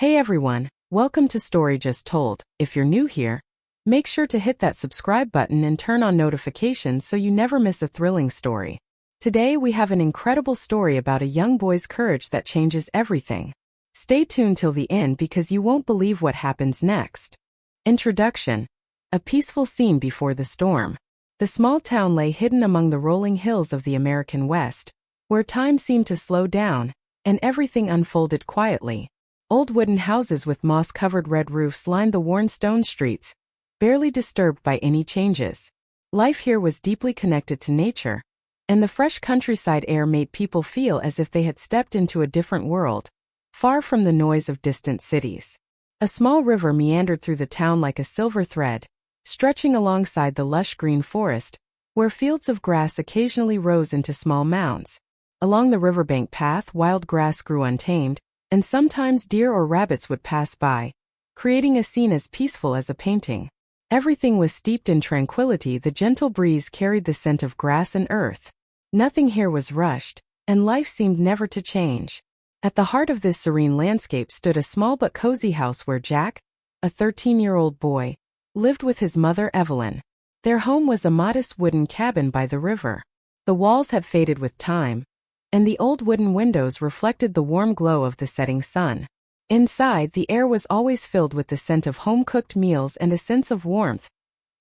Hey everyone, welcome to Story Just Told. If you're new here, make sure to hit that subscribe button and turn on notifications so you never miss a thrilling story. Today we have an incredible story about a young boy's courage that changes everything. Stay tuned till the end because you won't believe what happens next. Introduction. A peaceful scene before the storm. The small town lay hidden among the rolling hills of the American West, where time seemed to slow down, and everything unfolded quietly. Old wooden houses with moss-covered red roofs lined the worn stone streets, barely disturbed by any changes. Life here was deeply connected to nature, and the fresh countryside air made people feel as if they had stepped into a different world, far from the noise of distant cities. A small river meandered through the town like a silver thread, stretching alongside the lush green forest, where fields of grass occasionally rose into small mounds. Along the riverbank path, wild grass grew untamed, and sometimes deer or rabbits would pass by, creating a scene as peaceful as a painting. Everything was steeped in tranquility. The gentle breeze carried the scent of grass and earth. Nothing here was rushed, and life seemed never to change. At the heart of this serene landscape stood a small but cozy house where Jack, a 13-year-old boy, lived with his mother Evelyn. Their home was a modest wooden cabin by the river. The walls had faded with time, and the old wooden windows reflected the warm glow of the setting sun. Inside, the air was always filled with the scent of home-cooked meals and a sense of warmth,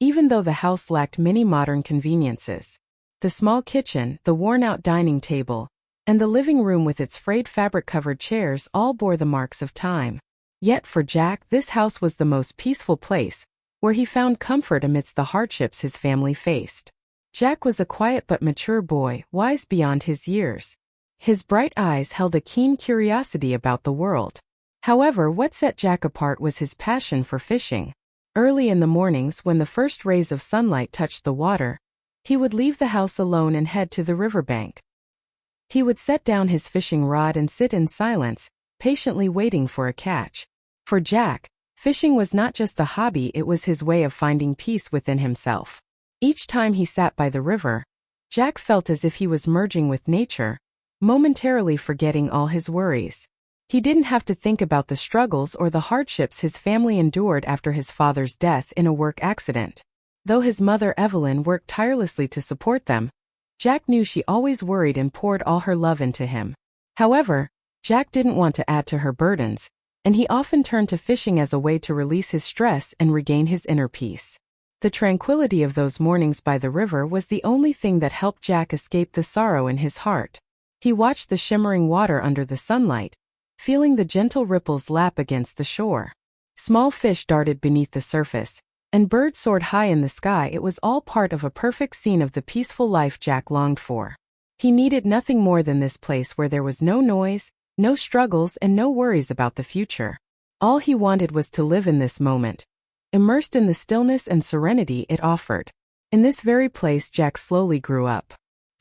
even though the house lacked many modern conveniences. The small kitchen, the worn-out dining table, and the living room with its frayed fabric-covered chairs all bore the marks of time. Yet for Jack, this house was the most peaceful place, where he found comfort amidst the hardships his family faced. Jack was a quiet but mature boy, wise beyond his years. His bright eyes held a keen curiosity about the world. However, what set Jack apart was his passion for fishing. Early in the mornings, when the first rays of sunlight touched the water, he would leave the house alone and head to the riverbank. He would set down his fishing rod and sit in silence, patiently waiting for a catch. For Jack, fishing was not just a hobby, it was his way of finding peace within himself. Each time he sat by the river, Jack felt as if he was merging with nature, momentarily forgetting all his worries. He didn't have to think about the struggles or the hardships his family endured after his father's death in a work accident. Though his mother Evelyn worked tirelessly to support them, Jack knew she always worried and poured all her love into him. However, Jack didn't want to add to her burdens, and he often turned to fishing as a way to release his stress and regain his inner peace. The tranquility of those mornings by the river was the only thing that helped Jack escape the sorrow in his heart. He watched the shimmering water under the sunlight, feeling the gentle ripples lap against the shore. Small fish darted beneath the surface, and birds soared high in the sky. It was all part of a perfect scene of the peaceful life Jack longed for. He needed nothing more than this place where there was no noise, no struggles, and no worries about the future. All he wanted was to live in this moment, immersed in the stillness and serenity it offered. In this very place Jack slowly grew up.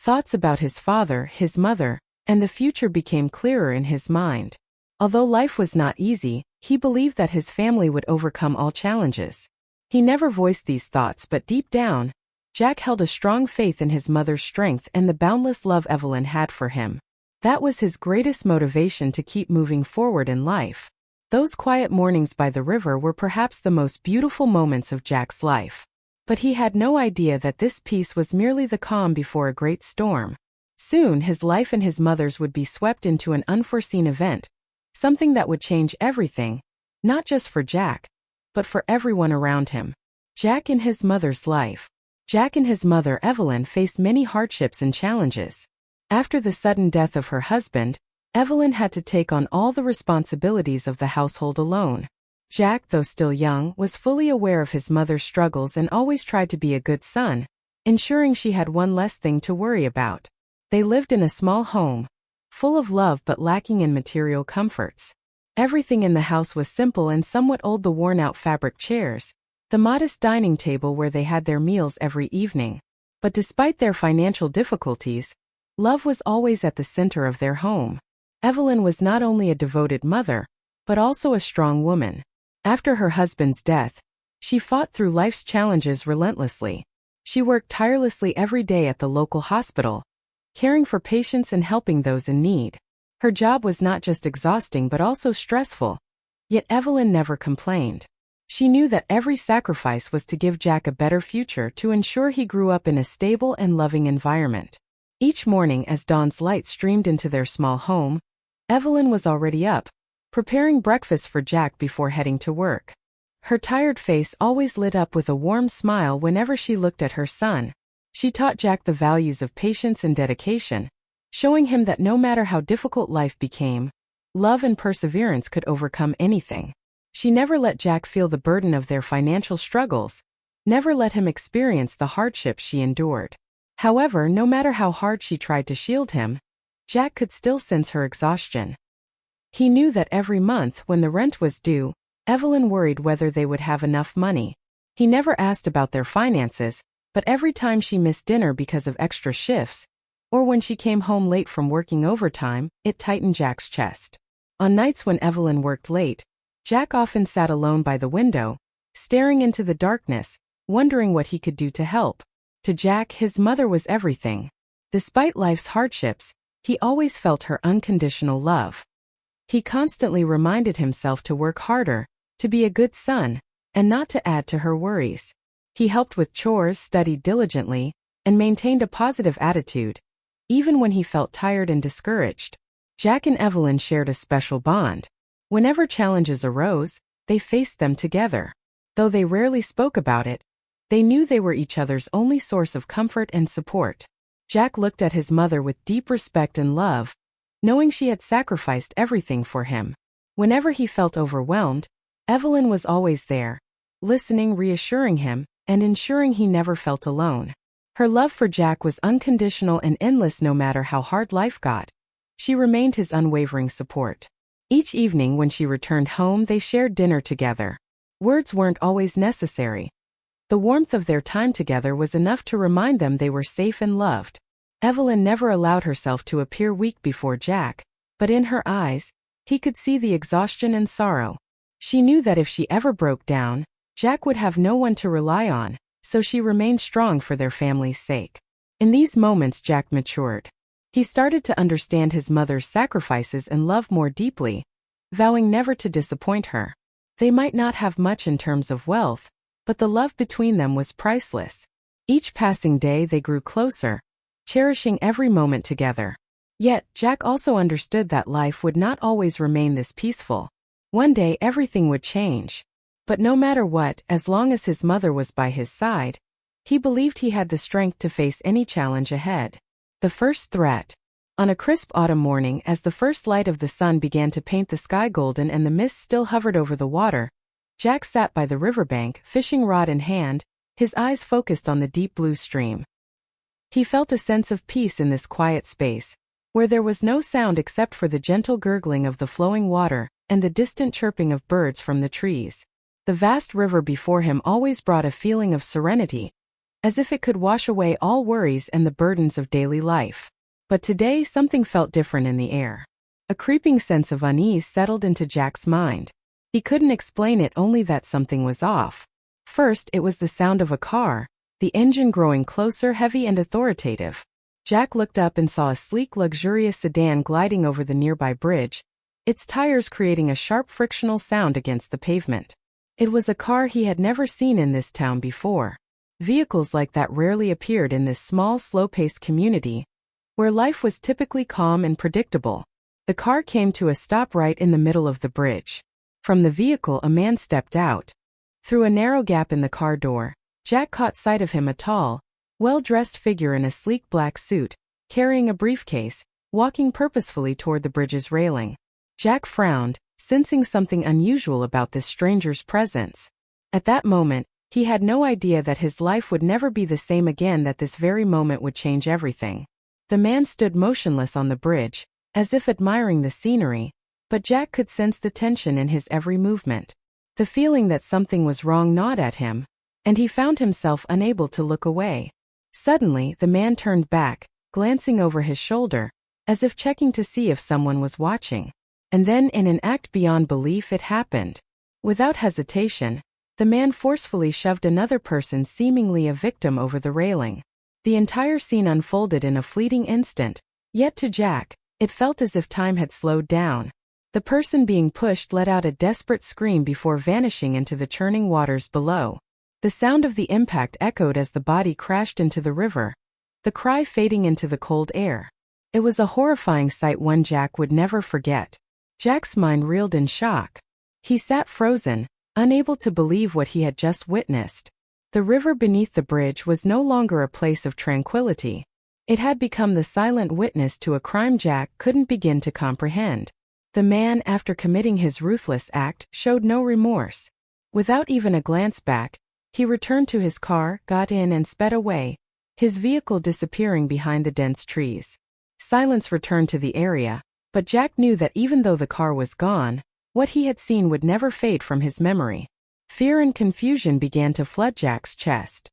Thoughts about his father, his mother, and the future became clearer in his mind. Although life was not easy, he believed that his family would overcome all challenges. He never voiced these thoughts, but deep down, Jack held a strong faith in his mother's strength and the boundless love Evelyn had for him. That was his greatest motivation to keep moving forward in life. Those quiet mornings by the river were perhaps the most beautiful moments of Jack's life. But he had no idea that this peace was merely the calm before a great storm. Soon his life and his mother's would be swept into an unforeseen event, something that would change everything, not just for Jack, but for everyone around him. Jack and his mother's life. Jack and his mother Evelyn faced many hardships and challenges. After the sudden death of her husband, Evelyn had to take on all the responsibilities of the household alone. Jack, though still young, was fully aware of his mother's struggles and always tried to be a good son, ensuring she had one less thing to worry about. They lived in a small home, full of love but lacking in material comforts. Everything in the house was simple and somewhat old: the worn-out fabric chairs, the modest dining table where they had their meals every evening. But despite their financial difficulties, love was always at the center of their home. Evelyn was not only a devoted mother, but also a strong woman. After her husband's death, she fought through life's challenges relentlessly. She worked tirelessly every day at the local hospital, caring for patients and helping those in need. Her job was not just exhausting but also stressful, Yet Evelyn never complained. She knew that every sacrifice was to give Jack a better future, to ensure he grew up in a stable and loving environment. Each morning as dawn's light streamed into their small home, Evelyn was already up, preparing breakfast for Jack before heading to work. Her tired face always lit up with a warm smile whenever she looked at her son. She taught Jack the values of patience and dedication, showing him that no matter how difficult life became, love and perseverance could overcome anything. She never let Jack feel the burden of their financial struggles, never let him experience the hardships she endured. However, no matter how hard she tried to shield him, Jack could still sense her exhaustion. He knew that every month when the rent was due, Evelyn worried whether they would have enough money. He never asked about their finances, but every time she missed dinner because of extra shifts, or when she came home late from working overtime, it tightened Jack's chest. On nights when Evelyn worked late, Jack often sat alone by the window, staring into the darkness, wondering what he could do to help. To Jack, his mother was everything. Despite life's hardships, he always felt her unconditional love. He constantly reminded himself to work harder, to be a good son, and not to add to her worries. He helped with chores, studied diligently, and maintained a positive attitude, even when he felt tired and discouraged. Jack and Evelyn shared a special bond. Whenever challenges arose, they faced them together. Though they rarely spoke about it, they knew they were each other's only source of comfort and support. Jack looked at his mother with deep respect and love, knowing she had sacrificed everything for him. Whenever he felt overwhelmed, Evelyn was always there, listening, reassuring him, and ensuring he never felt alone. Her love for Jack was unconditional and endless. No matter how hard life got, she remained his unwavering support. Each evening when she returned home, they shared dinner together. Words weren't always necessary. The warmth of their time together was enough to remind them they were safe and loved. Evelyn never allowed herself to appear weak before Jack, but in her eyes, he could see the exhaustion and sorrow. She knew that if she ever broke down, Jack would have no one to rely on, so she remained strong for their family's sake. In these moments, Jack matured. He started to understand his mother's sacrifices and love more deeply, vowing never to disappoint her. They might not have much in terms of wealth, but the love between them was priceless. Each passing day they grew closer, cherishing every moment together. Yet, Jack also understood that life would not always remain this peaceful. One day everything would change. But no matter what, as long as his mother was by his side, he believed he had the strength to face any challenge ahead. The first threat. On a crisp autumn morning, as the first light of the sun began to paint the sky golden and the mist still hovered over the water, Jack sat by the riverbank, fishing rod in hand, his eyes focused on the deep blue stream. He felt a sense of peace in this quiet space, where there was no sound except for the gentle gurgling of the flowing water and the distant chirping of birds from the trees. The vast river before him always brought a feeling of serenity, as if it could wash away all worries and the burdens of daily life. But today something felt different in the air. A creeping sense of unease settled into Jack's mind. He couldn't explain it, only that something was off. First, it was the sound of a car, the engine growing closer, heavy and authoritative. Jack looked up and saw a sleek, luxurious sedan gliding over the nearby bridge, its tires creating a sharp frictional sound against the pavement. It was a car he had never seen in this town before. Vehicles like that rarely appeared in this small, slow-paced community, where life was typically calm and predictable. The car came to a stop right in the middle of the bridge. From the vehicle, a man stepped out. Through a narrow gap in the car door, Jack caught sight of him, a tall, well-dressed figure in a sleek black suit, carrying a briefcase, walking purposefully toward the bridge's railing. Jack frowned, sensing something unusual about this stranger's presence. At that moment, he had no idea that his life would never be the same again, that this very moment would change everything. The man stood motionless on the bridge, as if admiring the scenery, but Jack could sense the tension in his every movement. The feeling that something was wrong gnawed at him, and he found himself unable to look away. Suddenly, the man turned back, glancing over his shoulder, as if checking to see if someone was watching. And then, in an act beyond belief, it happened. Without hesitation, the man forcefully shoved another person, seemingly a victim, over the railing. The entire scene unfolded in a fleeting instant, yet to Jack, it felt as if time had slowed down. The person being pushed let out a desperate scream before vanishing into the churning waters below. The sound of the impact echoed as the body crashed into the river, the cry fading into the cold air. It was a horrifying sight, one Jack would never forget. Jack's mind reeled in shock. He sat frozen, unable to believe what he had just witnessed. The river beneath the bridge was no longer a place of tranquility. It had become the silent witness to a crime Jack couldn't begin to comprehend. The man, after committing his ruthless act, showed no remorse. Without even a glance back, he returned to his car, got in and sped away, his vehicle disappearing behind the dense trees. Silence returned to the area, but Jack knew that even though the car was gone, what he had seen would never fade from his memory. Fear and confusion began to flood Jack's chest.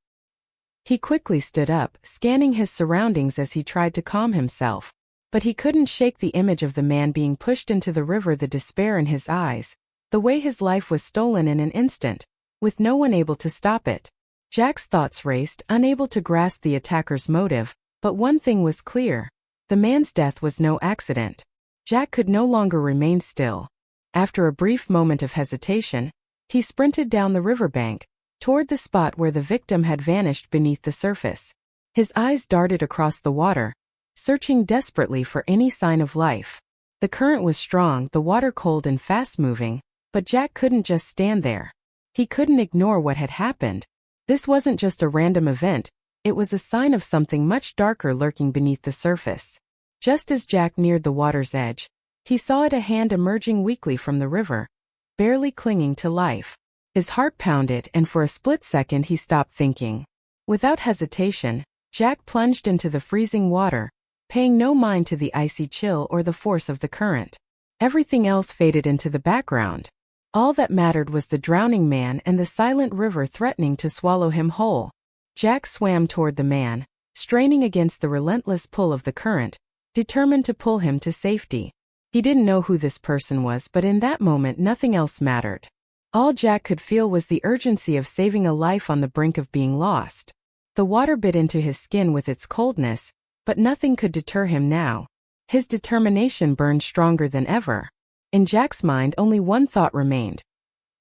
He quickly stood up, scanning his surroundings as he tried to calm himself. But he couldn't shake the image of the man being pushed into the river, the despair in his eyes, the way his life was stolen in an instant, with no one able to stop it. Jack's thoughts raced, unable to grasp the attacker's motive, but one thing was clear. The man's death was no accident. Jack could no longer remain still. After a brief moment of hesitation, he sprinted down the riverbank, toward the spot where the victim had vanished beneath the surface. His eyes darted across the water, searching desperately for any sign of life. The current was strong, the water cold and fast-moving, but Jack couldn't just stand there. He couldn't ignore what had happened. This wasn't just a random event, it was a sign of something much darker lurking beneath the surface. Just as Jack neared the water's edge, he saw it, a hand emerging weakly from the river, barely clinging to life. His heart pounded, and for a split second he stopped thinking. Without hesitation, Jack plunged into the freezing water, paying no mind to the icy chill or the force of the current. Everything else faded into the background. All that mattered was the drowning man and the silent river threatening to swallow him whole. Jack swam toward the man, straining against the relentless pull of the current, determined to pull him to safety. He didn't know who this person was, but in that moment nothing else mattered. All Jack could feel was the urgency of saving a life on the brink of being lost. The water bit into his skin with its coldness, but nothing could deter him now. His determination burned stronger than ever. In Jack's mind, only one thought remained: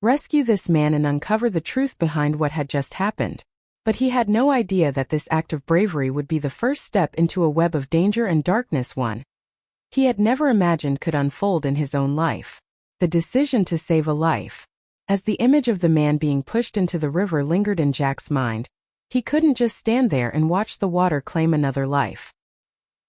rescue this man and uncover the truth behind what had just happened. But he had no idea that this act of bravery would be the first step into a web of danger and darkness, one he had never imagined could unfold in his own life. The decision to save a life. As the image of the man being pushed into the river lingered in Jack's mind, he couldn't just stand there and watch the water claim another life.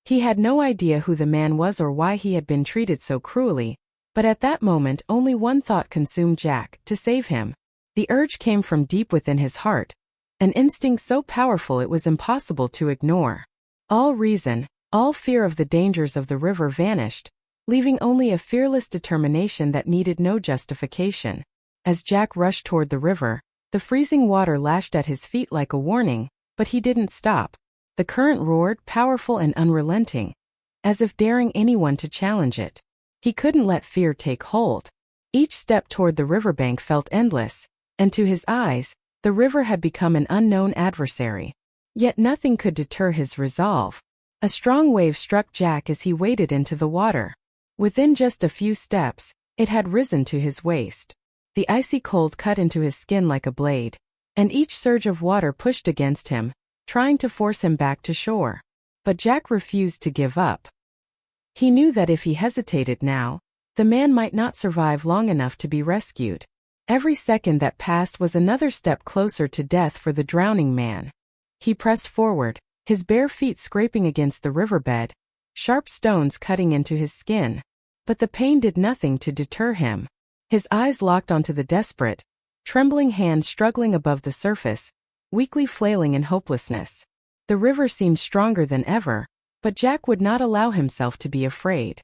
He had no idea who the man was or why he had been treated so cruelly, but at that moment only one thought consumed Jack: to save him. The urge came from deep within his heart, an instinct so powerful it was impossible to ignore. All reason, all fear of the dangers of the river vanished, leaving only a fearless determination that needed no justification. As Jack rushed toward the river, the freezing water lashed at his feet like a warning, but he didn't stop. The current roared, powerful and unrelenting, as if daring anyone to challenge it. He couldn't let fear take hold. Each step toward the riverbank felt endless, and to his eyes, the river had become an unknown adversary. Yet nothing could deter his resolve. A strong wave struck Jack as he waded into the water. Within just a few steps, it had risen to his waist. The icy cold cut into his skin like a blade, and each surge of water pushed against him, trying to force him back to shore. But Jack refused to give up. He knew that if he hesitated now, the man might not survive long enough to be rescued. Every second that passed was another step closer to death for the drowning man. He pressed forward, his bare feet scraping against the riverbed, sharp stones cutting into his skin. But the pain did nothing to deter him. His eyes locked onto the desperate, trembling hand struggling above the surface, weakly flailing in hopelessness. The river seemed stronger than ever, but Jack would not allow himself to be afraid.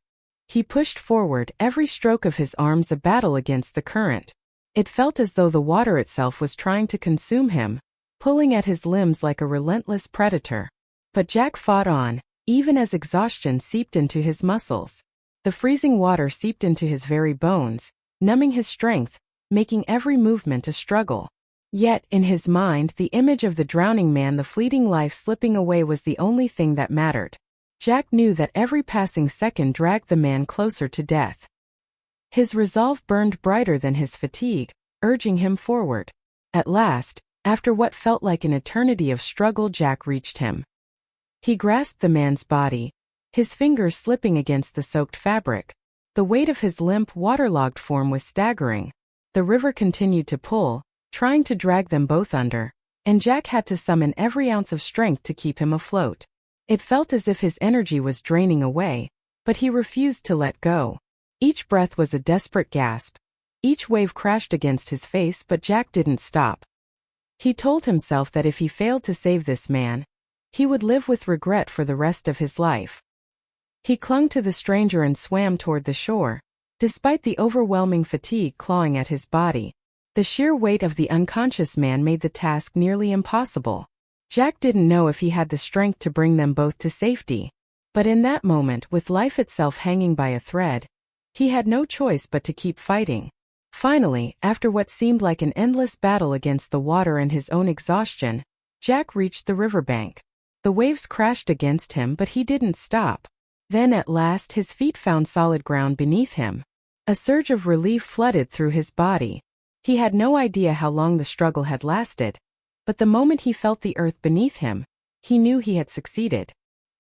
He pushed forward, every stroke of his arms a battle against the current. It felt as though the water itself was trying to consume him, pulling at his limbs like a relentless predator. But Jack fought on, even as exhaustion seeped into his muscles. The freezing water seeped into his very bones, numbing his strength, making every movement a struggle. Yet, in his mind, the image of the drowning man, the fleeting life slipping away, was the only thing that mattered. Jack knew that every passing second dragged the man closer to death. His resolve burned brighter than his fatigue, urging him forward. At last, after what felt like an eternity of struggle, Jack reached him. He grasped the man's body, his fingers slipping against the soaked fabric. The weight of his limp, waterlogged form was staggering. The river continued to pull, trying to drag them both under, and Jack had to summon every ounce of strength to keep him afloat. It felt as if his energy was draining away, but he refused to let go. Each breath was a desperate gasp. Each wave crashed against his face, but Jack didn't stop. He told himself that if he failed to save this man, he would live with regret for the rest of his life. He clung to the stranger and swam toward the shore. Despite the overwhelming fatigue clawing at his body, the sheer weight of the unconscious man made the task nearly impossible. Jack didn't know if he had the strength to bring them both to safety. But in that moment, with life itself hanging by a thread, he had no choice but to keep fighting. Finally, after what seemed like an endless battle against the water and his own exhaustion, Jack reached the riverbank. The waves crashed against him, but he didn't stop. Then at last his feet found solid ground beneath him. A surge of relief flooded through his body. He had no idea how long the struggle had lasted, but the moment he felt the earth beneath him, he knew he had succeeded.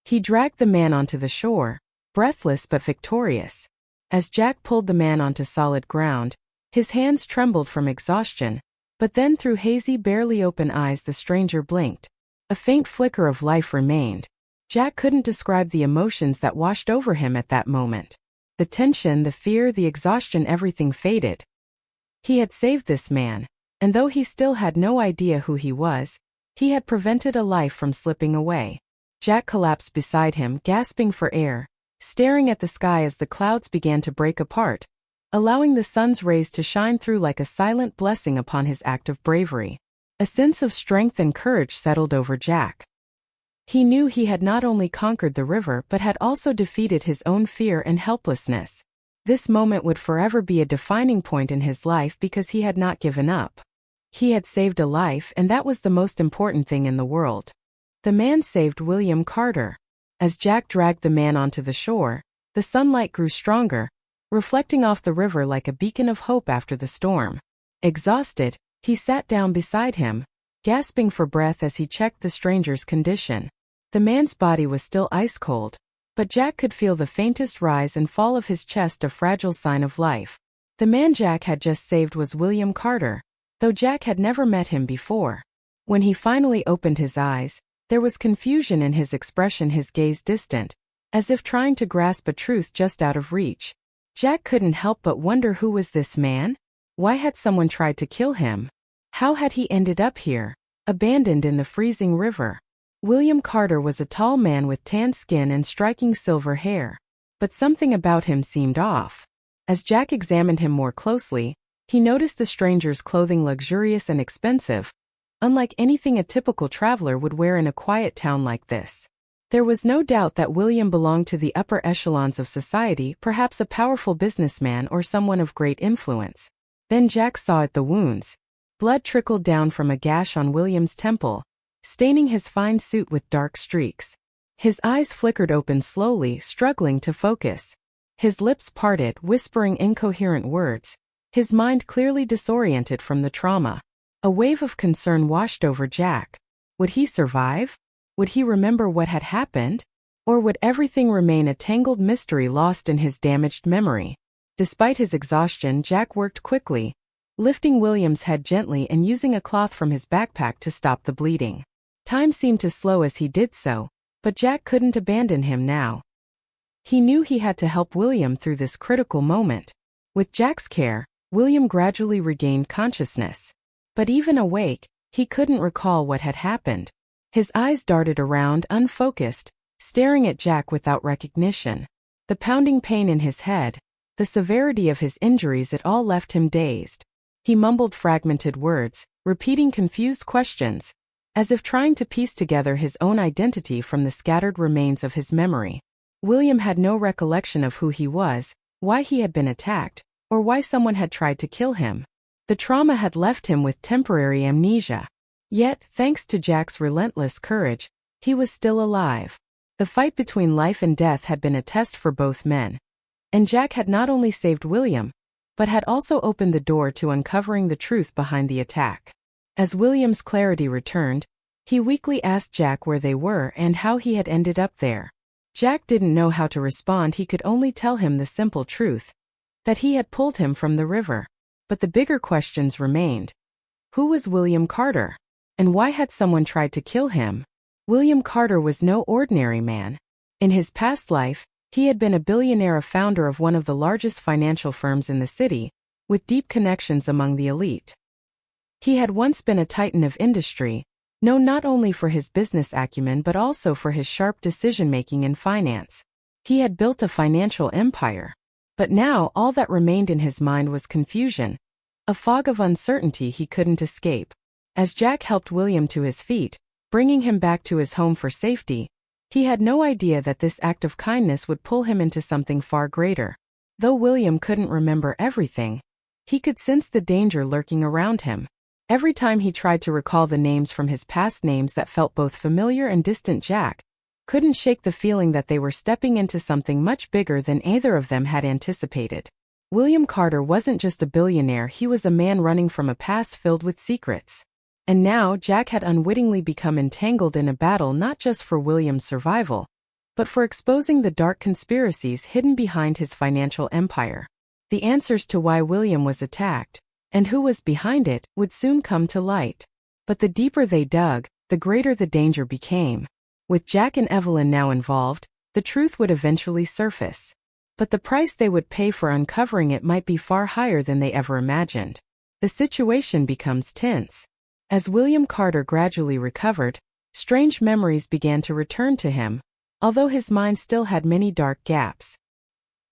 He dragged the man onto the shore, breathless but victorious. As Jack pulled the man onto solid ground, his hands trembled from exhaustion, but then through hazy, barely open eyes the stranger blinked. A faint flicker of life remained. Jack couldn't describe the emotions that washed over him at that moment. The tension, the fear, the exhaustion, everything faded. He had saved this man, and though he still had no idea who he was, he had prevented a life from slipping away. Jack collapsed beside him, gasping for air, staring at the sky as the clouds began to break apart, allowing the sun's rays to shine through like a silent blessing upon his act of bravery. A sense of strength and courage settled over Jack. He knew he had not only conquered the river but had also defeated his own fear and helplessness. This moment would forever be a defining point in his life because he had not given up. He had saved a life, and that was the most important thing in the world. The man saved William Carter. As Jack dragged the man onto the shore, the sunlight grew stronger, reflecting off the river like a beacon of hope after the storm. Exhausted, he sat down beside him, gasping for breath as he checked the stranger's condition. The man's body was still ice cold, but Jack could feel the faintest rise and fall of his chest, a fragile sign of life. The man Jack had just saved was William Carter, though Jack had never met him before. When he finally opened his eyes, there was confusion in his expression, his gaze distant, as if trying to grasp a truth just out of reach. Jack couldn't help but wonder, who was this man? Why had someone tried to kill him? How had he ended up here, abandoned in the freezing river? William Carter was a tall man with tanned skin and striking silver hair, but something about him seemed off. As Jack examined him more closely, he noticed the stranger's clothing luxurious and expensive, unlike anything a typical traveler would wear in a quiet town like this. There was no doubt that William belonged to the upper echelons of society, perhaps a powerful businessman or someone of great influence. Then Jack saw at the wounds. Blood trickled down from a gash on William's temple, staining his fine suit with dark streaks. His eyes flickered open slowly, struggling to focus. His lips parted, whispering incoherent words, his mind clearly disoriented from the trauma. A wave of concern washed over Jack. Would he survive? Would he remember what had happened? Or would everything remain a tangled mystery lost in his damaged memory? Despite his exhaustion, Jack worked quickly, lifting William's head gently and using a cloth from his backpack to stop the bleeding. Time seemed to slow as he did so, but Jack couldn't abandon him now. He knew he had to help William through this critical moment. With Jack's care, William gradually regained consciousness. But even awake, he couldn't recall what had happened. His eyes darted around, unfocused, staring at Jack without recognition. The pounding pain in his head, the severity of his injuries, it all left him dazed. He mumbled fragmented words, repeating confused questions, as if trying to piece together his own identity from the scattered remains of his memory. William had no recollection of who he was, why he had been attacked, or why someone had tried to kill him. The trauma had left him with temporary amnesia. Yet, thanks to Jack's relentless courage, he was still alive. The fight between life and death had been a test for both men. And Jack had not only saved William, but had also opened the door to uncovering the truth behind the attack. As William's clarity returned, he weakly asked Jack where they were and how he had ended up there. Jack didn't know how to respond. He could only tell him the simple truth, that he had pulled him from the river. But the bigger questions remained. Who was William Carter? And why had someone tried to kill him? William Carter was no ordinary man. In his past life, he had been a billionaire, a founder of one of the largest financial firms in the city, with deep connections among the elite. He had once been a titan of industry, known not only for his business acumen but also for his sharp decision-making in finance. He had built a financial empire. But now all that remained in his mind was confusion, a fog of uncertainty he couldn't escape. As Jack helped William to his feet, bringing him back to his home for safety, he had no idea that this act of kindness would pull him into something far greater. Though William couldn't remember everything, he could sense the danger lurking around him. Every time he tried to recall the names from his past, names that felt both familiar and distant, Jack couldn't shake the feeling that they were stepping into something much bigger than either of them had anticipated. William Carter wasn't just a billionaire, he was a man running from a past filled with secrets. And now Jack had unwittingly become entangled in a battle not just for William's survival, but for exposing the dark conspiracies hidden behind his financial empire. The answers to why William was attacked, and who was behind it, would soon come to light. But the deeper they dug, the greater the danger became. With Jack and Evelyn now involved, the truth would eventually surface. But the price they would pay for uncovering it might be far higher than they ever imagined. The situation becomes tense. As William Carter gradually recovered, strange memories began to return to him, although his mind still had many dark gaps.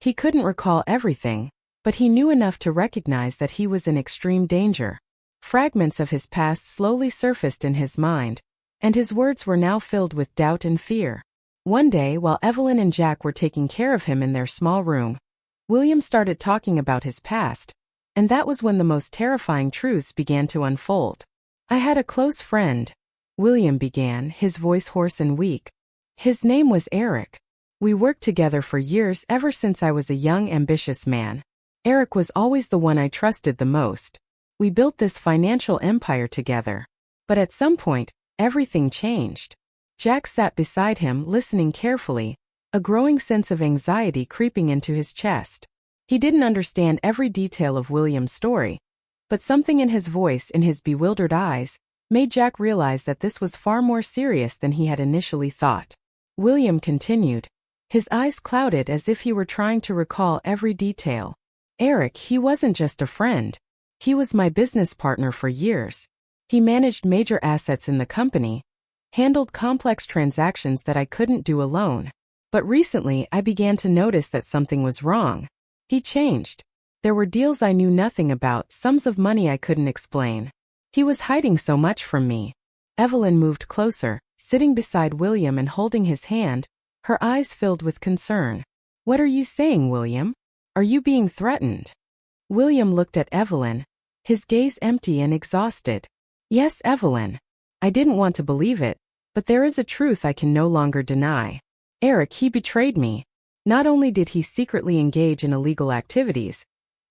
He couldn't recall everything, but he knew enough to recognize that he was in extreme danger. Fragments of his past slowly surfaced in his mind, and his words were now filled with doubt and fear. One day, while Evelyn and Jack were taking care of him in their small room, William started talking about his past, and that was when the most terrifying truths began to unfold. "I had a close friend," William began, his voice hoarse and weak. "His name was Eric. We worked together for years, ever since I was a young, ambitious man. Eric was always the one I trusted the most. We built this financial empire together. But at some point, everything changed." Jack sat beside him, listening carefully, a growing sense of anxiety creeping into his chest. He didn't understand every detail of William's story, but something in his voice, in his bewildered eyes, made Jack realize that this was far more serious than he had initially thought. William continued, his eyes clouded as if he were trying to recall every detail. "Eric, he wasn't just a friend. He was my business partner for years. He managed major assets in the company, handled complex transactions that I couldn't do alone. But recently I began to notice that something was wrong. He changed. There were deals I knew nothing about, sums of money I couldn't explain. He was hiding so much from me." Evelyn moved closer, sitting beside William and holding his hand, her eyes filled with concern. "What are you saying, William? Are you being threatened?" William looked at Evelyn, his gaze empty and exhausted. "Yes, Evelyn. I didn't want to believe it, but there is a truth I can no longer deny. Eric, he betrayed me. Not only did he secretly engage in illegal activities,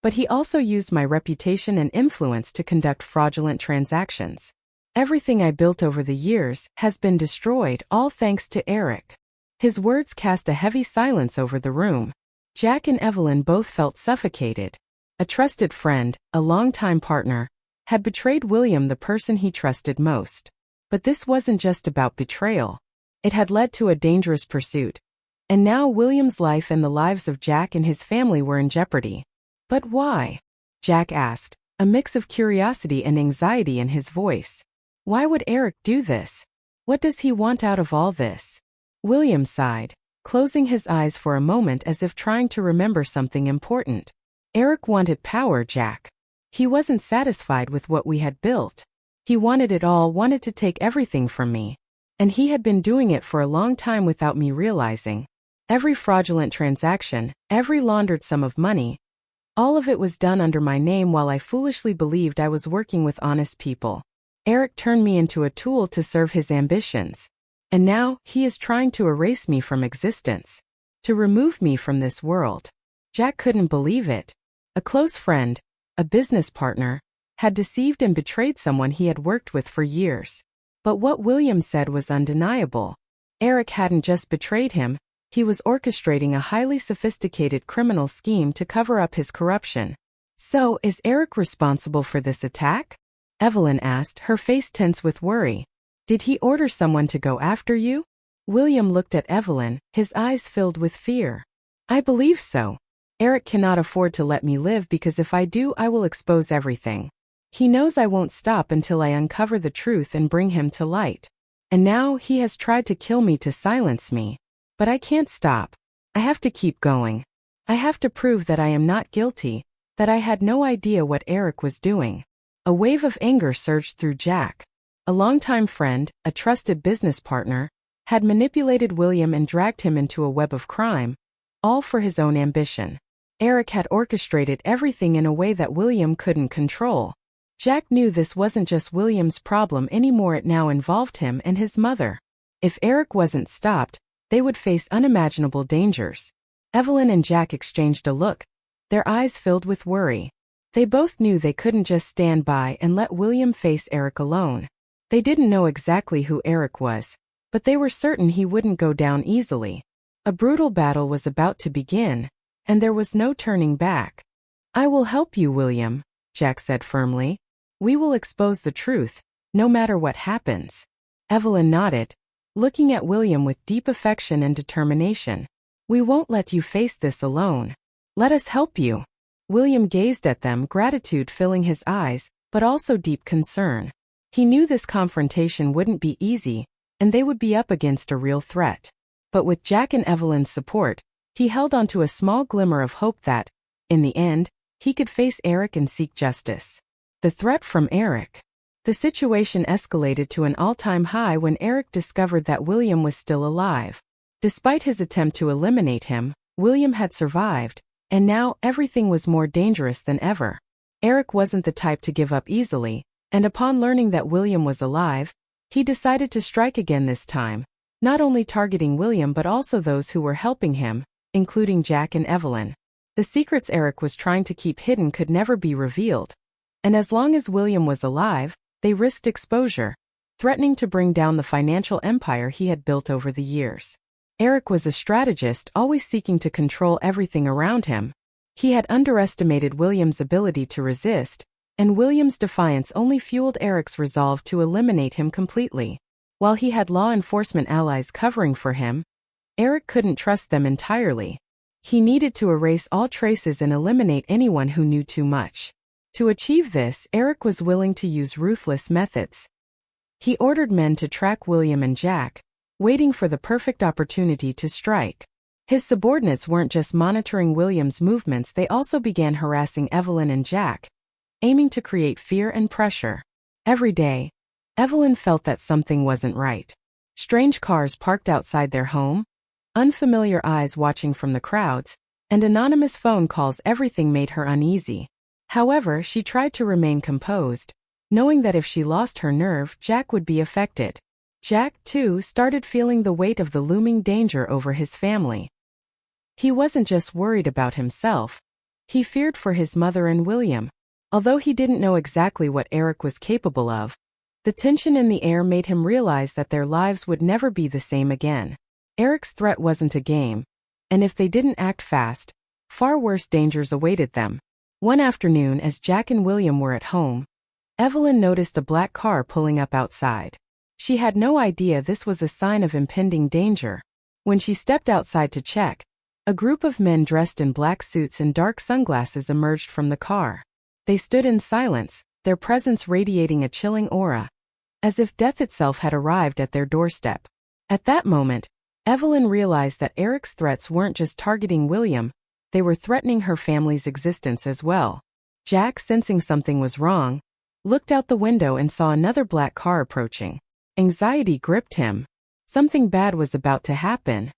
but he also used my reputation and influence to conduct fraudulent transactions. Everything I built over the years has been destroyed, all thanks to Eric." His words cast a heavy silence over the room. Jack and Evelyn both felt suffocated. A trusted friend, a longtime partner, had betrayed William, the person he trusted most. But this wasn't just about betrayal. It had led to a dangerous pursuit. And now William's life and the lives of Jack and his family were in jeopardy. "But why?" Jack asked, a mix of curiosity and anxiety in his voice. "Why would Eric do this? What does he want out of all this?" William sighed, closing his eyes for a moment as if trying to remember something important. "Eric wanted power, Jack. He wasn't satisfied with what we had built. He wanted it all, wanted to take everything from me. And he had been doing it for a long time without me realizing. Every fraudulent transaction, every laundered sum of money, all of it was done under my name while I foolishly believed I was working with honest people. Eric turned me into a tool to serve his ambitions. And now, he is trying to erase me from existence. To remove me from this world." Jack couldn't believe it. A close friend, a business partner, had deceived and betrayed someone he had worked with for years. But what William said was undeniable. Eric hadn't just betrayed him, he was orchestrating a highly sophisticated criminal scheme to cover up his corruption. So, is Eric responsible for this attack? Evelyn asked, her face tense with worry. Did he order someone to go after you? William looked at Evelyn, his eyes filled with fear. I believe so. Eric cannot afford to let me live because if I do, I will expose everything. He knows I won't stop until I uncover the truth and bring him to light. And now he has tried to kill me to silence me. But I can't stop. I have to keep going. I have to prove that I am not guilty, that I had no idea what Eric was doing. A wave of anger surged through Jack. A longtime friend, a trusted business partner, had manipulated William and dragged him into a web of crime, all for his own ambition. Eric had orchestrated everything in a way that William couldn't control. Jack knew this wasn't just William's problem anymore, it now involved him and his mother. If Eric wasn't stopped, they would face unimaginable dangers. Evelyn and Jack exchanged a look, their eyes filled with worry. They both knew they couldn't just stand by and let William face Eric alone. They didn't know exactly who Eric was, but they were certain he wouldn't go down easily. A brutal battle was about to begin, and there was no turning back. I will help you, William, Jack said firmly. We will expose the truth, no matter what happens. Evelyn nodded, looking at William with deep affection and determination. We won't let you face this alone. Let us help you. William gazed at them, gratitude filling his eyes, but also deep concern. He knew this confrontation wouldn't be easy, and they would be up against a real threat. But with Jack and Evelyn's support, he held on to a small glimmer of hope that, in the end, he could face Eric and seek justice. The threat from Eric. The situation escalated to an all-time high when Eric discovered that William was still alive. Despite his attempt to eliminate him, William had survived, and now everything was more dangerous than ever. Eric wasn't the type to give up easily, and upon learning that William was alive, he decided to strike again this time, not only targeting William but also those who were helping him, including Jack and Evelyn. The secrets Eric was trying to keep hidden could never be revealed. And as long as William was alive, they risked exposure, threatening to bring down the financial empire he had built over the years. Eric was a strategist, always seeking to control everything around him. He had underestimated William's ability to resist, and William's defiance only fueled Eric's resolve to eliminate him completely. While he had law enforcement allies covering for him, Eric couldn't trust them entirely. He needed to erase all traces and eliminate anyone who knew too much. To achieve this, Eric was willing to use ruthless methods. He ordered men to track William and Jack, waiting for the perfect opportunity to strike. His subordinates weren't just monitoring William's movements, they also began harassing Evelyn and Jack, aiming to create fear and pressure. Every day, Evelyn felt that something wasn't right. Strange cars parked outside their home, unfamiliar eyes watching from the crowds, and anonymous phone calls, everything made her uneasy. However, she tried to remain composed, knowing that if she lost her nerve, Jack would be affected. Jack, too, started feeling the weight of the looming danger over his family. He wasn't just worried about himself. He feared for his mother and William. Although he didn't know exactly what Eric was capable of, the tension in the air made him realize that their lives would never be the same again. Eric's threat wasn't a game, and if they didn't act fast, far worse dangers awaited them. One afternoon, as Jack and William were at home, Evelyn noticed a black car pulling up outside. She had no idea this was a sign of impending danger. When she stepped outside to check, a group of men dressed in black suits and dark sunglasses emerged from the car. They stood in silence, their presence radiating a chilling aura, as if death itself had arrived at their doorstep. At that moment, Evelyn realized that Eric's threats weren't just targeting William, they were threatening her family's existence as well. Jack, sensing something was wrong, looked out the window and saw another black car approaching. Anxiety gripped him. Something bad was about to happen.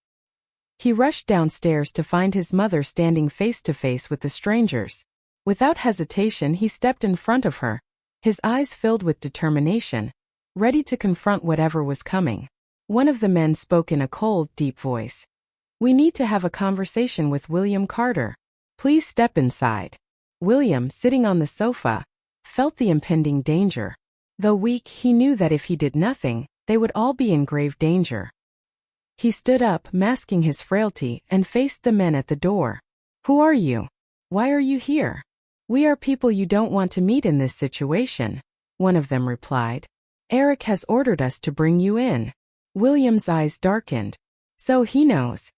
He rushed downstairs to find his mother standing face to face with the strangers. Without hesitation, he stepped in front of her, his eyes filled with determination, ready to confront whatever was coming. One of the men spoke in a cold, deep voice. "We need to have a conversation with William Carter. Please step inside." William, sitting on the sofa, felt the impending danger. Though weak, he knew that if he did nothing, they would all be in grave danger. He stood up, masking his frailty, and faced the men at the door. "Who are you? Why are you here?" "We are people you don't want to meet in this situation," one of them replied. "Eric has ordered us to bring you in." William's eyes darkened. "So he knows.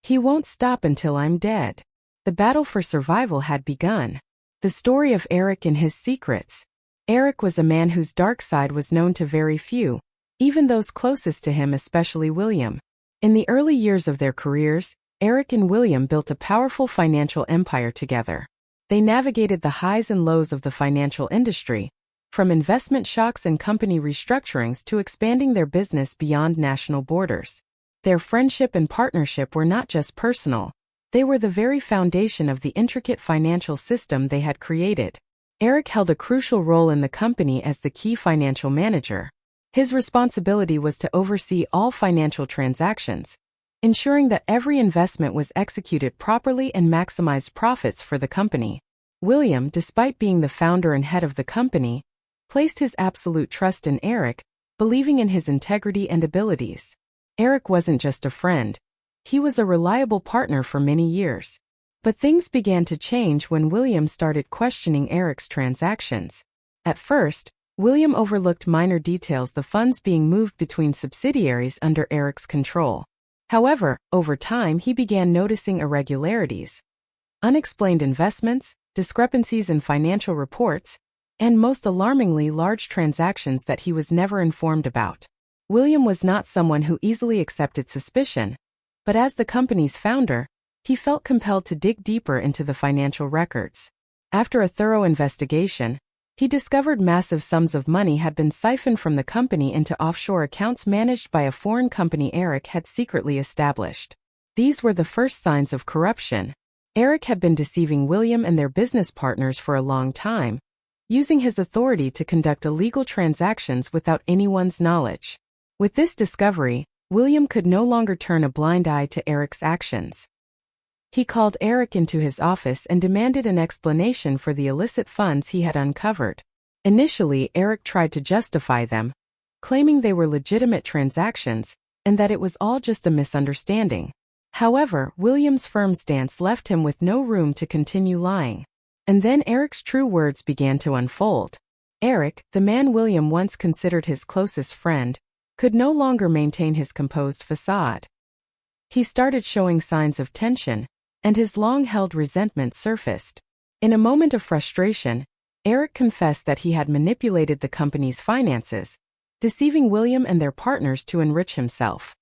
He won't stop until I'm dead." The battle for survival had begun. The story of Eric and his secrets. Eric was a man whose dark side was known to very few, even those closest to him, especially William. In the early years of their careers, Eric and William built a powerful financial empire together. They navigated the highs and lows of the financial industry, from investment shocks and company restructurings to expanding their business beyond national borders. Their friendship and partnership were not just personal, they were the very foundation of the intricate financial system they had created. Eric held a crucial role in the company as the key financial manager. His responsibility was to oversee all financial transactions, ensuring that every investment was executed properly and maximized profits for the company. William, despite being the founder and head of the company, placed his absolute trust in Eric, believing in his integrity and abilities. Eric wasn't just a friend. He was a reliable partner for many years. But things began to change when William started questioning Eric's transactions. At first, William overlooked minor details, the funds being moved between subsidiaries under Eric's control. However, over time he began noticing irregularities, unexplained investments, discrepancies in financial reports, and most alarmingly large transactions that he was never informed about. William was not someone who easily accepted suspicion, but as the company's founder, he felt compelled to dig deeper into the financial records. After a thorough investigation, he discovered massive sums of money had been siphoned from the company into offshore accounts managed by a foreign company Eric had secretly established. These were the first signs of corruption. Eric had been deceiving William and their business partners for a long time, using his authority to conduct illegal transactions without anyone's knowledge. With this discovery, William could no longer turn a blind eye to Eric's actions. He called Eric into his office and demanded an explanation for the illicit funds he had uncovered. Initially, Eric tried to justify them, claiming they were legitimate transactions and that it was all just a misunderstanding. However, William's firm stance left him with no room to continue lying. And then Eric's true words began to unfold. Eric, the man William once considered his closest friend, could no longer maintain his composed facade. He started showing signs of tension, and his long-held resentment surfaced. In a moment of frustration, Eric confessed that he had manipulated the company's finances, deceiving William and their partners to enrich himself.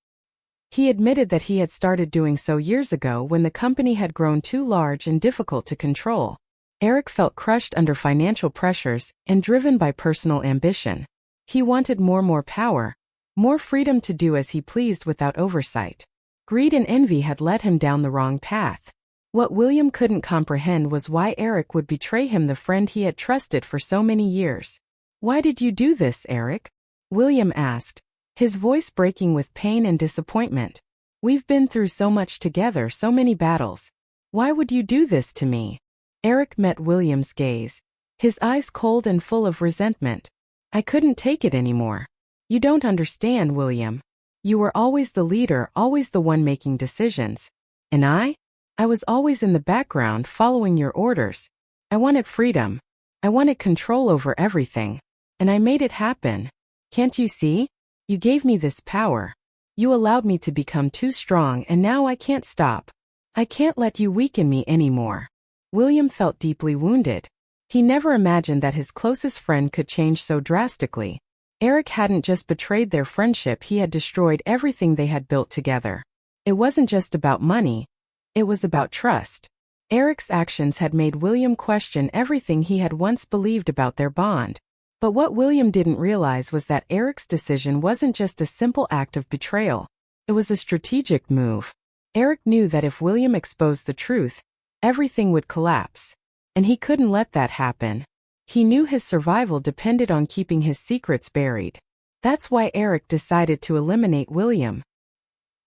He admitted that he had started doing so years ago when the company had grown too large and difficult to control. Eric felt crushed under financial pressures and driven by personal ambition. He wanted more power, more freedom to do as he pleased without oversight. Greed and envy had led him down the wrong path. What William couldn't comprehend was why Eric would betray him, the friend he had trusted for so many years. "Why did you do this, Eric?" William asked, his voice breaking with pain and disappointment. "We've been through so much together, so many battles. Why would you do this to me?" Eric met William's gaze, his eyes cold and full of resentment. "I couldn't take it anymore. You don't understand, William. You were always the leader, always the one making decisions. And I was always in the background following your orders. I wanted freedom. I wanted control over everything. And I made it happen. Can't you see? You gave me this power. You allowed me to become too strong, and now I can't stop. I can't let you weaken me anymore." William felt deeply wounded. He never imagined that his closest friend could change so drastically. Eric hadn't just betrayed their friendship, he had destroyed everything they had built together. It wasn't just about money. It was about trust. Eric's actions had made William question everything he had once believed about their bond. But what William didn't realize was that Eric's decision wasn't just a simple act of betrayal. It was a strategic move. Eric knew that if William exposed the truth, everything would collapse. And he couldn't let that happen. He knew his survival depended on keeping his secrets buried. That's why Eric decided to eliminate William.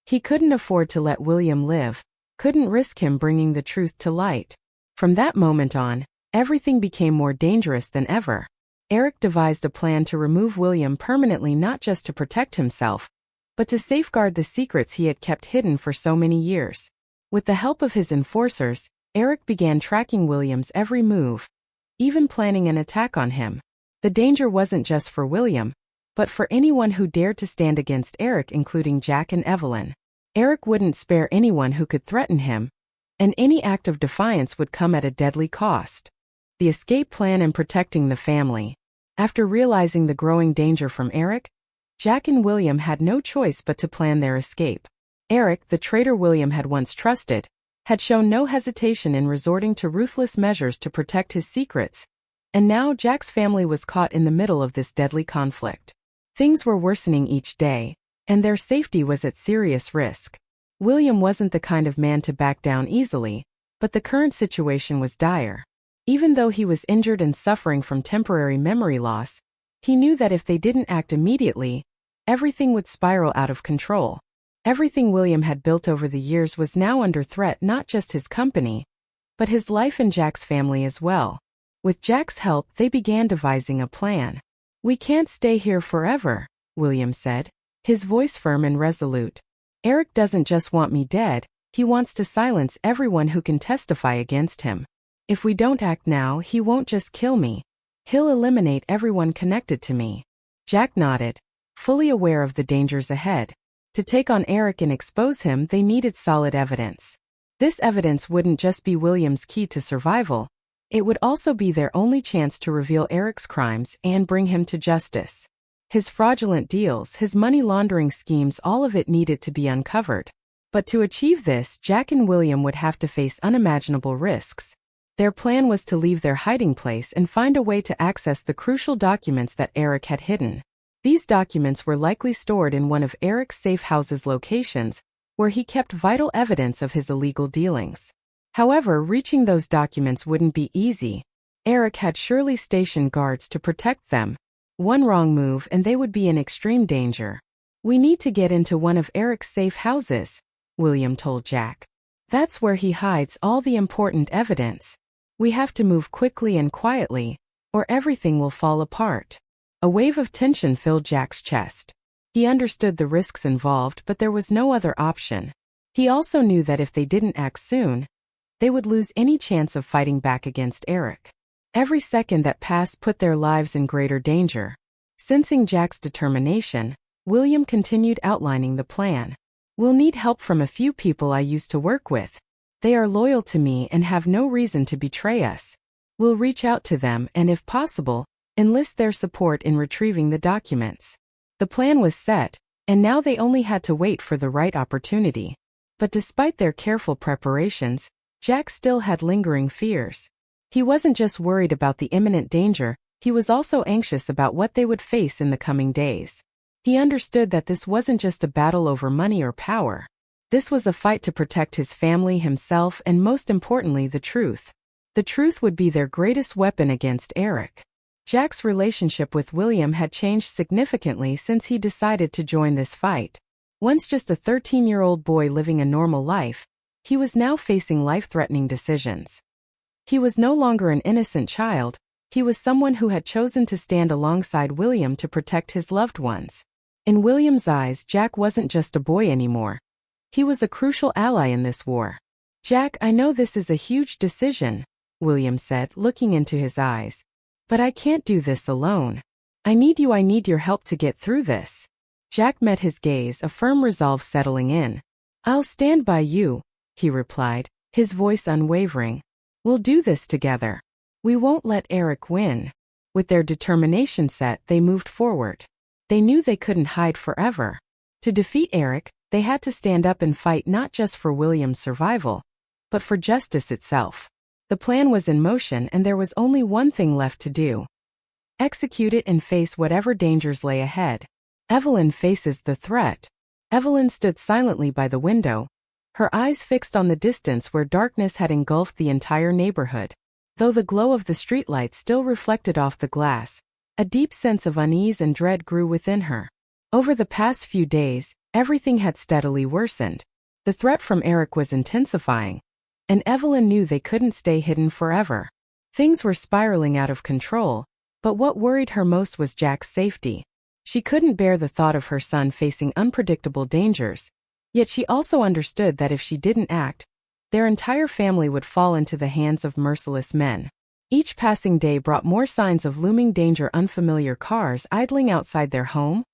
He couldn't afford to let William live, couldn't risk him bringing the truth to light. From that moment on, everything became more dangerous than ever. Eric devised a plan to remove William permanently, not just to protect himself, but to safeguard the secrets he had kept hidden for so many years. With the help of his enforcers, Eric began tracking William's every move, even planning an attack on him. The danger wasn't just for William, but for anyone who dared to stand against Eric, including Jack and Evelyn. Eric wouldn't spare anyone who could threaten him, and any act of defiance would come at a deadly cost. The escape plan and protecting the family. After realizing the growing danger from Eric, Jack and William had no choice but to plan their escape. Eric, the traitor William had once trusted, had shown no hesitation in resorting to ruthless measures to protect his secrets, and now Jack's family was caught in the middle of this deadly conflict. Things were worsening each day, and their safety was at serious risk. William wasn't the kind of man to back down easily, but the current situation was dire. Even though he was injured and suffering from temporary memory loss, he knew that if they didn't act immediately, everything would spiral out of control. Everything William had built over the years was now under threat, not just his company, but his life and Jack's family as well. With Jack's help, they began devising a plan. "We can't stay here forever," William said, his voice firm and resolute. "Eric doesn't just want me dead, he wants to silence everyone who can testify against him. If we don't act now, he won't just kill me. He'll eliminate everyone connected to me." Jack nodded, fully aware of the dangers ahead. To take on Eric and expose him, they needed solid evidence. This evidence wouldn't just be William's key to survival, it would also be their only chance to reveal Eric's crimes and bring him to justice. His fraudulent deals, his money laundering schemes, all of it needed to be uncovered. But to achieve this, Jack and William would have to face unimaginable risks. Their plan was to leave their hiding place and find a way to access the crucial documents that Eric had hidden. These documents were likely stored in one of Eric's safe house's locations, where he kept vital evidence of his illegal dealings. However, reaching those documents wouldn't be easy. Eric had surely stationed guards to protect them. One wrong move and they would be in extreme danger. "We need to get into one of Eric's safe houses," William told Jack. "That's where he hides all the important evidence. We have to move quickly and quietly, or everything will fall apart." A wave of tension filled Jack's chest. He understood the risks involved, but there was no other option. He also knew that if they didn't act soon, they would lose any chance of fighting back against Eric. Every second that passed put their lives in greater danger. Sensing Jack's determination, William continued outlining the plan. "We'll need help from a few people I used to work with. They are loyal to me and have no reason to betray us. We'll reach out to them and, if possible, enlist their support in retrieving the documents." The plan was set, and now they only had to wait for the right opportunity. But despite their careful preparations, Jack still had lingering fears. He wasn't just worried about the imminent danger, he was also anxious about what they would face in the coming days. He understood that this wasn't just a battle over money or power. This was a fight to protect his family, himself, and most importantly, the truth. The truth would be their greatest weapon against Eric. Jack's relationship with William had changed significantly since he decided to join this fight. Once just a 13-year-old boy living a normal life, he was now facing life-threatening decisions. He was no longer an innocent child, he was someone who had chosen to stand alongside William to protect his loved ones. In William's eyes, Jack wasn't just a boy anymore. He was a crucial ally in this war. "Jack, I know this is a huge decision," William said, looking into his eyes. "But I can't do this alone. I need your help to get through this." Jack met his gaze, a firm resolve settling in. "I'll stand by you," he replied, his voice unwavering. "We'll do this together. We won't let Eric win." With their determination set, they moved forward. They knew they couldn't hide forever. To defeat Eric, they had to stand up and fight not just for William's survival, but for justice itself. The plan was in motion and there was only one thing left to do. Execute it and face whatever dangers lay ahead. Evelyn faces the threat. Evelyn stood silently by the window, her eyes fixed on the distance where darkness had engulfed the entire neighborhood. Though the glow of the streetlights still reflected off the glass, a deep sense of unease and dread grew within her. Over the past few days, everything had steadily worsened. The threat from Eric was intensifying, and Evelyn knew they couldn't stay hidden forever. Things were spiraling out of control, but what worried her most was Jack's safety. She couldn't bear the thought of her son facing unpredictable dangers, yet she also understood that if she didn't act, their entire family would fall into the hands of merciless men. Each passing day brought more signs of looming danger: unfamiliar cars idling outside their home,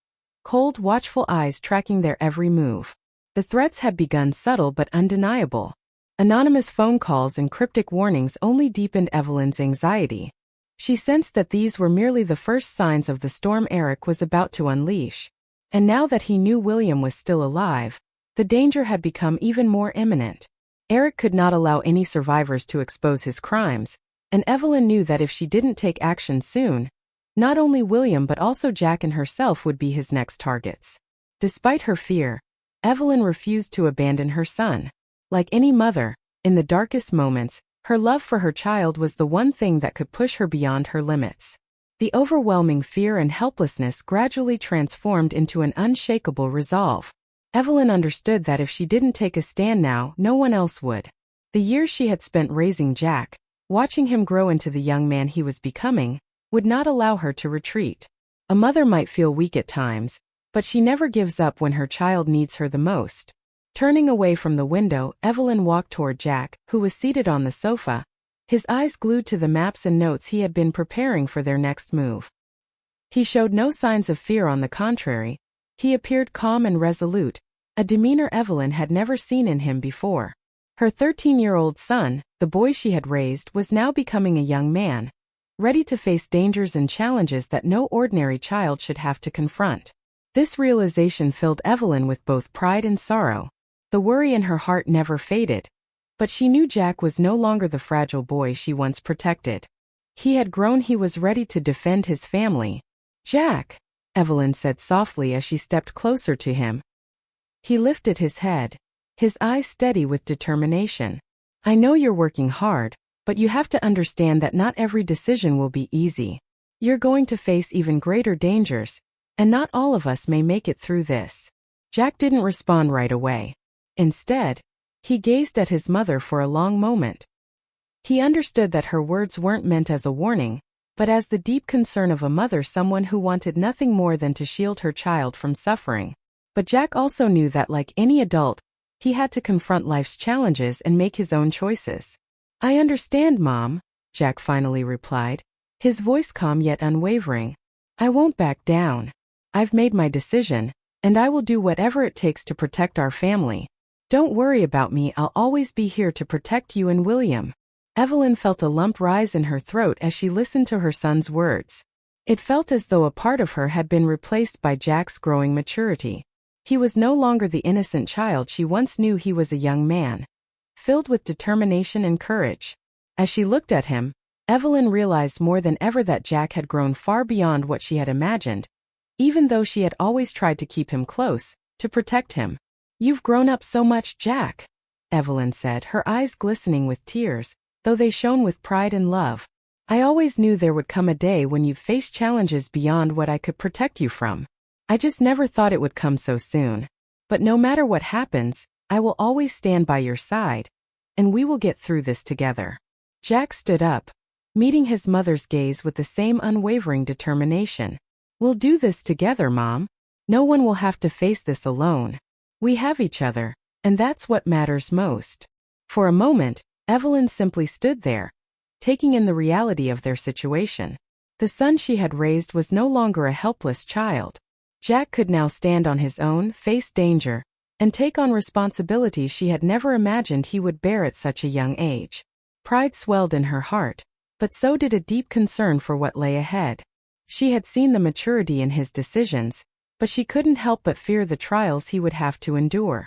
cold, watchful eyes tracking their every move. The threats had begun subtle but undeniable. Anonymous phone calls and cryptic warnings only deepened Evelyn's anxiety. She sensed that these were merely the first signs of the storm Eric was about to unleash. And now that he knew William was still alive, the danger had become even more imminent. Eric could not allow any survivors to expose his crimes, and Evelyn knew that if she didn't take action soon, not only William but also Jack and herself would be his next targets. Despite her fear, Evelyn refused to abandon her son. Like any mother, in the darkest moments, her love for her child was the one thing that could push her beyond her limits. The overwhelming fear and helplessness gradually transformed into an unshakable resolve. Evelyn understood that if she didn't take a stand now, no one else would. The years she had spent raising Jack, watching him grow into the young man he was becoming, would not allow her to retreat. A mother might feel weak at times, but she never gives up when her child needs her the most. Turning away from the window, Evelyn walked toward Jack, who was seated on the sofa, his eyes glued to the maps and notes he had been preparing for their next move. He showed no signs of fear; on the contrary, he appeared calm and resolute, a demeanor Evelyn had never seen in him before. Her 13-year-old son, the boy she had raised, was now becoming a young man, ready to face dangers and challenges that no ordinary child should have to confront. This realization filled Evelyn with both pride and sorrow. The worry in her heart never faded, but she knew Jack was no longer the fragile boy she once protected. He had grown; he was ready to defend his family. "Jack," Evelyn said softly as she stepped closer to him. He lifted his head, his eyes steady with determination. "I know you're working hard, but you have to understand that not every decision will be easy. You're going to face even greater dangers, and not all of us may make it through this." Jack didn't respond right away. Instead, he gazed at his mother for a long moment. He understood that her words weren't meant as a warning, but as the deep concern of a mother, someone who wanted nothing more than to shield her child from suffering. But Jack also knew that, like any adult, he had to confront life's challenges and make his own choices. "I understand, Mom," Jack finally replied, his voice calm yet unwavering. "I won't back down. I've made my decision, and I will do whatever it takes to protect our family. Don't worry about me; I'll always be here to protect you and William." Evelyn felt a lump rise in her throat as she listened to her son's words. It felt as though a part of her had been replaced by Jack's growing maturity. He was no longer the innocent child she once knew; he was a young man, filled with determination and courage. As she looked at him, Evelyn realized more than ever that Jack had grown far beyond what she had imagined, even though she had always tried to keep him close, to protect him. "You've grown up so much, Jack," Evelyn said, her eyes glistening with tears, though they shone with pride and love. "I always knew there would come a day when you'd face challenges beyond what I could protect you from. I just never thought it would come so soon. But no matter what happens, I will always stand by your side, and we will get through this together." Jack stood up, meeting his mother's gaze with the same unwavering determination. "We'll do this together, Mom. No one will have to face this alone. We have each other, and that's what matters most." For a moment, Evelyn simply stood there, taking in the reality of their situation. The son she had raised was no longer a helpless child. Jack could now stand on his own, face danger, and take on responsibilities she had never imagined he would bear at such a young age. Pride swelled in her heart, but so did a deep concern for what lay ahead. She had seen the maturity in his decisions, but she couldn't help but fear the trials he would have to endure.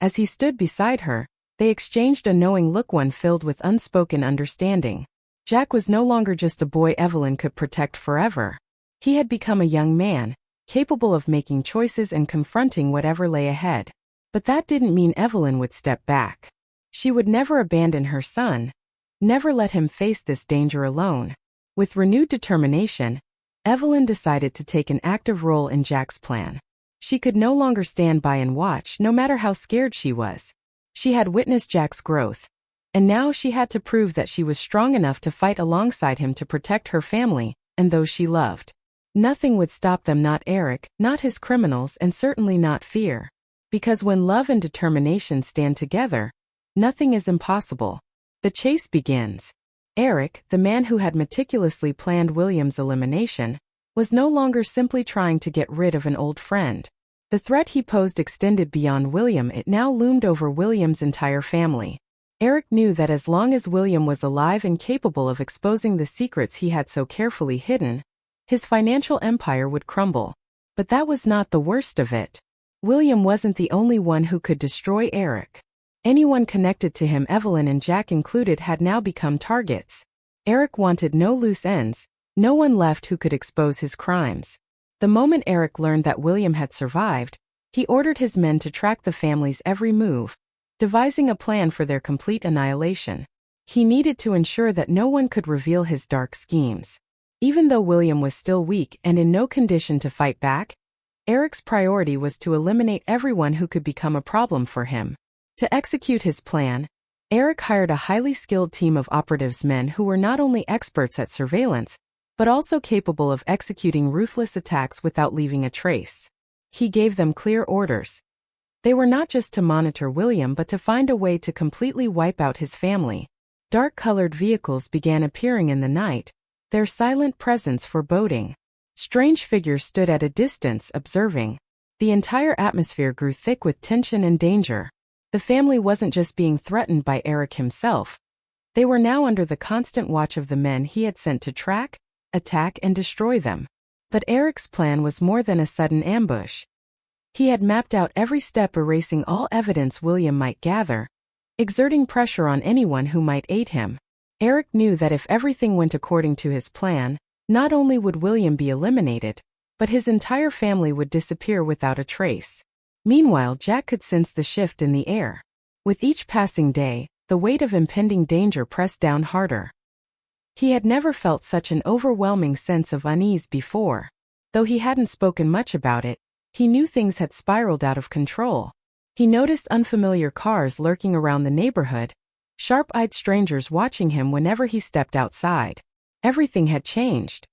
As he stood beside her, they exchanged a knowing look, one filled with unspoken understanding. Jack was no longer just a boy Evelyn could protect forever. He had become a young man, capable of making choices and confronting whatever lay ahead. But that didn't mean Evelyn would step back. She would never abandon her son, never let him face this danger alone. With renewed determination, Evelyn decided to take an active role in Jack's plan. She could no longer stand by and watch, no matter how scared she was. She had witnessed Jack's growth, And now she had to prove that she was strong enough to fight alongside him to protect her family and those she loved. Nothing would stop them, not Eric, not his criminals, and certainly not fear. Because when love and determination stand together, nothing is impossible. The chase begins. Eric, the man who had meticulously planned William's elimination, was no longer simply trying to get rid of an old friend. The threat he posed extended beyond William. It now loomed over William's entire family. Eric knew that as long as William was alive and capable of exposing the secrets he had so carefully hidden, his financial empire would crumble. But that was not the worst of it. William wasn't the only one who could destroy Eric. Anyone connected to him, Evelyn and Jack included, had now become targets. Eric wanted no loose ends, no one left who could expose his crimes. The moment Eric learned that William had survived, he ordered his men to track the family's every move, devising a plan for their complete annihilation. He needed to ensure that no one could reveal his dark schemes. Even though William was still weak and in no condition to fight back, Eric's priority was to eliminate everyone who could become a problem for him. To execute his plan, Eric hired a highly skilled team of operatives, men who were not only experts at surveillance, but also capable of executing ruthless attacks without leaving a trace. He gave them clear orders. They were not just to monitor William but to find a way to completely wipe out his family. Dark-colored vehicles began appearing in the night, their silent presence foreboding. Strange figures stood at a distance, observing. The entire atmosphere grew thick with tension and danger. The family wasn't just being threatened by Eric himself. They were now under the constant watch of the men he had sent to track, attack, and destroy them. But Eric's plan was more than a sudden ambush. He had mapped out every step, erasing all evidence William might gather, exerting pressure on anyone who might aid him. Eric knew that if everything went according to his plan, not only would William be eliminated, but his entire family would disappear without a trace. Meanwhile, Jack could sense the shift in the air. With each passing day, the weight of impending danger pressed down harder. He had never felt such an overwhelming sense of unease before. Though he hadn't spoken much about it, he knew things had spiraled out of control. He noticed unfamiliar cars lurking around the neighborhood, sharp-eyed strangers watching him whenever he stepped outside. Everything had changed.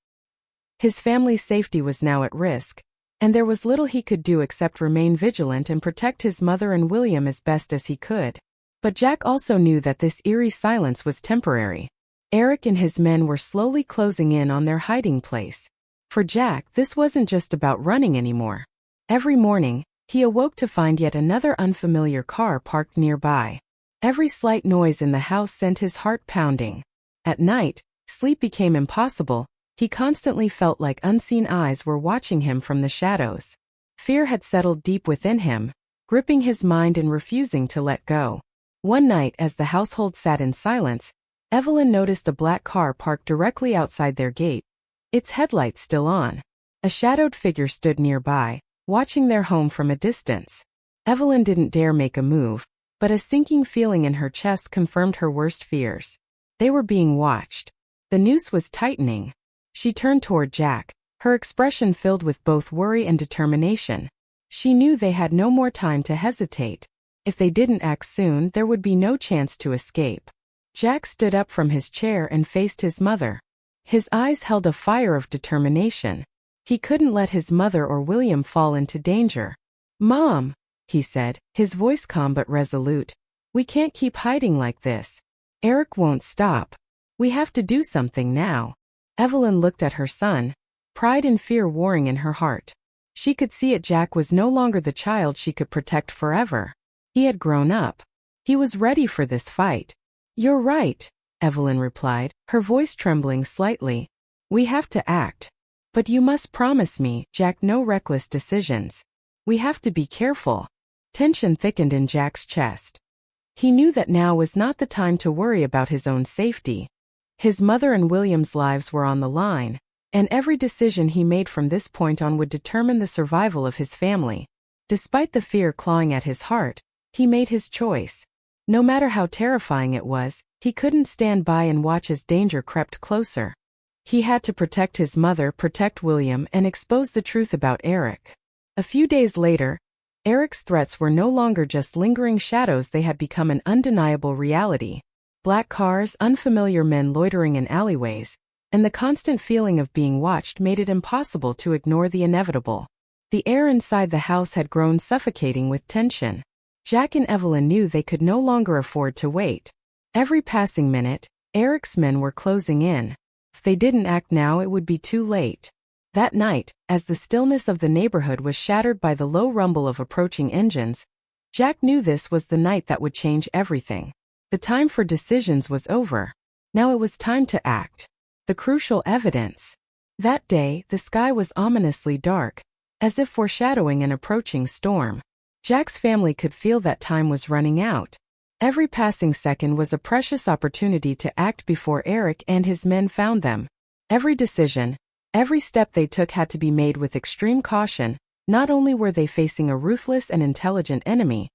His family's safety was now at risk, and there was little he could do except remain vigilant and protect his mother and William as best as he could. But Jack also knew that this eerie silence was temporary. Eric and his men were slowly closing in on their hiding place. For Jack, this wasn't just about running anymore. Every morning, he awoke to find yet another unfamiliar car parked nearby. Every slight noise in the house sent his heart pounding. At night, sleep became impossible. He constantly felt like unseen eyes were watching him from the shadows. Fear had settled deep within him, gripping his mind and refusing to let go. One night, as the household sat in silence, Evelyn noticed a black car parked directly outside their gate, its headlights still on. A shadowed figure stood nearby, watching their home from a distance. Evelyn didn't dare make a move, but a sinking feeling in her chest confirmed her worst fears. They were being watched. The noose was tightening. She turned toward Jack, her expression filled with both worry and determination. She knew they had no more time to hesitate. If they didn't act soon, there would be no chance to escape. Jack stood up from his chair and faced his mother. His eyes held a fire of determination. He couldn't let his mother or William fall into danger. "Mom," he said, his voice calm but resolute. "We can't keep hiding like this. Eric won't stop. We have to do something now." Evelyn looked at her son, pride and fear warring in her heart. She could see it. Jack was no longer the child she could protect forever. He had grown up. He was ready for this fight. "You're right," Evelyn replied, her voice trembling slightly. "We have to act. But you must promise me, Jack, no reckless decisions. We have to be careful." Tension thickened in Jack's chest. He knew that now was not the time to worry about his own safety. His mother and William's lives were on the line, and every decision he made from this point on would determine the survival of his family. Despite the fear clawing at his heart, he made his choice. No matter how terrifying it was, he couldn't stand by and watch as danger crept closer. He had to protect his mother, protect William, and expose the truth about Eric. A few days later, Eric's threats were no longer just lingering shadows. They had become an undeniable reality. Black cars, unfamiliar men loitering in alleyways, and the constant feeling of being watched made it impossible to ignore the inevitable. The air inside the house had grown suffocating with tension. Jack and Evelyn knew they could no longer afford to wait. Every passing minute, Eric's men were closing in. If they didn't act now, it would be too late. That night, as the stillness of the neighborhood was shattered by the low rumble of approaching engines, Jack knew this was the night that would change everything. The time for decisions was over. Now it was time to act. The crucial evidence. That day, the sky was ominously dark, as if foreshadowing an approaching storm. Jack's family could feel that time was running out. Every passing second was a precious opportunity to act before Eric and his men found them. Every decision, every step they took had to be made with extreme caution. Not only were they facing a ruthless and intelligent enemy,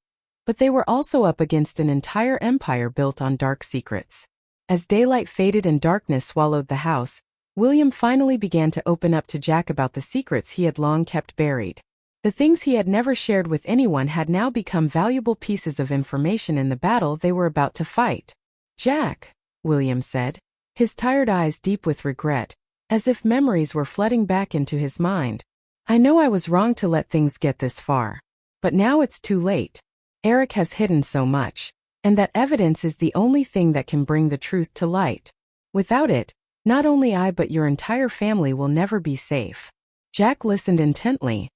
but they were also up against an entire empire built on dark secrets. As daylight faded and darkness swallowed the house, William finally began to open up to Jack about the secrets he had long kept buried. The things he had never shared with anyone had now become valuable pieces of information in the battle they were about to fight. "Jack," William said, his tired eyes deep with regret, as if memories were flooding back into his mind. "I know I was wrong to let things get this far. But now it's too late. Eric has hidden so much, and that evidence is the only thing that can bring the truth to light. Without it, not only I but your entire family will never be safe." Jack listened intently.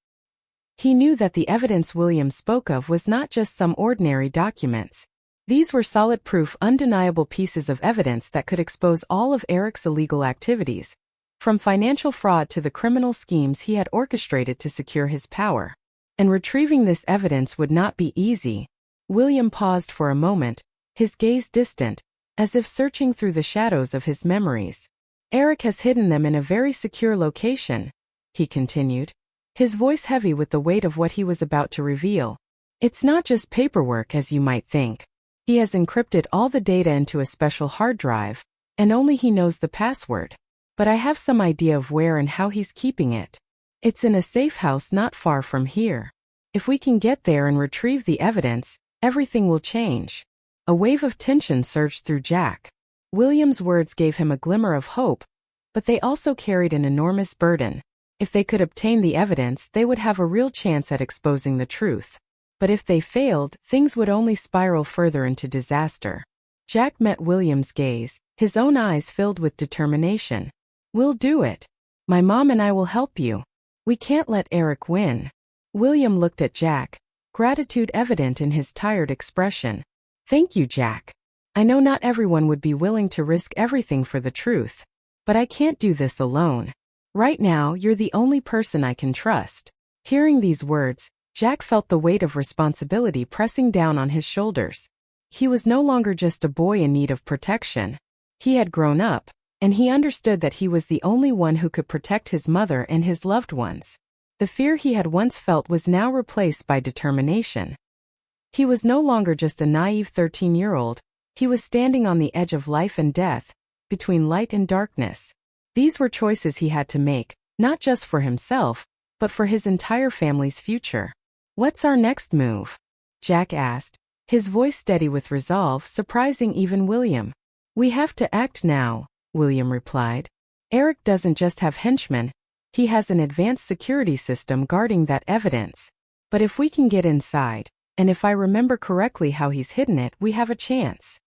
He knew that the evidence William spoke of was not just some ordinary documents. These were solid proof, undeniable pieces of evidence that could expose all of Eric's illegal activities, from financial fraud to the criminal schemes he had orchestrated to secure his power. And retrieving this evidence would not be easy. William paused for a moment, his gaze distant, as if searching through the shadows of his memories. "Eric has hidden them in a very secure location," he continued, his voice heavy with the weight of what he was about to reveal. "It's not just paperwork as you might think. He has encrypted all the data into a special hard drive, and only he knows the password. But I have some idea of where and how he's keeping it. It's in a safe house not far from here. If we can get there and retrieve the evidence, everything will change." A wave of tension surged through Jack. William's words gave him a glimmer of hope, but they also carried an enormous burden. If they could obtain the evidence, they would have a real chance at exposing the truth. But if they failed, things would only spiral further into disaster. Jack met William's gaze, his own eyes filled with determination. "We'll do it. My mom and I will help you. We can't let Eric win." William looked at Jack, gratitude evident in his tired expression. "Thank you, Jack. I know not everyone would be willing to risk everything for the truth, but I can't do this alone. Right now, you're the only person I can trust." Hearing these words, Jack felt the weight of responsibility pressing down on his shoulders. He was no longer just a boy in need of protection. He had grown up, and he understood that he was the only one who could protect his mother and his loved ones. The fear he had once felt was now replaced by determination. He was no longer just a naive 13-year-old, he was standing on the edge of life and death, between light and darkness. These were choices he had to make, not just for himself, but for his entire family's future. "What's our next move?" Jack asked, his voice steady with resolve, surprising even William. "We have to act now," William replied. "Eric doesn't just have henchmen, he has an advanced security system guarding that evidence. But if we can get inside, and if I remember correctly how he's hidden it, we have a chance."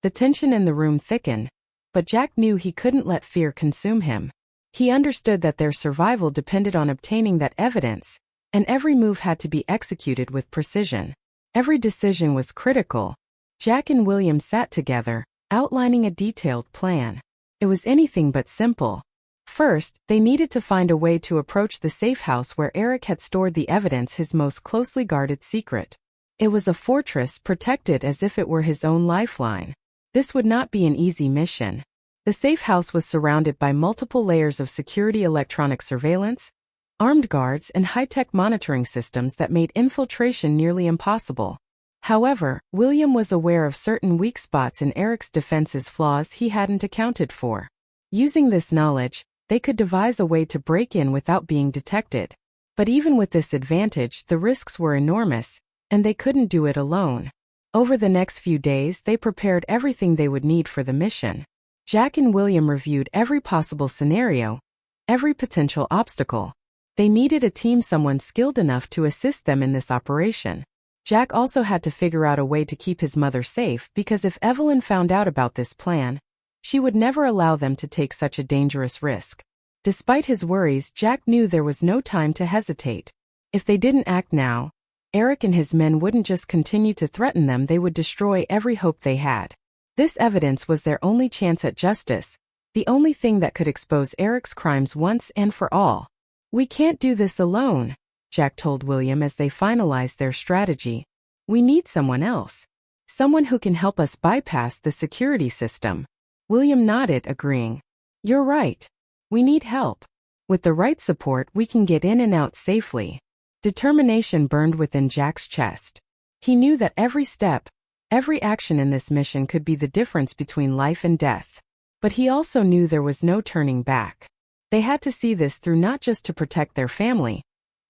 The tension in the room thickened, but Jack knew he couldn't let fear consume him. He understood that their survival depended on obtaining that evidence, and every move had to be executed with precision. Every decision was critical. Jack and William sat together, outlining a detailed plan. It was anything but simple. First, they needed to find a way to approach the safe house where Eric had stored the evidence, his most closely guarded secret. It was a fortress protected as if it were his own lifeline. This would not be an easy mission. The safe house was surrounded by multiple layers of security, electronic surveillance, armed guards, and high-tech monitoring systems that made infiltration nearly impossible. However, William was aware of certain weak spots in Eric's defenses, flaws he hadn't accounted for. Using this knowledge, they could devise a way to break in without being detected. But even with this advantage, the risks were enormous, and they couldn't do it alone. Over the next few days, they prepared everything they would need for the mission. Jack and William reviewed every possible scenario, every potential obstacle. They needed a team, someone skilled enough to assist them in this operation. Jack also had to figure out a way to keep his mother safe because if Evelyn found out about this plan, she would never allow them to take such a dangerous risk. Despite his worries, Jack knew there was no time to hesitate. If they didn't act now, Eric and his men wouldn't just continue to threaten them, they would destroy every hope they had. This evidence was their only chance at justice, the only thing that could expose Eric's crimes once and for all. "We can't do this alone," Jack told William as they finalized their strategy. "We need someone else. Someone who can help us bypass the security system." William nodded, agreeing. "You're right. We need help. With the right support, we can get in and out safely." Determination burned within Jack's chest. He knew that every step, every action in this mission could be the difference between life and death. But he also knew there was no turning back. They had to see this through, not just to protect their family,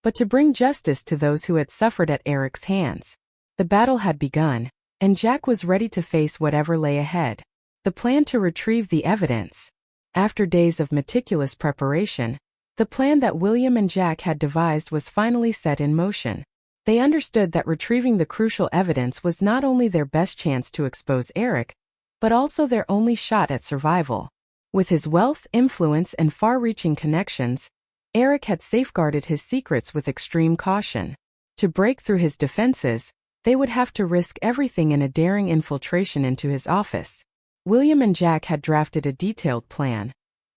but to bring justice to those who had suffered at Eric's hands. The battle had begun, and Jack was ready to face whatever lay ahead. The plan to retrieve the evidence. After days of meticulous preparation, the plan that William and Jack had devised was finally set in motion. They understood that retrieving the crucial evidence was not only their best chance to expose Eric, but also their only shot at survival. With his wealth, influence, and far-reaching connections, Eric had safeguarded his secrets with extreme caution. To break through his defenses, they would have to risk everything in a daring infiltration into his office. William and Jack had drafted a detailed plan,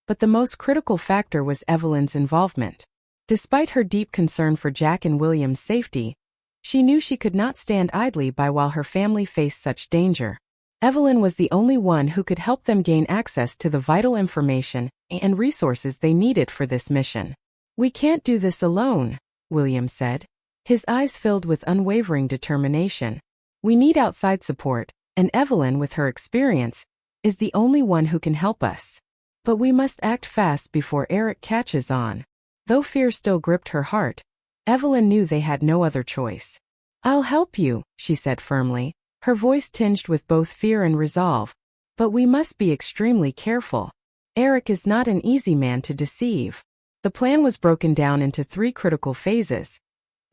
but the most critical factor was Evelyn's involvement. Despite her deep concern for Jack and William's safety, she knew she could not stand idly by while her family faced such danger. Evelyn was the only one who could help them gain access to the vital information and resources they needed for this mission. "We can't do this alone," William said, his eyes filled with unwavering determination. "We need outside support, and Evelyn, with her experience, is the only one who can help us. But we must act fast before Eric catches on." Though fear still gripped her heart, Evelyn knew they had no other choice. "I'll help you," she said firmly, her voice tinged with both fear and resolve. "But we must be extremely careful. Eric is not an easy man to deceive." The plan was broken down into 3 critical phases: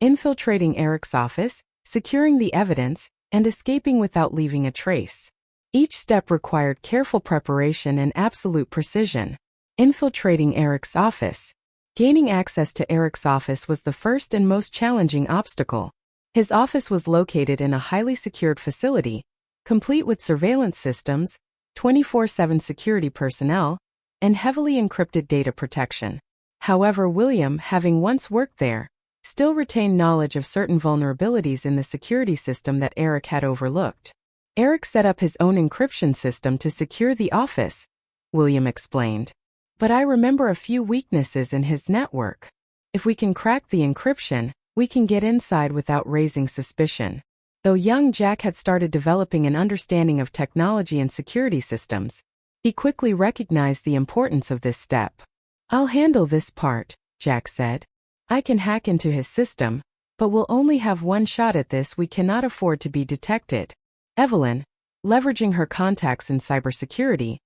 infiltrating Eric's office, securing the evidence, and escaping without leaving a trace. Each step required careful preparation and absolute precision. Infiltrating Eric's office. Gaining access to Eric's office was the first and most challenging obstacle. His office was located in a highly secured facility, complete with surveillance systems, 24/7 security personnel, and heavily encrypted data protection. However, William, having once worked there, still retained knowledge of certain vulnerabilities in the security system that Eric had overlooked. "Eric set up his own encryption system to secure the office," William explained. "But I remember a few weaknesses in his network. If we can crack the encryption, we can get inside without raising suspicion." Though young Jack had started developing an understanding of technology and security systems, he quickly recognized the importance of this step. "I'll handle this part," Jack said. "I can hack into his system, but we'll only have one shot at this. We cannot afford to be detected." Evelyn, leveraging her contacts in cybersecurity,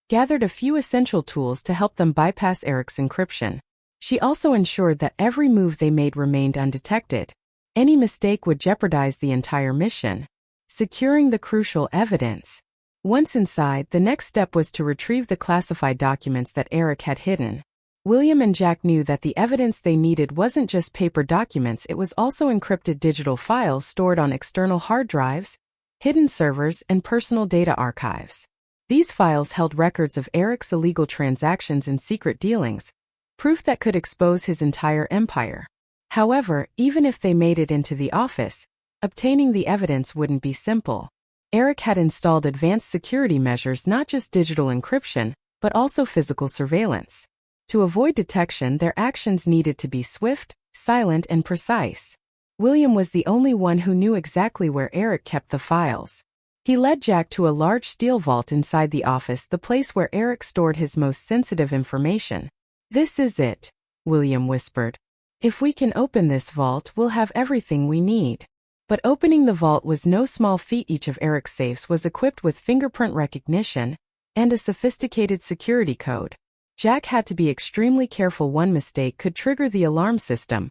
gathered a few essential tools to help them bypass Eric's encryption. She also ensured that every move they made remained undetected. Any mistake would jeopardize the entire mission. Securing the crucial evidence. Once inside, the next step was to retrieve the classified documents that Eric had hidden. William and Jack knew that the evidence they needed wasn't just paper documents, it was also encrypted digital files stored on external hard drives, hidden servers, and personal data archives. These files held records of Eric's illegal transactions and secret dealings, proof that could expose his entire empire. However, even if they made it into the office, obtaining the evidence wouldn't be simple. Eric had installed advanced security measures, not just digital encryption, but also physical surveillance. To avoid detection, their actions needed to be swift, silent, and precise. William was the only one who knew exactly where Eric kept the files. He led Jack to a large steel vault inside the office, the place where Eric stored his most sensitive information. "This is it," William whispered. "If we can open this vault, we'll have everything we need." But opening the vault was no small feat. Each of Eric's safes was equipped with fingerprint recognition and a sophisticated security code. Jack had to be extremely careful. One mistake could trigger the alarm system,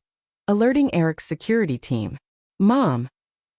alerting Eric's security team. "Mom,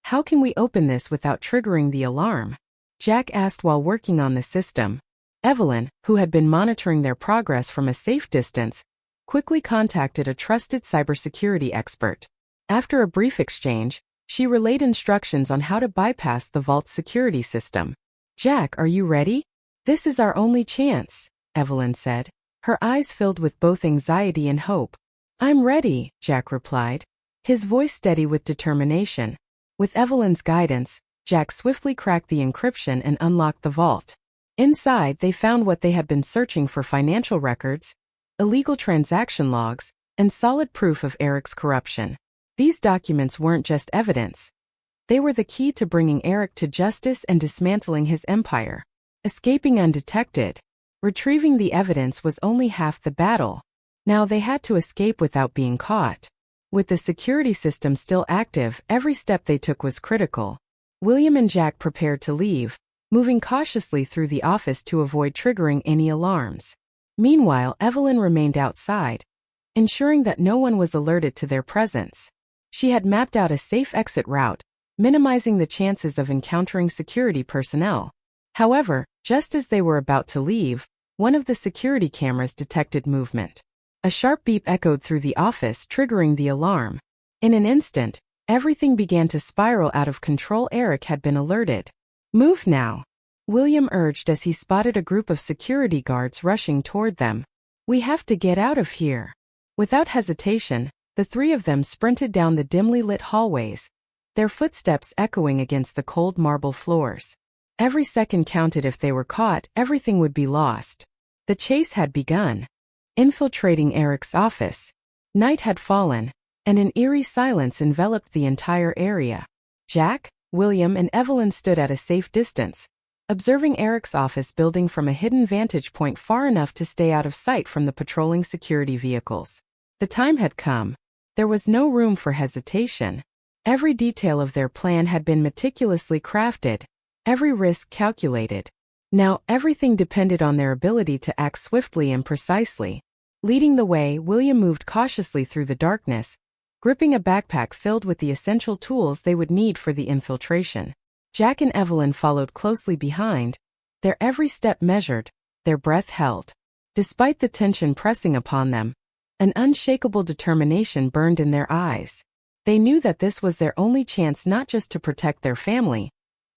how can we open this without triggering the alarm?" Jack asked while working on the system. Evelyn, who had been monitoring their progress from a safe distance, quickly contacted a trusted cybersecurity expert. After a brief exchange, she relayed instructions on how to bypass the vault's security system. "Jack, are you ready? This is our only chance," Evelyn said, her eyes filled with both anxiety and hope. "I'm ready," Jack replied, his voice steady with determination. With Evelyn's guidance, Jack swiftly cracked the encryption and unlocked the vault. Inside, they found what they had been searching for: financial records, illegal transaction logs, and solid proof of Eric's corruption. These documents weren't just evidence. They were the key to bringing Eric to justice and dismantling his empire. Escaping undetected, retrieving the evidence was only half the battle. Now they had to escape without being caught. With the security system still active, every step they took was critical. William and Jack prepared to leave, moving cautiously through the office to avoid triggering any alarms. Meanwhile, Evelyn remained outside, ensuring that no one was alerted to their presence. She had mapped out a safe exit route, minimizing the chances of encountering security personnel. However, just as they were about to leave, one of the security cameras detected movement. A sharp beep echoed through the office, triggering the alarm. In an instant, everything began to spiral out of control. Eric had been alerted. "Move now," William urged as he spotted a group of security guards rushing toward them. "We have to get out of here." Without hesitation, the three of them sprinted down the dimly lit hallways, their footsteps echoing against the cold marble floors. Every second counted. If they were caught, everything would be lost. The chase had begun. Infiltrating Eric's office, night had fallen, and an eerie silence enveloped the entire area. Jack, William, and Evelyn stood at a safe distance, observing Eric's office building from a hidden vantage point far enough to stay out of sight from the patrolling security vehicles. The time had come. There was no room for hesitation. Every detail of their plan had been meticulously crafted, every risk calculated. Now, everything depended on their ability to act swiftly and precisely. Leading the way, William moved cautiously through the darkness, gripping a backpack filled with the essential tools they would need for the infiltration. Jack and Evelyn followed closely behind, their every step measured, their breath held. Despite the tension pressing upon them, an unshakable determination burned in their eyes. They knew that this was their only chance, not just to protect their family,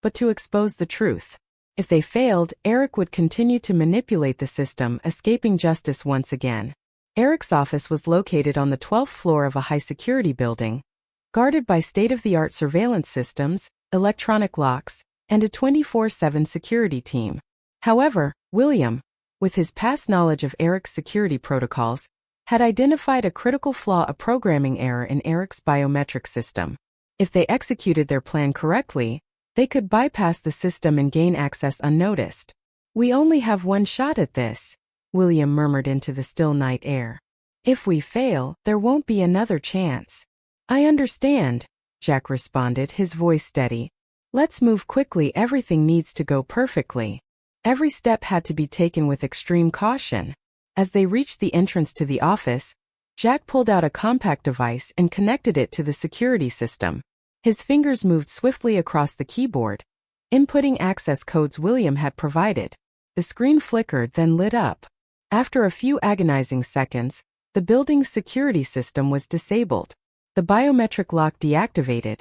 but to expose the truth. If they failed, Eric would continue to manipulate the system, escaping justice once again. Eric's office was located on the 12th floor of a high-security building, guarded by state-of-the-art surveillance systems, electronic locks, and a 24/7 security team. However, William, with his past knowledge of Eric's security protocols, had identified a critical flaw: a programming error in Eric's biometric system. If they executed their plan correctly, they could bypass the system and gain access unnoticed. "We only have one shot at this," William murmured into the still night air. "If we fail, there won't be another chance." "I understand," Jack responded, his voice steady. "Let's move quickly. Everything needs to go perfectly." Every step had to be taken with extreme caution. As they reached the entrance to the office, Jack pulled out a compact device and connected it to the security system. His fingers moved swiftly across the keyboard, inputting access codes William had provided. The screen flickered, then lit up. After a few agonizing seconds, the building's security system was disabled, the biometric lock deactivated,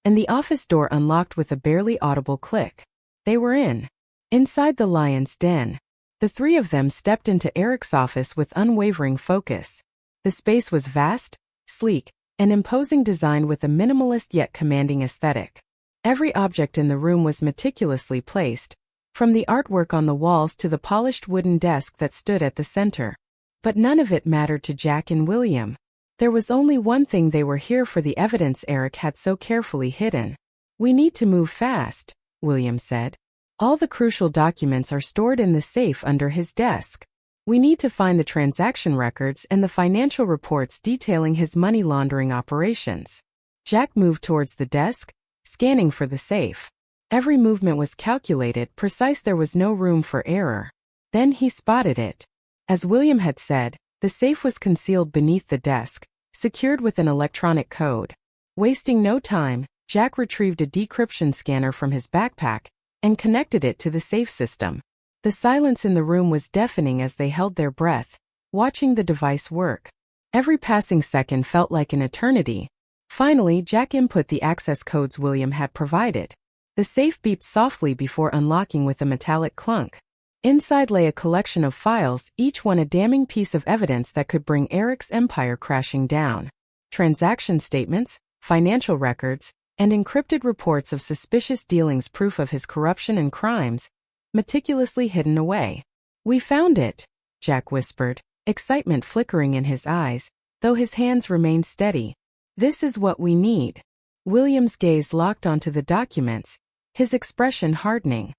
and the office door unlocked with a barely audible click. They were in. Inside the lion's den, the three of them stepped into Eric's office with unwavering focus. The space was vast, sleek, an imposing design with a minimalist yet commanding aesthetic. Every object in the room was meticulously placed, from the artwork on the walls to the polished wooden desk that stood at the center. But none of it mattered to Jack and William. There was only one thing: they were here for the evidence Eric had so carefully hidden. "We need to move fast," William said. "All the crucial documents are stored in the safe under his desk. We need to find the transaction records and the financial reports detailing his money laundering operations." Jack moved towards the desk, scanning for the safe. Every movement was calculated, precise, there was no room for error. Then he spotted it. As William had said, the safe was concealed beneath the desk, secured with an electronic code. Wasting no time, Jack retrieved a decryption scanner from his backpack and connected it to the safe system. The silence in the room was deafening as they held their breath, watching the device work. Every passing second felt like an eternity. Finally, Jack input the access codes William had provided. The safe beeped softly before unlocking with a metallic clunk. Inside lay a collection of files, each one a damning piece of evidence that could bring Eric's empire crashing down. Transaction statements, financial records, and encrypted reports of suspicious dealings, proof of his corruption and crimes, meticulously hidden away. "We found it," Jack whispered, excitement flickering in his eyes, though his hands remained steady. "This is what we need." William's gaze locked onto the documents, his expression hardening.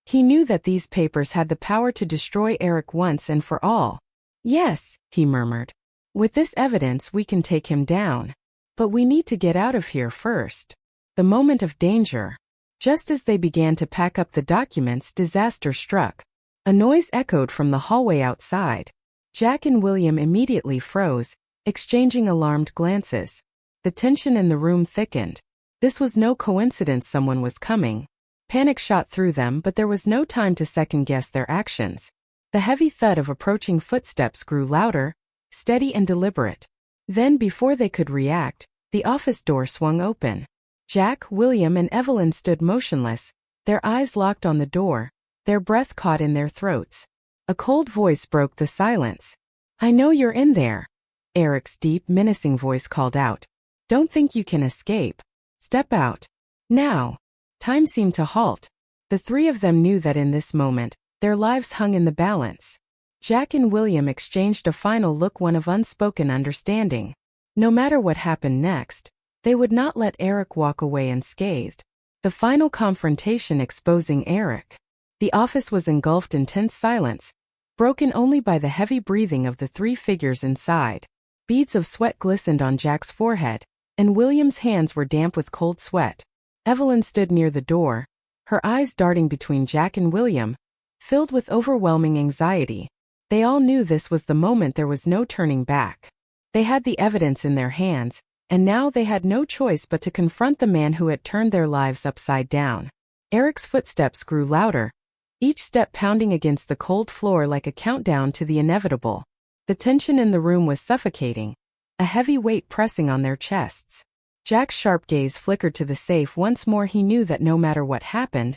He knew that these papers had the power to destroy Eric once and for all. "Yes," he murmured. "With this evidence we can take him down. But we need to get out of here first." The moment of danger. Just as they began to pack up the documents, disaster struck. A noise echoed from the hallway outside. Jack and William immediately froze, exchanging alarmed glances. The tension in the room thickened. This was no coincidence, someone was coming. Panic shot through them, but there was no time to second-guess their actions. The heavy thud of approaching footsteps grew louder, steady and deliberate. Then, before they could react, the office door swung open. Jack, William, and Evelyn stood motionless, their eyes locked on the door, their breath caught in their throats. A cold voice broke the silence. "I know you're in there," Eric's deep, menacing voice called out. "Don't think you can escape. Step out. Now." Time seemed to halt. The three of them knew that in this moment, their lives hung in the balance. Jack and William exchanged a final look, one of unspoken understanding. No matter what happened next, they would not let Eric walk away unscathed. The final confrontation exposing Eric. The office was engulfed in tense silence, broken only by the heavy breathing of the three figures inside. Beads of sweat glistened on Jack's forehead, and William's hands were damp with cold sweat. Evelyn stood near the door, her eyes darting between Jack and William, filled with overwhelming anxiety. They all knew this was the moment, there was no turning back. They had the evidence in their hands, and now they had no choice but to confront the man who had turned their lives upside down. Eric's footsteps grew louder, each step pounding against the cold floor like a countdown to the inevitable. The tension in the room was suffocating, a heavy weight pressing on their chests. Jack's sharp gaze flickered to the safe once more. He knew that no matter what happened,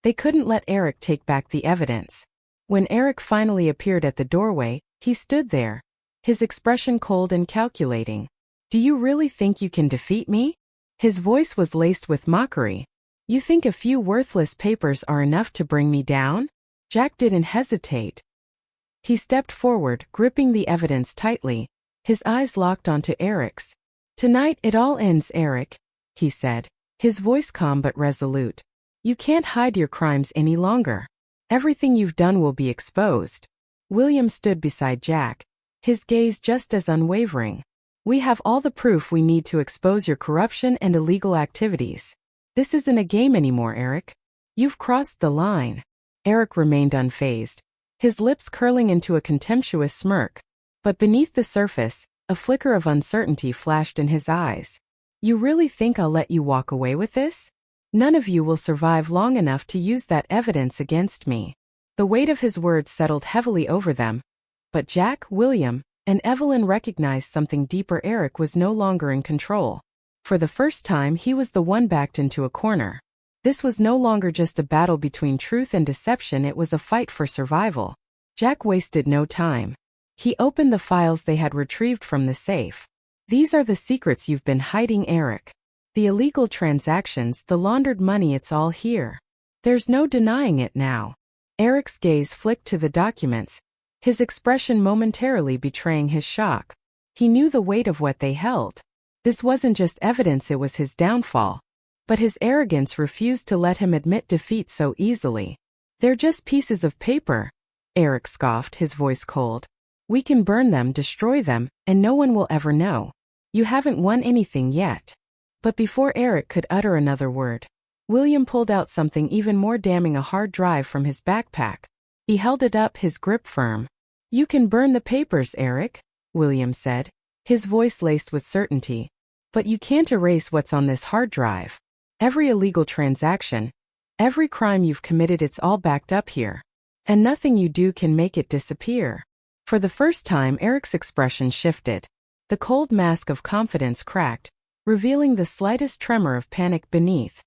they couldn't let Eric take back the evidence. When Eric finally appeared at the doorway, he stood there, his expression cold and calculating. "Do you really think you can defeat me?" His voice was laced with mockery. "You think a few worthless papers are enough to bring me down?" Jack didn't hesitate. He stepped forward, gripping the evidence tightly, his eyes locked onto Eric's. "Tonight it all ends, Eric," he said, his voice calm but resolute. "You can't hide your crimes any longer. Everything you've done will be exposed." William stood beside Jack, his gaze just as unwavering. "We have all the proof we need to expose your corruption and illegal activities. This isn't a game anymore, Eric. You've crossed the line." Eric remained unfazed, his lips curling into a contemptuous smirk. But beneath the surface, a flicker of uncertainty flashed in his eyes. "You really think I'll let you walk away with this? None of you will survive long enough to use that evidence against me." The weight of his words settled heavily over them, but Jack, William, and Evelyn recognized something deeper. Eric was no longer in control. For the first time, he was the one backed into a corner. This was no longer just a battle between truth and deception, it was a fight for survival. Jack wasted no time. He opened the files they had retrieved from the safe. "These are the secrets you've been hiding, Eric. The illegal transactions, the laundered money, it's all here. There's no denying it now." Eric's gaze flicked to the documents, his expression momentarily betraying his shock. He knew the weight of what they held. This wasn't just evidence, it was his downfall. But his arrogance refused to let him admit defeat so easily. "They're just pieces of paper," Eric scoffed, his voice cold. "We can burn them, destroy them, and no one will ever know. You haven't won anything yet." But before Eric could utter another word, William pulled out something even more damning, a hard drive from his backpack. He held it up, his grip firm. "You can burn the papers, Eric," William said, his voice laced with certainty. "But you can't erase what's on this hard drive. Every illegal transaction, every crime you've committed, it's all backed up here. And nothing you do can make it disappear." For the first time, Eric's expression shifted. The cold mask of confidence cracked, revealing the slightest tremor of panic beneath.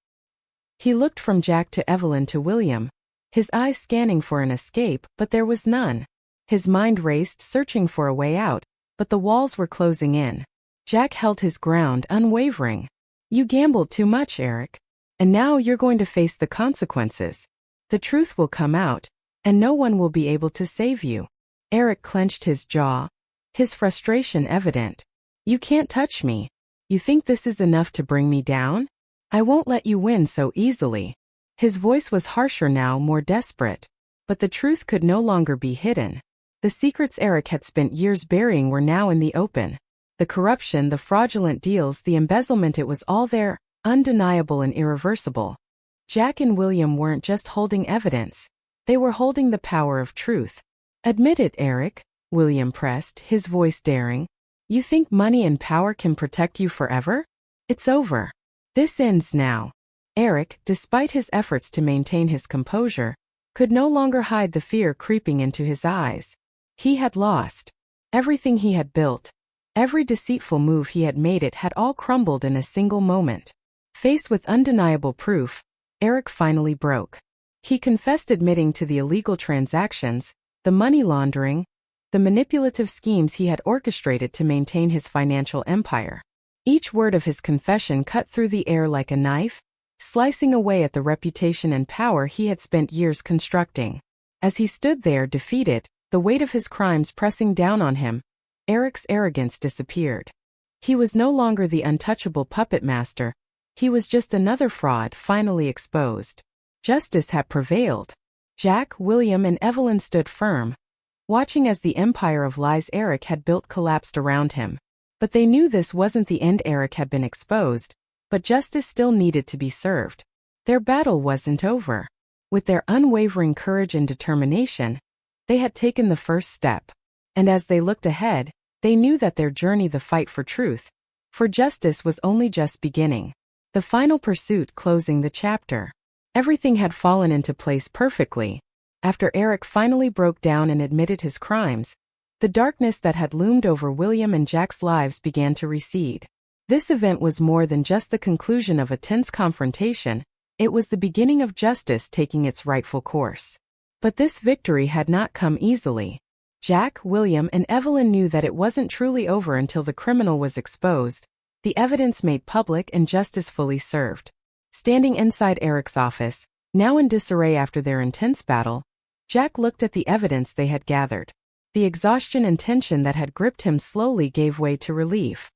He looked from Jack to Evelyn to William, his eyes scanning for an escape, but there was none. His mind raced, searching for a way out, but the walls were closing in. Jack held his ground, unwavering. "You gambled too much, Eric. And now you're going to face the consequences. The truth will come out, and no one will be able to save you." Eric clenched his jaw, his frustration evident. "You can't touch me. You think this is enough to bring me down? I won't let you win so easily." His voice was harsher now, more desperate. But the truth could no longer be hidden. The secrets Eric had spent years burying were now in the open. The corruption, the fraudulent deals, the embezzlement, it was all there, undeniable and irreversible. Jack and William weren't just holding evidence. They were holding the power of truth. "Admit it, Eric," William pressed, his voice daring. "You think money and power can protect you forever? It's over. This ends now." Eric, despite his efforts to maintain his composure, could no longer hide the fear creeping into his eyes. He had lost. Everything he had built, every deceitful move he had made, it had all crumbled in a single moment. Faced with undeniable proof, Eric finally broke. He confessed, admitting to the illegal transactions, the money laundering, the manipulative schemes he had orchestrated to maintain his financial empire. Each word of his confession cut through the air like a knife, slicing away at the reputation and power he had spent years constructing. As he stood there, defeated, the weight of his crimes pressing down on him, Eric's arrogance disappeared. He was no longer the untouchable puppet master. He was just another fraud, finally exposed. Justice had prevailed. Jack, William, and Evelyn stood firm, watching as the empire of lies Eric had built collapsed around him. But they knew this wasn't the end. Eric had been exposed, but justice still needed to be served. Their battle wasn't over. With their unwavering courage and determination, they had taken the first step. And as they looked ahead, they knew that their journey, the fight for truth, for justice, was only just beginning. The final pursuit, closing the chapter. Everything had fallen into place perfectly. After Eric finally broke down and admitted his crimes, the darkness that had loomed over William and Jack's lives began to recede. This event was more than just the conclusion of a tense confrontation. It was the beginning of justice taking its rightful course. But this victory had not come easily. Jack, William, and Evelyn knew that it wasn't truly over until the criminal was exposed, the evidence made public, and justice fully served. Standing inside Eric's office, now in disarray after their intense battle, Jack looked at the evidence they had gathered. The exhaustion and tension that had gripped him slowly gave way to relief.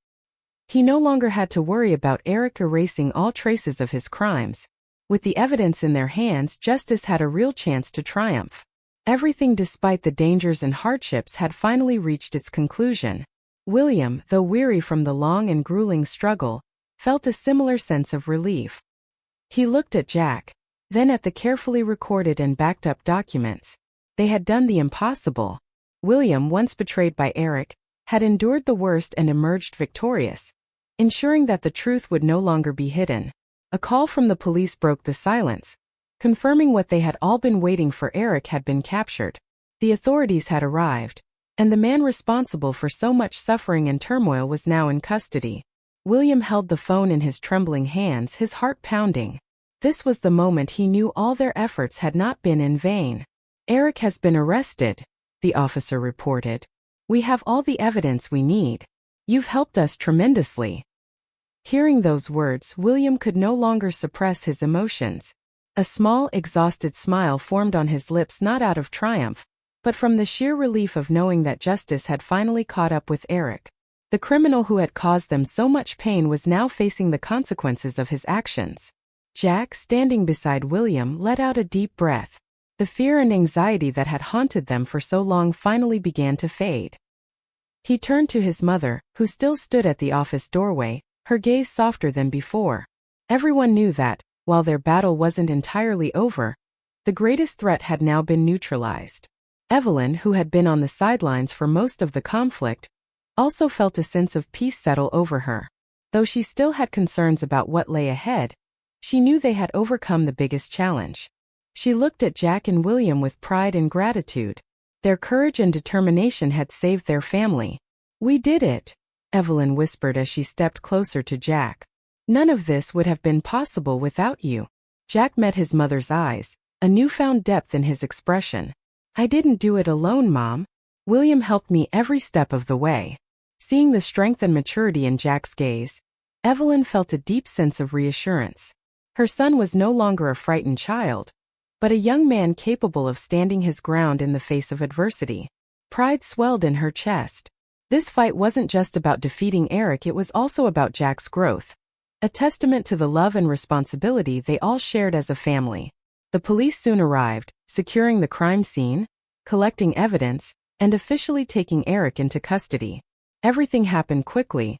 He no longer had to worry about Eric erasing all traces of his crimes. With the evidence in their hands, justice had a real chance to triumph. Everything, despite the dangers and hardships, had finally reached its conclusion. William, though weary from the long and grueling struggle, felt a similar sense of relief. He looked at Jack, then at the carefully recorded and backed up documents. They had done the impossible. William, once betrayed by Eric, had endured the worst and emerged victorious, ensuring that the truth would no longer be hidden. A call from the police broke the silence, confirming what they had all been waiting for. Eric had been captured. The authorities had arrived, and the man responsible for so much suffering and turmoil was now in custody. William held the phone in his trembling hands, his heart pounding. This was the moment he knew all their efforts had not been in vain. "Eric has been arrested," the officer reported. "We have all the evidence we need. You've helped us tremendously." Hearing those words, William could no longer suppress his emotions. A small, exhausted smile formed on his lips, not out of triumph, but from the sheer relief of knowing that justice had finally caught up with Eric. The criminal who had caused them so much pain was now facing the consequences of his actions. Jack, standing beside William, let out a deep breath. The fear and anxiety that had haunted them for so long finally began to fade. He turned to his mother, who still stood at the office doorway, her gaze softer than before. Everyone knew that, while their battle wasn't entirely over, the greatest threat had now been neutralized. Evelyn, who had been on the sidelines for most of the conflict, also felt a sense of peace settle over her. Though she still had concerns about what lay ahead, she knew they had overcome the biggest challenge. She looked at Jack and William with pride and gratitude. Their courage and determination had saved their family. "We did it," Evelyn whispered as she stepped closer to Jack. "None of this would have been possible without you." Jack met his mother's eyes, a newfound depth in his expression. "I didn't do it alone, Mom. William helped me every step of the way." Seeing the strength and maturity in Jack's gaze, Evelyn felt a deep sense of reassurance. Her son was no longer a frightened child, but a young man capable of standing his ground in the face of adversity. Pride swelled in her chest. This fight wasn't just about defeating Eric, it was also about Jack's growth, a testament to the love and responsibility they all shared as a family. The police soon arrived, securing the crime scene, collecting evidence, and officially taking Eric into custody. Everything happened quickly,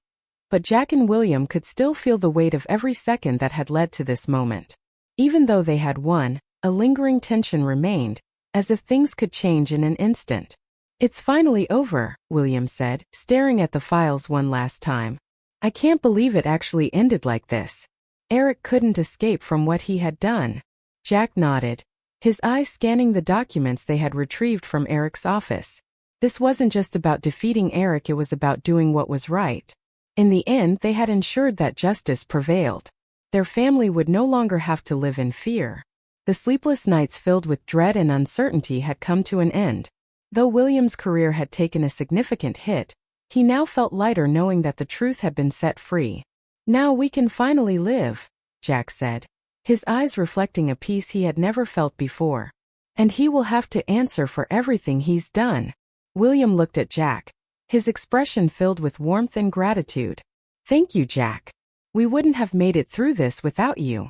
but Jack and William could still feel the weight of every second that had led to this moment. Even though they had won, a lingering tension remained, as if things could change in an instant. "It's finally over," William said, staring at the files one last time. "I can't believe it actually ended like this. Eric couldn't escape from what he had done." Jack nodded, his eyes scanning the documents they had retrieved from Eric's office. This wasn't just about defeating Eric, it was about doing what was right. In the end, they had ensured that justice prevailed. Their family would no longer have to live in fear. The sleepless nights filled with dread and uncertainty had come to an end. Though William's career had taken a significant hit, he now felt lighter knowing that the truth had been set free. "Now we can finally live," Jack said, his eyes reflecting a peace he had never felt before. "And he will have to answer for everything he's done." William looked at Jack, his expression filled with warmth and gratitude. "Thank you, Jack. We wouldn't have made it through this without you."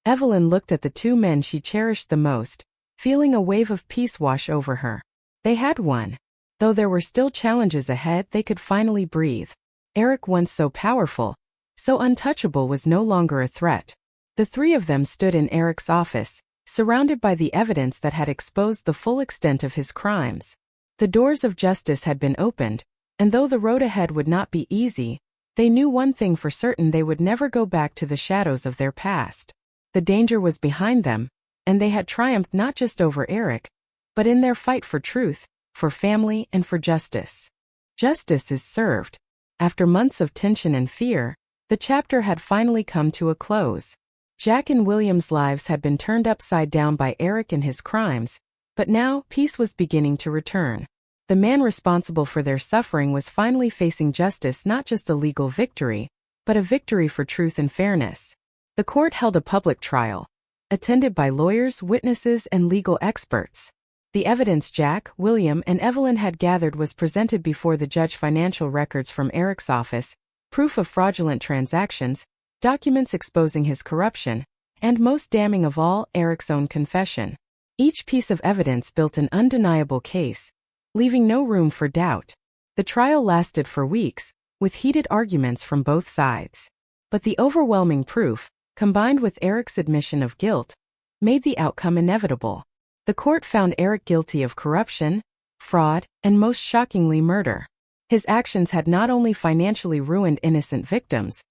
Evelyn looked at the two men she cherished the most, feeling a wave of peace wash over her. They had won. Though there were still challenges ahead, they could finally breathe. Eric, once so powerful, so untouchable, was no longer a threat. The three of them stood in Eric's office, surrounded by the evidence that had exposed the full extent of his crimes. The doors of justice had been opened, and though the road ahead would not be easy, they knew one thing for certain: they would never go back to the shadows of their past. The danger was behind them, and they had triumphed not just over Eric, but in their fight for truth, for family, and for justice. Justice is served. After months of tension and fear, the chapter had finally come to a close. Jack and William's lives had been turned upside down by Eric and his crimes, but now peace was beginning to return. The man responsible for their suffering was finally facing justice, not just a legal victory, but a victory for truth and fairness. The court held a public trial, attended by lawyers, witnesses, and legal experts. The evidence Jack, William, and Evelyn had gathered was presented before the judge: financial records from Eric's office, proof of fraudulent transactions, documents exposing his corruption, and most damning of all, Eric's own confession. Each piece of evidence built an undeniable case, leaving no room for doubt. The trial lasted for weeks, with heated arguments from both sides. But the overwhelming proof, combined with Eric's admission of guilt, made the outcome inevitable. The court found Eric guilty of corruption, fraud, and most shockingly, murder. His actions had not only financially ruined innocent victims,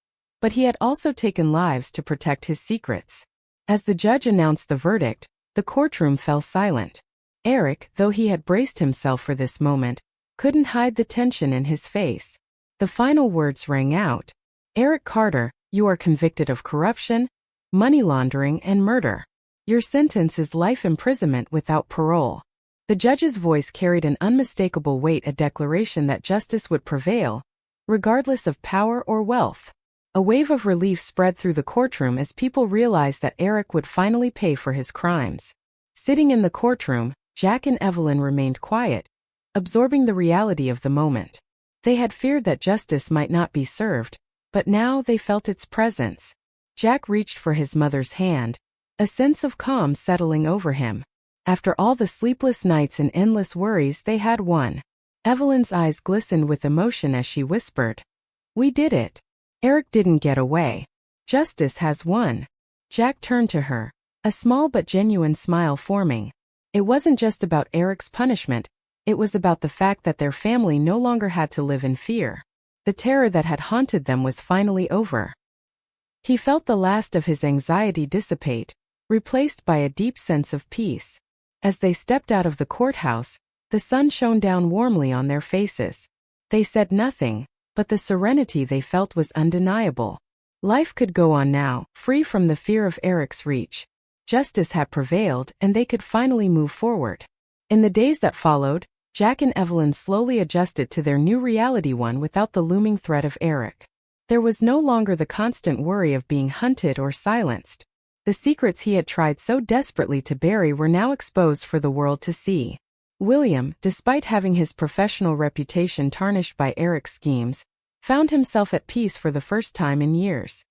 but he had also taken lives to protect his secrets. As the judge announced the verdict, the courtroom fell silent. Eric, though he had braced himself for this moment, couldn't hide the tension in his face. The final words rang out: "Eric Carter, you are convicted of corruption, money laundering, and murder. Your sentence is life imprisonment without parole." The judge's voice carried an unmistakable weight, a declaration that justice would prevail, regardless of power or wealth. A wave of relief spread through the courtroom as people realized that Eric would finally pay for his crimes. Sitting in the courtroom, Jack and Evelyn remained quiet, absorbing the reality of the moment. They had feared that justice might not be served, but now they felt its presence. Jack reached for his mother's hand, a sense of calm settling over him. After all the sleepless nights and endless worries, they had won. Evelyn's eyes glistened with emotion as she whispered, "We did it. Eric didn't get away. Justice has won. Jack turned to her, a small but genuine smile forming. It wasn't just about Eric's punishment, it was about the fact that their family no longer had to live in fear. The terror that had haunted them was finally over. He felt the last of his anxiety dissipate, replaced by a deep sense of peace. As they stepped out of the courthouse, the sun shone down warmly on their faces. They said nothing, but the serenity they felt was undeniable. Life could go on now, free from the fear of Eric's reach. Justice had prevailed, and they could finally move forward. In the days that followed, Jack and Evelyn slowly adjusted to their new reality, one without the looming threat of Eric. There was no longer the constant worry of being hunted or silenced. The secrets he had tried so desperately to bury were now exposed for the world to see. William, despite having his professional reputation tarnished by Eric's schemes, found himself at peace for the first time in years.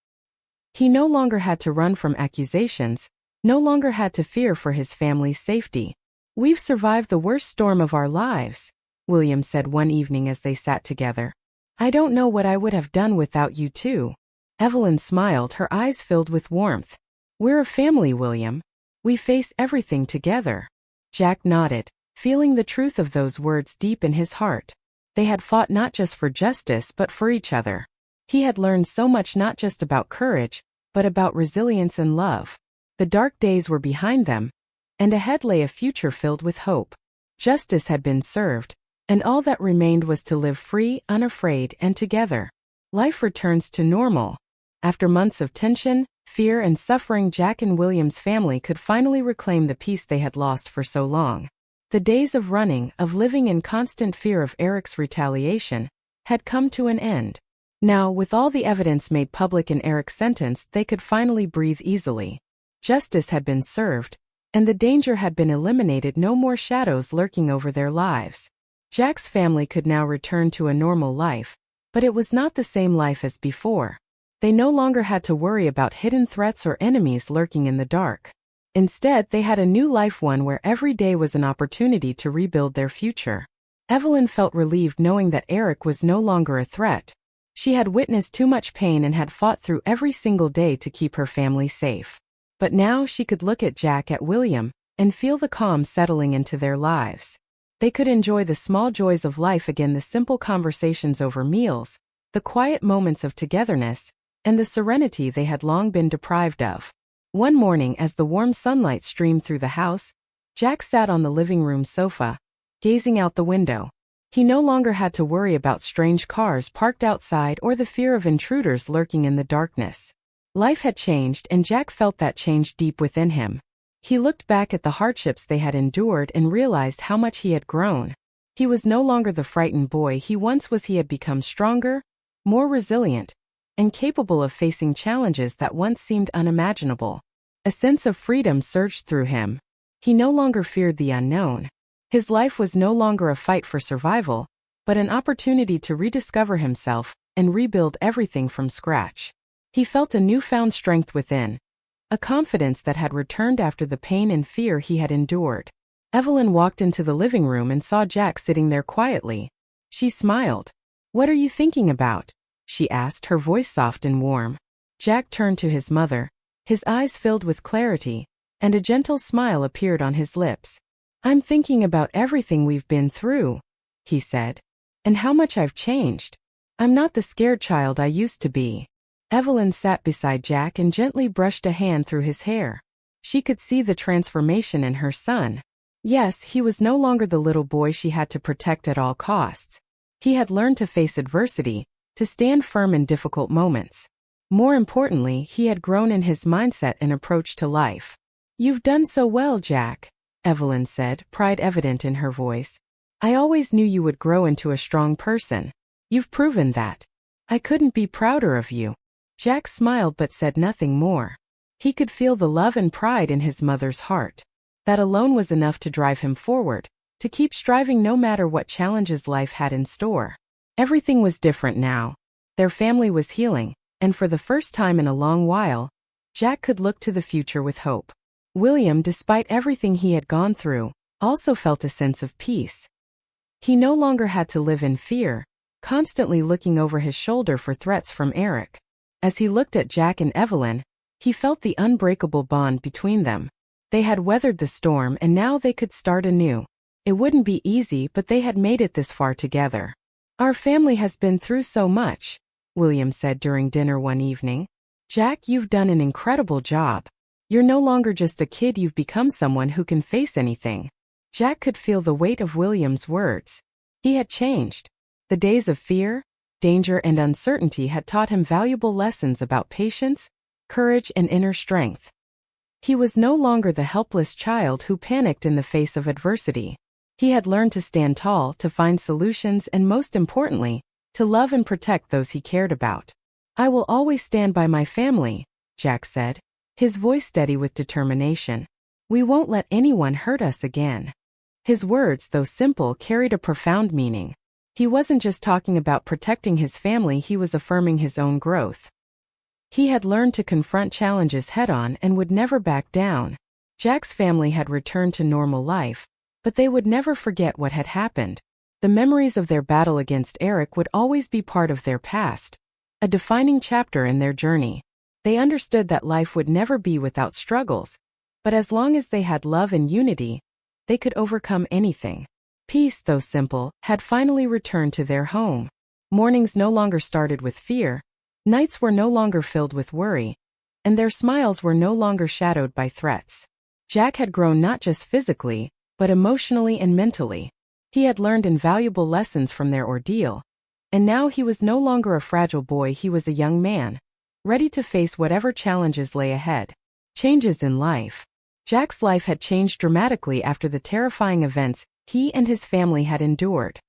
He no longer had to run from accusations, no longer had to fear for his family's safety. "We've survived the worst storm of our lives," William said one evening as they sat together. "I don't know what I would have done without you two." Evelyn smiled, her eyes filled with warmth. "We're a family, William. We face everything together." Jack nodded, feeling the truth of those words deep in his heart. They had fought not just for justice but for each other. He had learned so much, not just about courage, but about resilience and love. The dark days were behind them, and ahead lay a future filled with hope. Justice had been served, and all that remained was to live free, unafraid, and together. Life returns to normal. After months of tension, fear, and suffering, Jack and William's family could finally reclaim the peace they had lost for so long. The days of running, of living in constant fear of Eric's retaliation, had come to an end. Now, with all the evidence made public in Eric's sentence, they could finally breathe easily. Justice had been served, and the danger had been eliminated, no more shadows lurking over their lives. Jack's family could now return to a normal life, but it was not the same life as before. They no longer had to worry about hidden threats or enemies lurking in the dark. Instead, they had a new life, one where every day was an opportunity to rebuild their future. Evelyn felt relieved knowing that Eric was no longer a threat. She had witnessed too much pain and had fought through every single day to keep her family safe. But now she could look at Jack, at William, and feel the calm settling into their lives. They could enjoy the small joys of life again, the simple conversations over meals, the quiet moments of togetherness, and the serenity they had long been deprived of. One morning, as the warm sunlight streamed through the house, Jack sat on the living room sofa, gazing out the window. He no longer had to worry about strange cars parked outside or the fear of intruders lurking in the darkness. Life had changed, and Jack felt that change deep within him. He looked back at the hardships they had endured and realized how much he had grown. He was no longer the frightened boy he once was. He had become stronger, more resilient, and capable of facing challenges that once seemed unimaginable. A sense of freedom surged through him. He no longer feared the unknown. His life was no longer a fight for survival, but an opportunity to rediscover himself and rebuild everything from scratch. He felt a newfound strength within, a confidence that had returned after the pain and fear he had endured. Evelyn walked into the living room and saw Jack sitting there quietly. She smiled. "What are you thinking about?" she asked, her voice soft and warm. Jack turned to his mother, his eyes filled with clarity, and a gentle smile appeared on his lips. "I'm thinking about everything we've been through," he said, "and how much I've changed. I'm not the scared child I used to be." Evelyn sat beside Jack and gently brushed a hand through his hair. She could see the transformation in her son. Yes, he was no longer the little boy she had to protect at all costs. He had learned to face adversity, to stand firm in difficult moments. More importantly, he had grown in his mindset and approach to life. "You've done so well, Jack," Evelyn said, pride evident in her voice. "I always knew you would grow into a strong person. You've proven that. I couldn't be prouder of you." Jack smiled but said nothing more. He could feel the love and pride in his mother's heart. That alone was enough to drive him forward, to keep striving no matter what challenges life had in store. Everything was different now. Their family was healing, and for the first time in a long while, Jack could look to the future with hope. William, despite everything he had gone through, also felt a sense of peace. He no longer had to live in fear, constantly looking over his shoulder for threats from Eric. As he looked at Jack and Evelyn, he felt the unbreakable bond between them. They had weathered the storm and now they could start anew. It wouldn't be easy, but they had made it this far together. "Our family has been through so much," William said during dinner one evening. "Jack, you've done an incredible job. You're no longer just a kid, you've become someone who can face anything." Jack could feel the weight of William's words. He had changed. The days of fear, danger, and uncertainty had taught him valuable lessons about patience, courage, and inner strength. He was no longer the helpless child who panicked in the face of adversity. He had learned to stand tall, to find solutions, and most importantly, to love and protect those he cared about. "I will always stand by my family," Jack said, his voice steady with determination. "We won't let anyone hurt us again." His words, though simple, carried a profound meaning. He wasn't just talking about protecting his family, he was affirming his own growth. He had learned to confront challenges head-on and would never back down. Jack's family had returned to normal life, but they would never forget what had happened. The memories of their battle against Eric would always be part of their past, a defining chapter in their journey. They understood that life would never be without struggles, but as long as they had love and unity, they could overcome anything. Peace, though simple, had finally returned to their home. Mornings no longer started with fear, nights were no longer filled with worry, and their smiles were no longer shadowed by threats. Jack had grown not just physically, but emotionally and mentally. He had learned invaluable lessons from their ordeal, and now he was no longer a fragile boy, he was a young man, ready to face whatever challenges lay ahead. Changes in life. Jack's life had changed dramatically after the terrifying events he and his family had endured.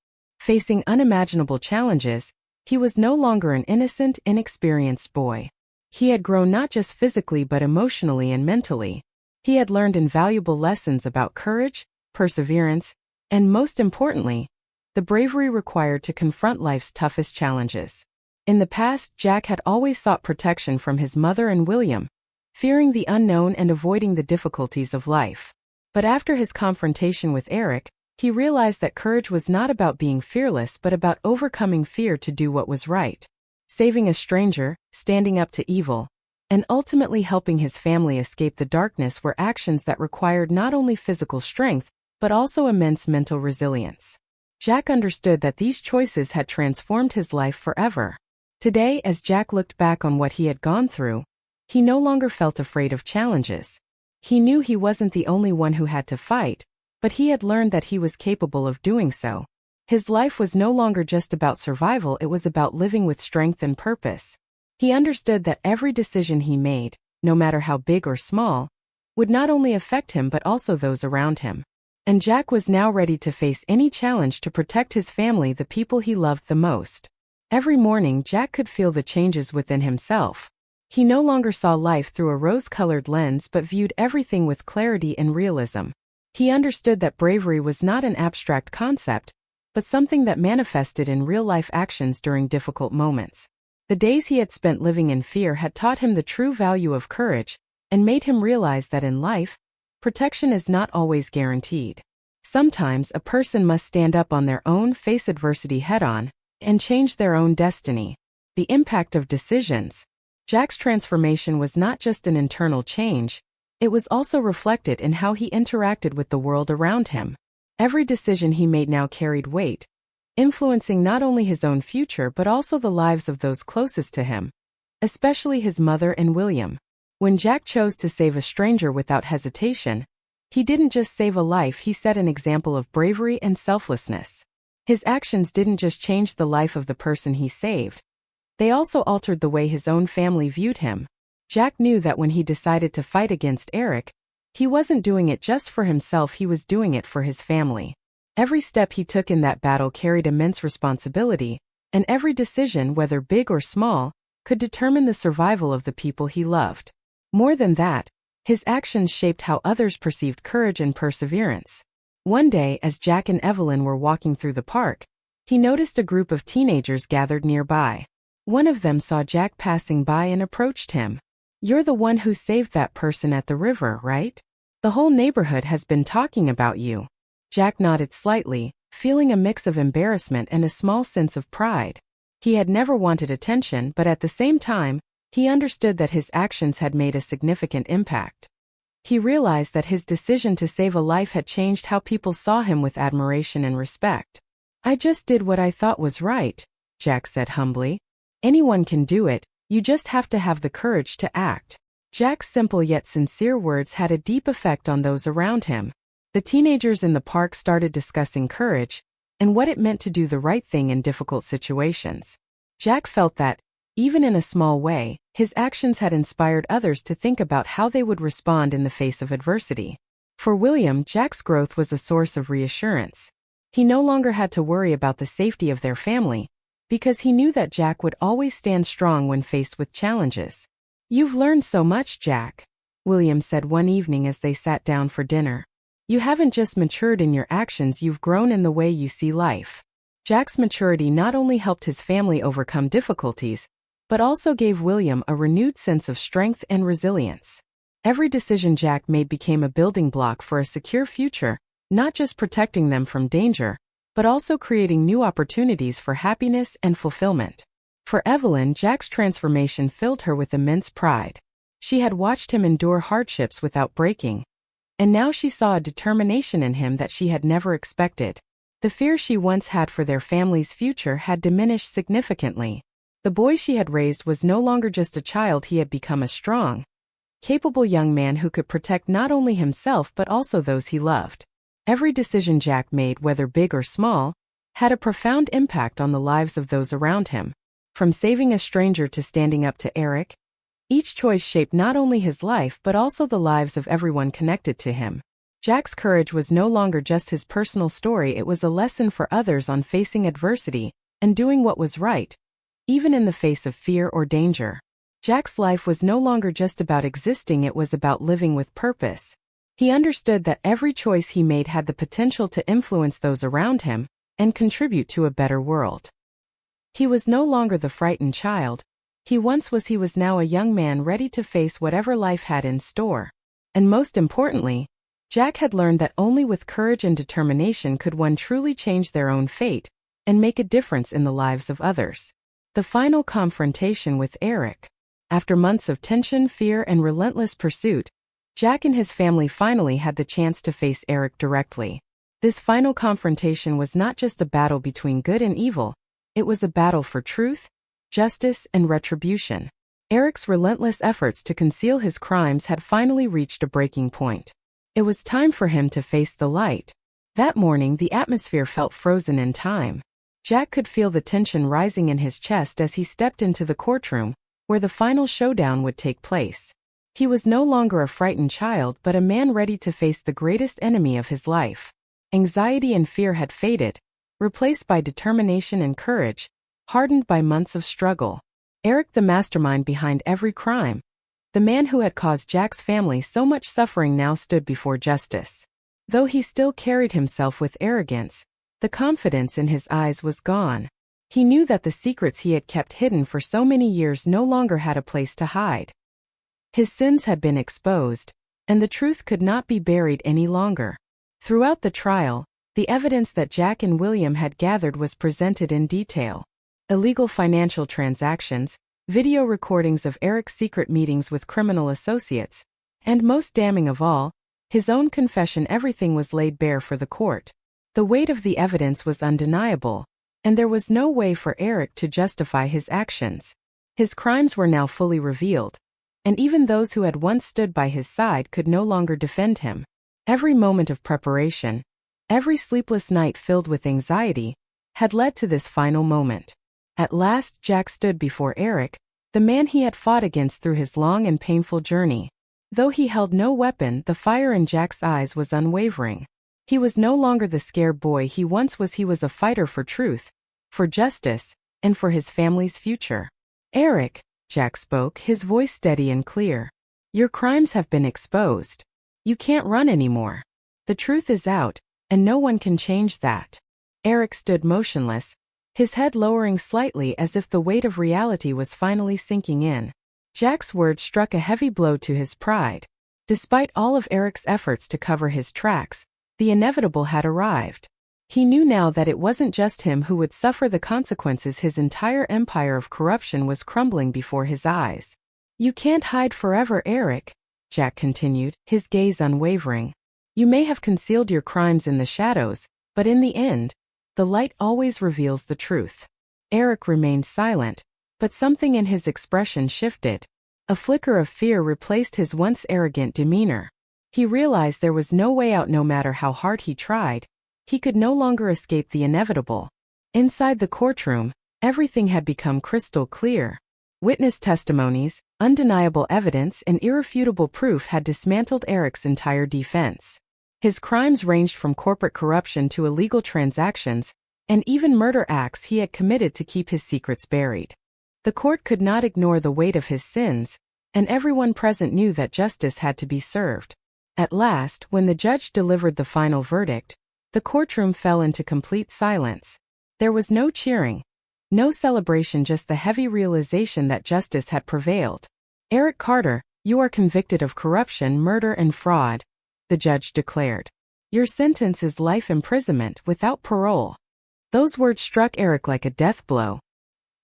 Facing unimaginable challenges, he was no longer an innocent, inexperienced boy. He had grown not just physically but emotionally and mentally. He had learned invaluable lessons about courage, perseverance, and most importantly, the bravery required to confront life's toughest challenges. In the past, Jack had always sought protection from his mother and William, fearing the unknown and avoiding the difficulties of life. But after his confrontation with Eric, he realized that courage was not about being fearless but about overcoming fear to do what was right. Saving a stranger, standing up to evil, and ultimately helping his family escape the darkness were actions that required not only physical strength, but also immense mental resilience. Jack understood that these choices had transformed his life forever. Today, as Jack looked back on what he had gone through, he no longer felt afraid of challenges. He knew he wasn't the only one who had to fight, but he had learned that he was capable of doing so. His life was no longer just about survival, it was about living with strength and purpose. He understood that every decision he made, no matter how big or small, would not only affect him but also those around him. And Jack was now ready to face any challenge to protect his family, the people he loved the most. Every morning, Jack could feel the changes within himself. He no longer saw life through a rose-colored lens but viewed everything with clarity and realism. He understood that bravery was not an abstract concept, but something that manifested in real-life actions during difficult moments. The days he had spent living in fear had taught him the true value of courage and made him realize that in life, protection is not always guaranteed. Sometimes a person must stand up on their own, face adversity head-on, and change their own destiny. The impact of decisions. Jack's transformation was not just an internal change, it was also reflected in how he interacted with the world around him. Every decision he made now carried weight, influencing not only his own future but also the lives of those closest to him, especially his mother and William. When Jack chose to save a stranger without hesitation, he didn't just save a life, he set an example of bravery and selflessness. His actions didn't just change the life of the person he saved, they also altered the way his own family viewed him. Jack knew that when he decided to fight against Eric, he wasn't doing it just for himself, he was doing it for his family. Every step he took in that battle carried immense responsibility, and every decision, whether big or small, could determine the survival of the people he loved. More than that, his actions shaped how others perceived courage and perseverance. One day, as Jack and Evelyn were walking through the park, he noticed a group of teenagers gathered nearby. One of them saw Jack passing by and approached him. "You're the one who saved that person at the river, right? The whole neighborhood has been talking about you." Jack nodded slightly, feeling a mix of embarrassment and a small sense of pride. He had never wanted attention, but at the same time, he understood that his actions had made a significant impact. He realized that his decision to save a life had changed how people saw him with admiration and respect. "I just did what I thought was right," Jack said humbly. "Anyone can do it, you just have to have the courage to act." Jack's simple yet sincere words had a deep effect on those around him. The teenagers in the park started discussing courage and what it meant to do the right thing in difficult situations. Jack felt that, even in a small way, his actions had inspired others to think about how they would respond in the face of adversity. For William, Jack's growth was a source of reassurance. He no longer had to worry about the safety of their family, because he knew that Jack would always stand strong when faced with challenges. "You've learned so much, Jack," William said one evening as they sat down for dinner. "You haven't just matured in your actions, you've grown in the way you see life." Jack's maturity not only helped his family overcome difficulties, but also gave William a renewed sense of strength and resilience. Every decision Jack made became a building block for a secure future, not just protecting them from danger, but also creating new opportunities for happiness and fulfillment. For Evelyn, Jack's transformation filled her with immense pride. She had watched him endure hardships without breaking, and now she saw a determination in him that she had never expected. The fear she once had for their family's future had diminished significantly. The boy she had raised was no longer just a child, he had become a strong, capable young man who could protect not only himself but also those he loved. Every decision Jack made, whether big or small, had a profound impact on the lives of those around him. From saving a stranger to standing up to Eric, each choice shaped not only his life but also the lives of everyone connected to him. Jack's courage was no longer just his personal story, it was a lesson for others on facing adversity and doing what was right, even in the face of fear or danger. Jack's life was no longer just about existing, it was about living with purpose. He understood that every choice he made had the potential to influence those around him and contribute to a better world. He was no longer the frightened child he once was. He was now a young man ready to face whatever life had in store. And most importantly, Jack had learned that only with courage and determination could one truly change their own fate and make a difference in the lives of others. The final confrontation with Eric. After months of tension, fear, and relentless pursuit, Jack and his family finally had the chance to face Eric directly. This final confrontation was not just a battle between good and evil, it was a battle for truth, justice, and retribution. Eric's relentless efforts to conceal his crimes had finally reached a breaking point. It was time for him to face the light. That morning, the atmosphere felt frozen in time. Jack could feel the tension rising in his chest as he stepped into the courtroom, where the final showdown would take place. He was no longer a frightened child but a man ready to face the greatest enemy of his life. Anxiety and fear had faded, replaced by determination and courage, hardened by months of struggle. Eric, the mastermind behind every crime, the man who had caused Jack's family so much suffering, now stood before justice. Though he still carried himself with arrogance, the confidence in his eyes was gone. He knew that the secrets he had kept hidden for so many years no longer had a place to hide. His sins had been exposed, and the truth could not be buried any longer. Throughout the trial, the evidence that Jack and William had gathered was presented in detail. Illegal financial transactions, video recordings of Eric's secret meetings with criminal associates, and most damning of all, his own confession. Everything was laid bare for the court. The weight of the evidence was undeniable, and there was no way for Eric to justify his actions. His crimes were now fully revealed, and even those who had once stood by his side could no longer defend him. Every moment of preparation, every sleepless night filled with anxiety, had led to this final moment. At last, Jack stood before Eric, the man he had fought against through his long and painful journey. Though he held no weapon, the fire in Jack's eyes was unwavering. He was no longer the scared boy he once was. He was a fighter for truth, for justice, and for his family's future. "Eric," Jack spoke, his voice steady and clear, "your crimes have been exposed. You can't run anymore. The truth is out, and no one can change that." Eric stood motionless, his head lowering slightly as if the weight of reality was finally sinking in. Jack's words struck a heavy blow to his pride. Despite all of Eric's efforts to cover his tracks, the inevitable had arrived. He knew now that it wasn't just him who would suffer the consequences. His entire empire of corruption was crumbling before his eyes. "You can't hide forever, Eric," Jack continued, his gaze unwavering. "You may have concealed your crimes in the shadows, but in the end, the light always reveals the truth." Eric remained silent, but something in his expression shifted. A flicker of fear replaced his once arrogant demeanor. He realized there was no way out. No matter how hard he tried, he could no longer escape the inevitable. Inside the courtroom, everything had become crystal clear. Witness testimonies, undeniable evidence, and irrefutable proof had dismantled Eric's entire defense. His crimes ranged from corporate corruption to illegal transactions, and even murder acts he had committed to keep his secrets buried. The court could not ignore the weight of his sins, and everyone present knew that justice had to be served. At last, when the judge delivered the final verdict, the courtroom fell into complete silence. There was no cheering, no celebration, just the heavy realization that justice had prevailed. "Eric Carter, you are convicted of corruption, murder, and fraud," the judge declared. "Your sentence is life imprisonment without parole." Those words struck Eric like a death blow.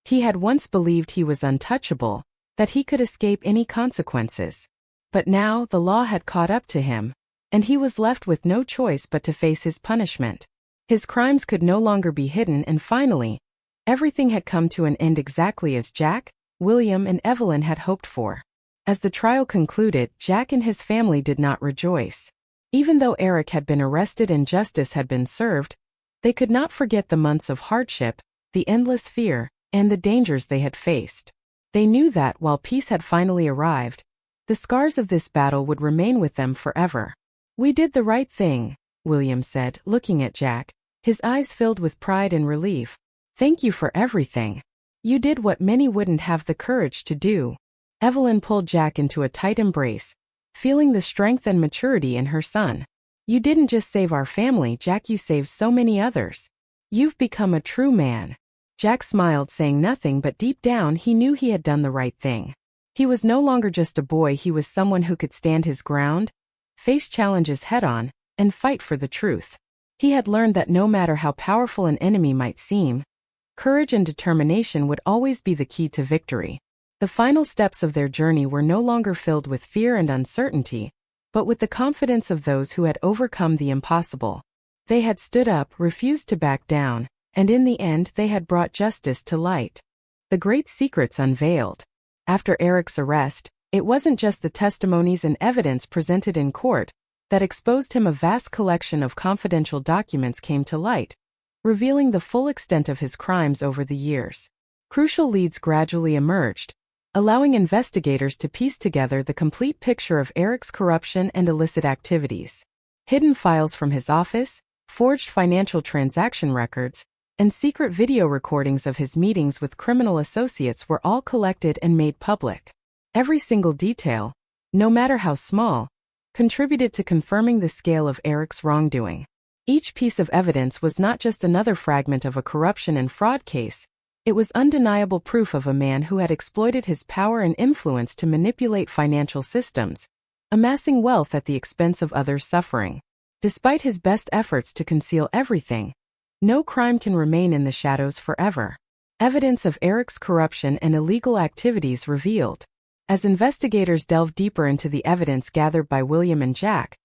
He had once believed he was untouchable, that he could escape any consequences. But now the law had caught up to him, and he was left with no choice but to face his punishment. His crimes could no longer be hidden, and finally, everything had come to an end exactly as Jack, William, and Evelyn had hoped for. As the trial concluded, Jack and his family did not rejoice. Even though Eric had been arrested and justice had been served, they could not forget the months of hardship, the endless fear, and the dangers they had faced. They knew that, while peace had finally arrived, the scars of this battle would remain with them forever. "We did the right thing," William said, looking at Jack, his eyes filled with pride and relief. "Thank you for everything. You did what many wouldn't have the courage to do." Evelyn pulled Jack into a tight embrace, feeling the strength and maturity in her son. "You didn't just save our family, Jack, you saved so many others. You've become a true man." Jack smiled, saying nothing, but deep down he knew he had done the right thing. He was no longer just a boy, he was someone who could stand his ground, face challenges head-on, and fight for the truth. He had learned that no matter how powerful an enemy might seem, courage and determination would always be the key to victory. The final steps of their journey were no longer filled with fear and uncertainty, but with the confidence of those who had overcome the impossible. They had stood up, refused to back down, and in the end they had brought justice to light. The great secrets unveiled. After Eric's arrest, it wasn't just the testimonies and evidence presented in court that exposed him. A vast collection of confidential documents came to light, revealing the full extent of his crimes over the years. Crucial leads gradually emerged, allowing investigators to piece together the complete picture of Eric's corruption and illicit activities. Hidden files from his office, forged financial transaction records, and secret video recordings of his meetings with criminal associates were all collected and made public. Every single detail, no matter how small, contributed to confirming the scale of Eric's wrongdoing. Each piece of evidence was not just another fragment of a corruption and fraud case, it was undeniable proof of a man who had exploited his power and influence to manipulate financial systems, amassing wealth at the expense of others' suffering. Despite his best efforts to conceal everything, no crime can remain in the shadows forever. Evidence of Eric's corruption and illegal activities revealed. As investigators delved deeper into the evidence gathered by William and Jack,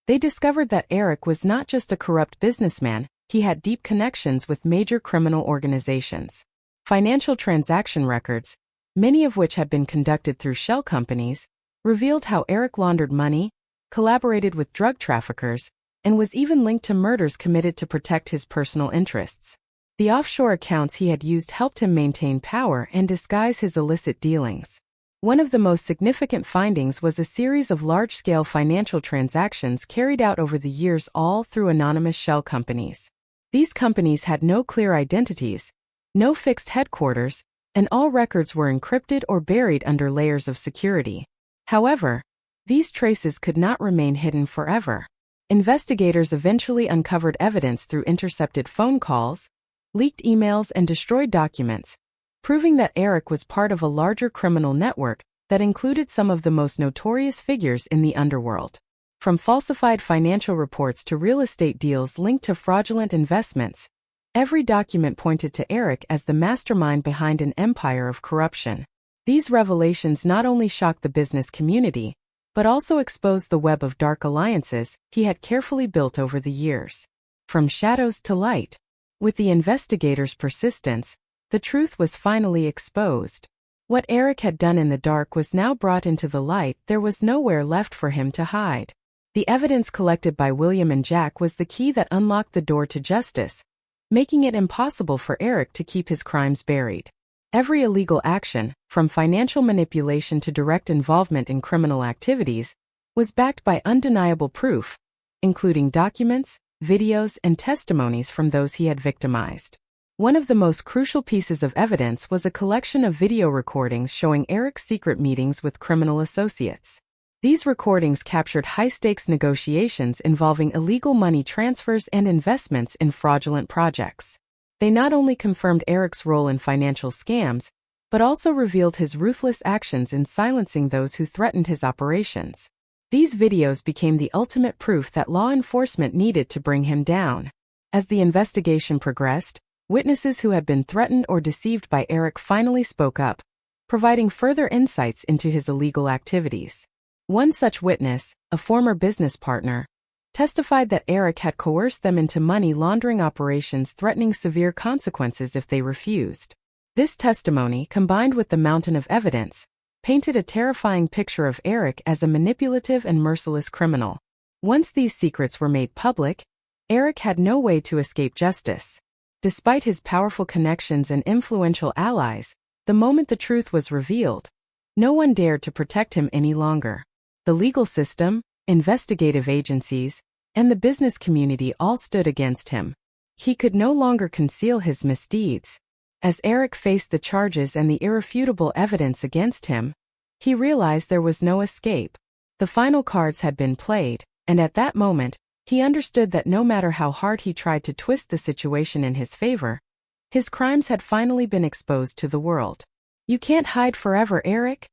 they discovered that Eric was not just a corrupt businessman, he had deep connections with major criminal organizations. Financial transaction records, many of which had been conducted through shell companies, revealed how Eric laundered money, collaborated with drug traffickers, and was even linked to murders committed to protect his personal interests. The offshore accounts he had used helped him maintain power and disguise his illicit dealings. One of the most significant findings was a series of large-scale financial transactions carried out over the years, all through anonymous shell companies. These companies had no clear identities, no fixed headquarters, and all records were encrypted or buried under layers of security. However, these traces could not remain hidden forever. Investigators eventually uncovered evidence through intercepted phone calls, leaked emails, and destroyed documents, proving that Eric was part of a larger criminal network that included some of the most notorious figures in the underworld. From falsified financial reports to real estate deals linked to fraudulent investments, every document pointed to Eric as the mastermind behind an empire of corruption. These revelations not only shocked the business community, but also exposed the web of dark alliances he had carefully built over the years. From shadows to light, with the investigators' persistence, the truth was finally exposed. What Eric had done in the dark was now brought into the light. There was nowhere left for him to hide. The evidence collected by William and Jack was the key that unlocked the door to justice, making it impossible for Eric to keep his crimes buried. Every illegal action, from financial manipulation to direct involvement in criminal activities, was backed by undeniable proof, including documents, videos, and testimonies from those he had victimized. One of the most crucial pieces of evidence was a collection of video recordings showing Eric's secret meetings with criminal associates. These recordings captured high-stakes negotiations involving illegal money transfers and investments in fraudulent projects. They not only confirmed Eric's role in financial scams, but also revealed his ruthless actions in silencing those who threatened his operations. These videos became the ultimate proof that law enforcement needed to bring him down. As the investigation progressed, witnesses who had been threatened or deceived by Eric finally spoke up, providing further insights into his illegal activities. One such witness, a former business partner, testified that Eric had coerced them into money laundering operations, threatening severe consequences if they refused. This testimony, combined with the mountain of evidence, painted a terrifying picture of Eric as a manipulative and merciless criminal. Once these secrets were made public, Eric had no way to escape justice. Despite his powerful connections and influential allies, the moment the truth was revealed, no one dared to protect him any longer. The legal system, investigative agencies, and the business community all stood against him. He could no longer conceal his misdeeds. As Eric faced the charges and the irrefutable evidence against him, he realized there was no escape. The final cards had been played, and at that moment, he understood that no matter how hard he tried to twist the situation in his favor, his crimes had finally been exposed to the world. "You can't hide forever, Eric,"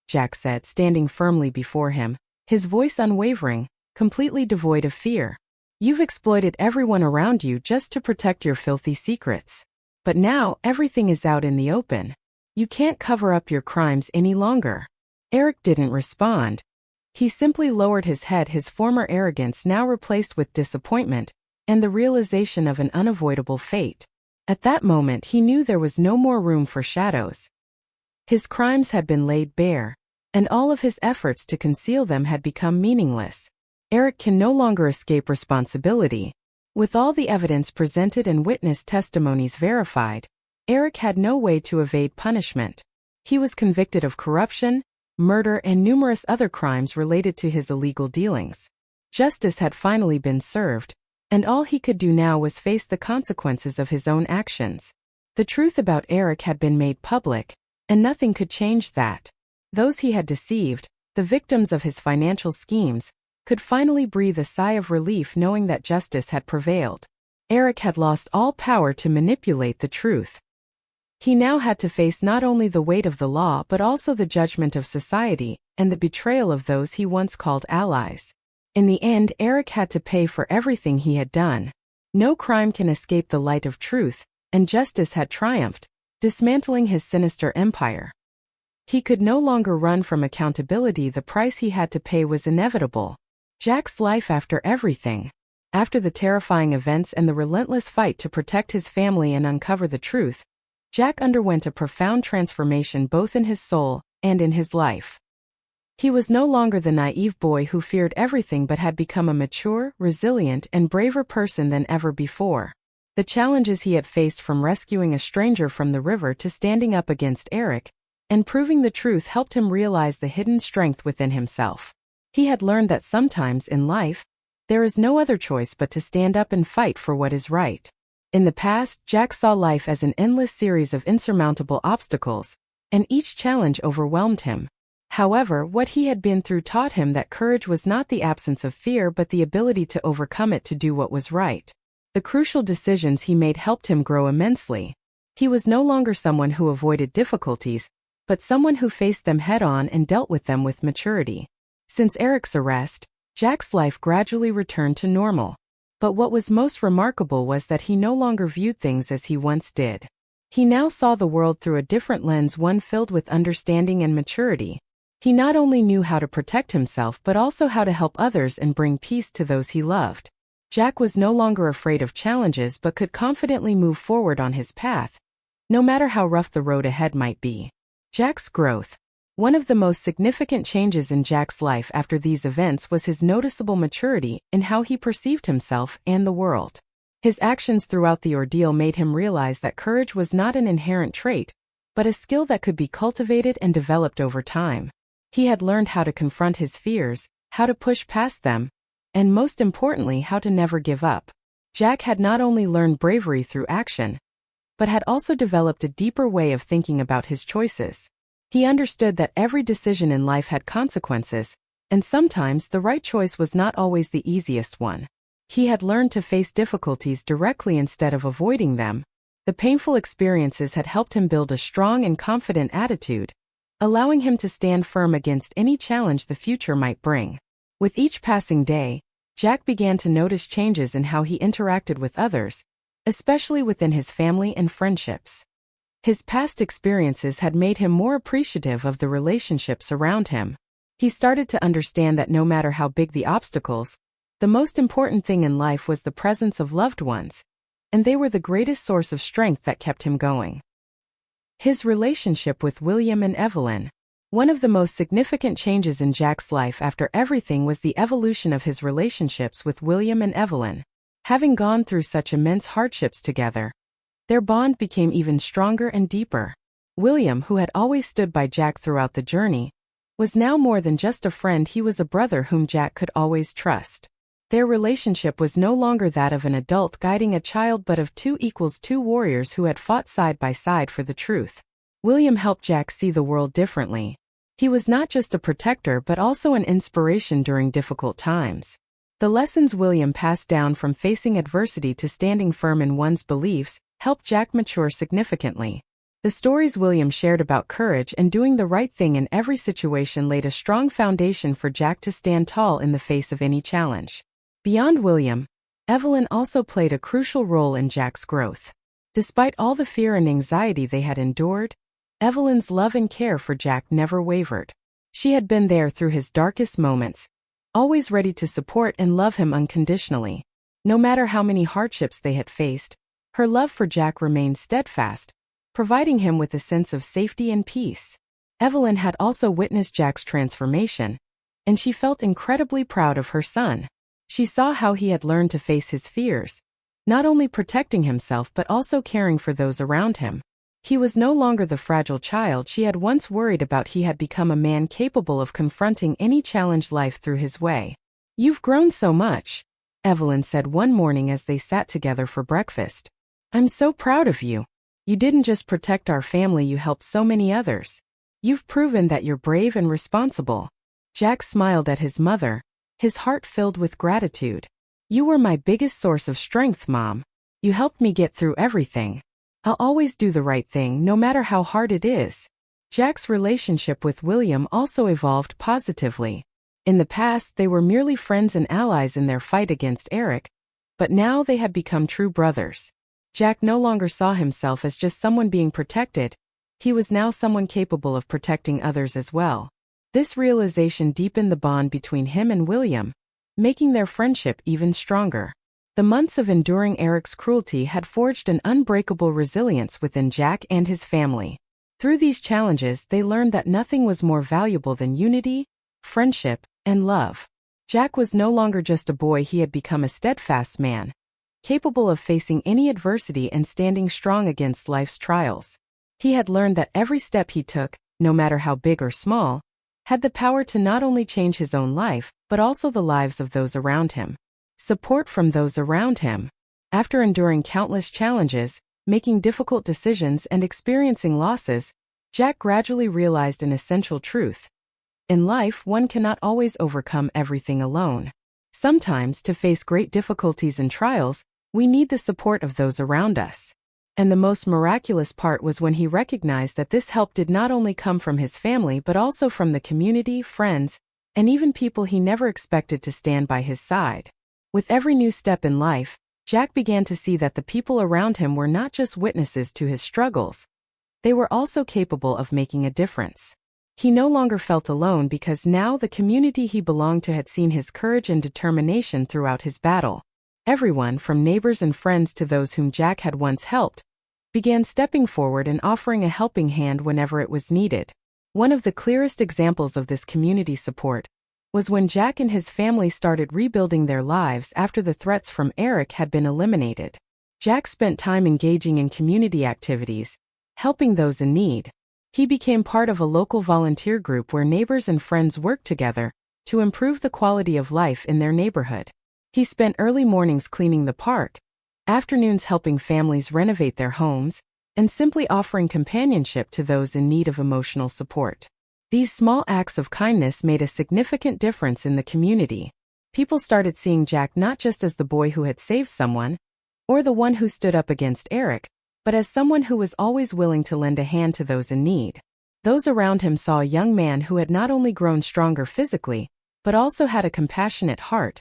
Jack said, standing firmly before him, his voice unwavering, completely devoid of fear. "You've exploited everyone around you just to protect your filthy secrets. But now everything is out in the open. You can't cover up your crimes any longer." Eric didn't respond. He simply lowered his head, his former arrogance now replaced with disappointment and the realization of an unavoidable fate. At that moment he knew there was no more room for shadows. His crimes had been laid bare, and all of his efforts to conceal them had become meaningless. Eric can no longer escape responsibility. With all the evidence presented and witness testimonies verified, Eric had no way to evade punishment. He was convicted of corruption, murder, and numerous other crimes related to his illegal dealings. Justice had finally been served, and all he could do now was face the consequences of his own actions. The truth about Eric had been made public, and nothing could change that. Those he had deceived, the victims of his financial schemes, could finally breathe a sigh of relief knowing that justice had prevailed. Eric had lost all power to manipulate the truth. He now had to face not only the weight of the law but also the judgment of society and the betrayal of those he once called allies. In the end, Eric had to pay for everything he had done. No crime can escape the light of truth, and justice had triumphed, dismantling his sinister empire. He could no longer run from accountability. The price he had to pay was inevitable. Jack's life after everything. After the terrifying events and the relentless fight to protect his family and uncover the truth, Jack underwent a profound transformation both in his soul and in his life. He was no longer the naive boy who feared everything but had become a mature, resilient, and braver person than ever before. The challenges he had faced, from rescuing a stranger from the river to standing up against Eric and proving the truth, helped him realize the hidden strength within himself. He had learned that sometimes in life, there is no other choice but to stand up and fight for what is right. In the past, Jack saw life as an endless series of insurmountable obstacles, and each challenge overwhelmed him. However, what he had been through taught him that courage was not the absence of fear but the ability to overcome it to do what was right. The crucial decisions he made helped him grow immensely. He was no longer someone who avoided difficulties, but someone who faced them head-on and dealt with them with maturity. Since Eric's arrest, Jack's life gradually returned to normal. But what was most remarkable was that he no longer viewed things as he once did. He now saw the world through a different lens, one filled with understanding and maturity. He not only knew how to protect himself but also how to help others and bring peace to those he loved. Jack was no longer afraid of challenges but could confidently move forward on his path, no matter how rough the road ahead might be. Jack's growth. One of the most significant changes in Jack's life after these events was his noticeable maturity in how he perceived himself and the world. His actions throughout the ordeal made him realize that courage was not an inherent trait, but a skill that could be cultivated and developed over time. He had learned how to confront his fears, how to push past them, and most importantly, how to never give up. Jack had not only learned bravery through action, but had also developed a deeper way of thinking about his choices. He understood that every decision in life had consequences, and sometimes the right choice was not always the easiest one. He had learned to face difficulties directly instead of avoiding them. The painful experiences had helped him build a strong and confident attitude, allowing him to stand firm against any challenge the future might bring. With each passing day, Jack began to notice changes in how he interacted with others, especially within his family and friendships. His past experiences had made him more appreciative of the relationships around him. He started to understand that no matter how big the obstacles, the most important thing in life was the presence of loved ones, and they were the greatest source of strength that kept him going. His relationship with William and Evelyn. One of the most significant changes in Jack's life after everything was the evolution of his relationships with William and Evelyn. Having gone through such immense hardships together, their bond became even stronger and deeper. William, who had always stood by Jack throughout the journey, was now more than just a friend. He was a brother whom Jack could always trust. Their relationship was no longer that of an adult guiding a child but of two warriors who had fought side by side for the truth. William helped Jack see the world differently. He was not just a protector but also an inspiration during difficult times. The lessons William passed down from facing adversity to standing firm in one's beliefs helped Jack mature significantly. The stories William shared about courage and doing the right thing in every situation laid a strong foundation for Jack to stand tall in the face of any challenge. Beyond William, Evelyn also played a crucial role in Jack's growth. Despite all the fear and anxiety they had endured, Evelyn's love and care for Jack never wavered. She had been there through his darkest moments, always ready to support and love him unconditionally. No matter how many hardships they had faced, her love for Jack remained steadfast, providing him with a sense of safety and peace. Evelyn had also witnessed Jack's transformation, and she felt incredibly proud of her son. She saw how he had learned to face his fears, not only protecting himself but also caring for those around him. He was no longer the fragile child she had once worried about. He had become a man capable of confronting any challenge life threw his way. "You've grown so much," Evelyn said one morning as they sat together for breakfast. "I'm so proud of you. You didn't just protect our family, you helped so many others. You've proven that you're brave and responsible." Jack smiled at his mother, his heart filled with gratitude. "You were my biggest source of strength, Mom. You helped me get through everything. I'll always do the right thing no matter how hard it is." Jack's relationship with William also evolved positively. In the past, they were merely friends and allies in their fight against Eric, but now they had become true brothers. Jack no longer saw himself as just someone being protected. He was now someone capable of protecting others as well. This realization deepened the bond between him and William, making their friendship even stronger. The months of enduring Eric's cruelty had forged an unbreakable resilience within Jack and his family. Through these challenges, they learned that nothing was more valuable than unity, friendship, and love. Jack was no longer just a boy, he had become a steadfast man, capable of facing any adversity and standing strong against life's trials. He had learned that every step he took, no matter how big or small, had the power to not only change his own life, but also the lives of those around him. Support from those around him. After enduring countless challenges, making difficult decisions and experiencing losses, Jack gradually realized an essential truth. In life, one cannot always overcome everything alone. Sometimes, to face great difficulties and trials, we need the support of those around us. And the most miraculous part was when he recognized that this help did not only come from his family but also from the community, friends, and even people he never expected to stand by his side. With every new step in life, Jack began to see that the people around him were not just witnesses to his struggles. They were also capable of making a difference. He no longer felt alone because now the community he belonged to had seen his courage and determination throughout his battle. Everyone, from neighbors and friends to those whom Jack had once helped, began stepping forward and offering a helping hand whenever it was needed. One of the clearest examples of this community support was when Jack and his family started rebuilding their lives after the threats from Eric had been eliminated. Jack spent time engaging in community activities, helping those in need. He became part of a local volunteer group where neighbors and friends worked together to improve the quality of life in their neighborhood. He spent early mornings cleaning the park, afternoons helping families renovate their homes, and simply offering companionship to those in need of emotional support. These small acts of kindness made a significant difference in the community. People started seeing Jack not just as the boy who had saved someone, or the one who stood up against Eric, but as someone who was always willing to lend a hand to those in need. Those around him saw a young man who had not only grown stronger physically, but also had a compassionate heart,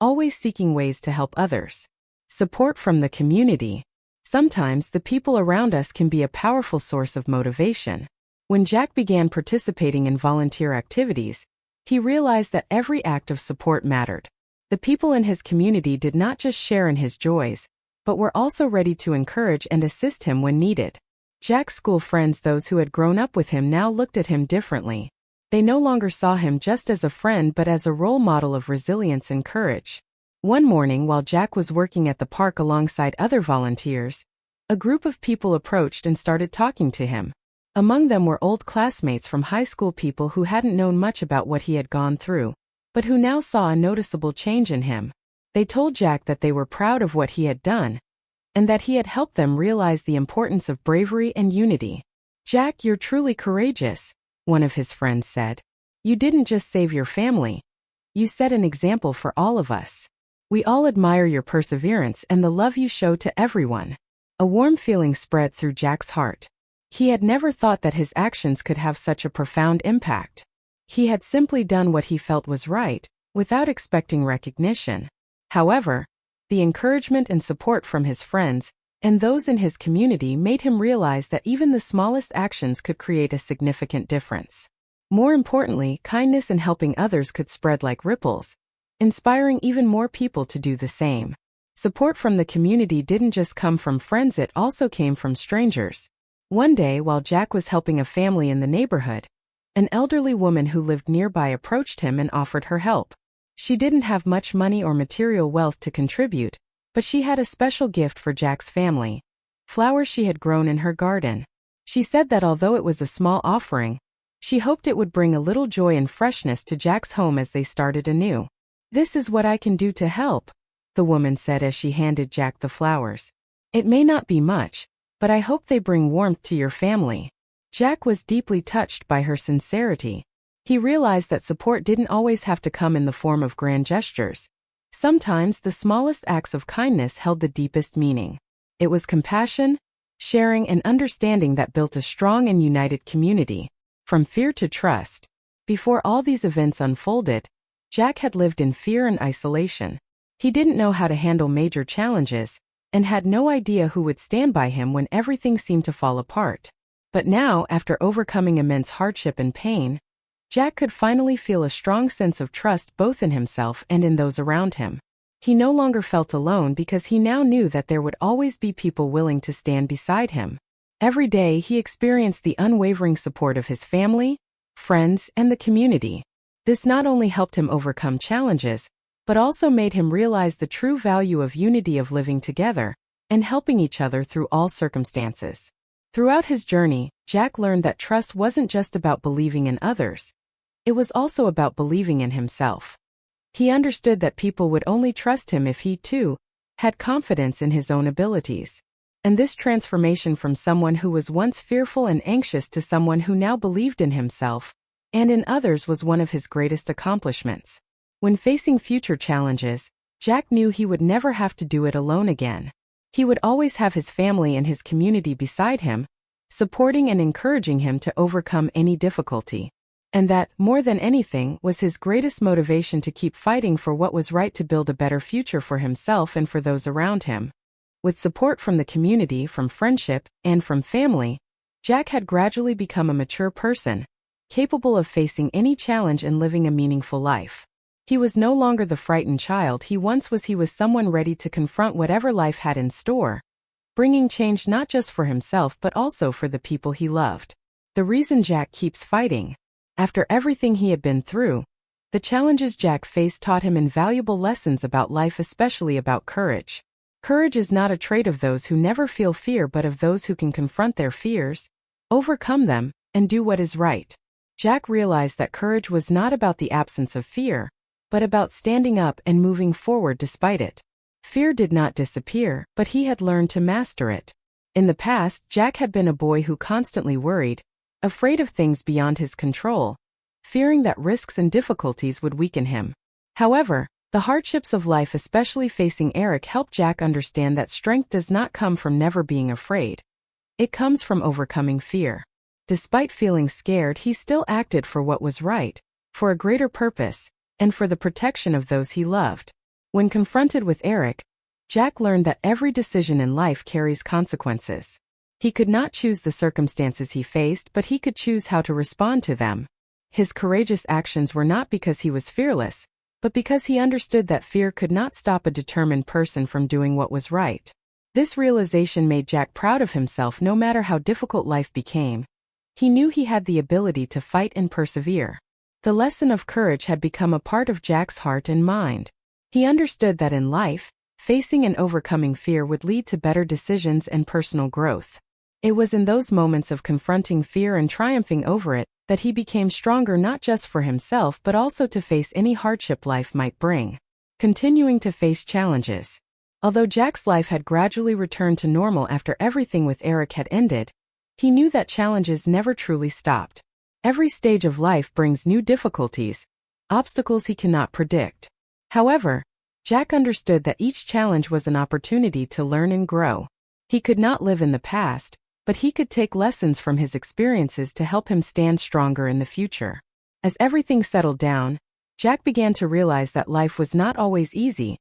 always seeking ways to help others. Support from the community. Sometimes the people around us can be a powerful source of motivation. When Jack began participating in volunteer activities, he realized that every act of support mattered. The people in his community did not just share in his joys, but were also ready to encourage and assist him when needed. Jack's school friends, those who had grown up with him, now looked at him differently. They no longer saw him just as a friend but as a role model of resilience and courage. One morning, while Jack was working at the park alongside other volunteers, a group of people approached and started talking to him. Among them were old classmates from high school, people who hadn't known much about what he had gone through, but who now saw a noticeable change in him. They told Jack that they were proud of what he had done, and that he had helped them realize the importance of bravery and unity. "Jack, you're truly courageous," one of his friends said. "You didn't just save your family. You set an example for all of us. We all admire your perseverance and the love you show to everyone." A warm feeling spread through Jack's heart. He had never thought that his actions could have such a profound impact. He had simply done what he felt was right, without expecting recognition. However, the encouragement and support from his friends and those in his community made him realize that even the smallest actions could create a significant difference. More importantly, kindness and helping others could spread like ripples, inspiring even more people to do the same. Support from the community didn't just come from friends, it also came from strangers. One day, while Jack was helping a family in the neighborhood, an elderly woman who lived nearby approached him and offered her help. She didn't have much money or material wealth to contribute, but she had a special gift for Jack's family: flowers she had grown in her garden. She said that although it was a small offering, she hoped it would bring a little joy and freshness to Jack's home as they started anew. "This is what I can do to help," the woman said as she handed Jack the flowers. "It may not be much, but I hope they bring warmth to your family." Jack was deeply touched by her sincerity. He realized that support didn't always have to come in the form of grand gestures. Sometimes the smallest acts of kindness held the deepest meaning. It was compassion, sharing, and understanding that built a strong and united community, from fear to trust. Before all these events unfolded, Jack had lived in fear and isolation. He didn't know how to handle major challenges, and had no idea who would stand by him when everything seemed to fall apart. But now, after overcoming immense hardship and pain, Jack could finally feel a strong sense of trust both in himself and in those around him. He no longer felt alone because he now knew that there would always be people willing to stand beside him. Every day he experienced the unwavering support of his family, friends, and the community. This not only helped him overcome challenges, but also made him realize the true value of unity, of living together and helping each other through all circumstances. Throughout his journey, Jack learned that trust wasn't just about believing in others. It was also about believing in himself. He understood that people would only trust him if he, too, had confidence in his own abilities. And this transformation from someone who was once fearful and anxious to someone who now believed in himself and in others was one of his greatest accomplishments. When facing future challenges, Jack knew he would never have to do it alone again. He would always have his family and his community beside him, supporting and encouraging him to overcome any difficulty. and that, more than anything, was his greatest motivation to keep fighting for what was right to build a better future for himself and for those around him. With support from the community, from friendship, and from family, Jack had gradually become a mature person, capable of facing any challenge and living a meaningful life. He was no longer the frightened child he once was. He was someone ready to confront whatever life had in store, bringing change not just for himself but also for the people he loved. The reason Jack keeps fighting. After everything he had been through, the challenges Jack faced taught him invaluable lessons about life, especially about courage. Courage is not a trait of those who never feel fear but of those who can confront their fears, overcome them, and do what is right. Jack realized that courage was not about the absence of fear, but about standing up and moving forward despite it. Fear did not disappear, but he had learned to master it. In the past, Jack had been a boy who constantly worried, afraid of things beyond his control, fearing that risks and difficulties would weaken him. However, the hardships of life, especially facing Eric, helped Jack understand that strength does not come from never being afraid. It comes from overcoming fear. Despite feeling scared, he still acted for what was right, for a greater purpose, and for the protection of those he loved. When confronted with Eric, Jack learned that every decision in life carries consequences. He could not choose the circumstances he faced, but he could choose how to respond to them. His courageous actions were not because he was fearless, but because he understood that fear could not stop a determined person from doing what was right. This realization made Jack proud of himself. No matter how difficult life became, he knew he had the ability to fight and persevere. The lesson of courage had become a part of Jack's heart and mind. He understood that in life, facing and overcoming fear would lead to better decisions and personal growth. It was in those moments of confronting fear and triumphing over it that he became stronger, not just for himself but also to face any hardship life might bring. Continuing to face challenges. Although Jack's life had gradually returned to normal after everything with Eric had ended, he knew that challenges never truly stopped. Every stage of life brings new difficulties, obstacles he cannot predict. However, Jack understood that each challenge was an opportunity to learn and grow. He could not live in the past, but he could take lessons from his experiences to help him stand stronger in the future. As everything settled down, Jack began to realize that life was not always easy,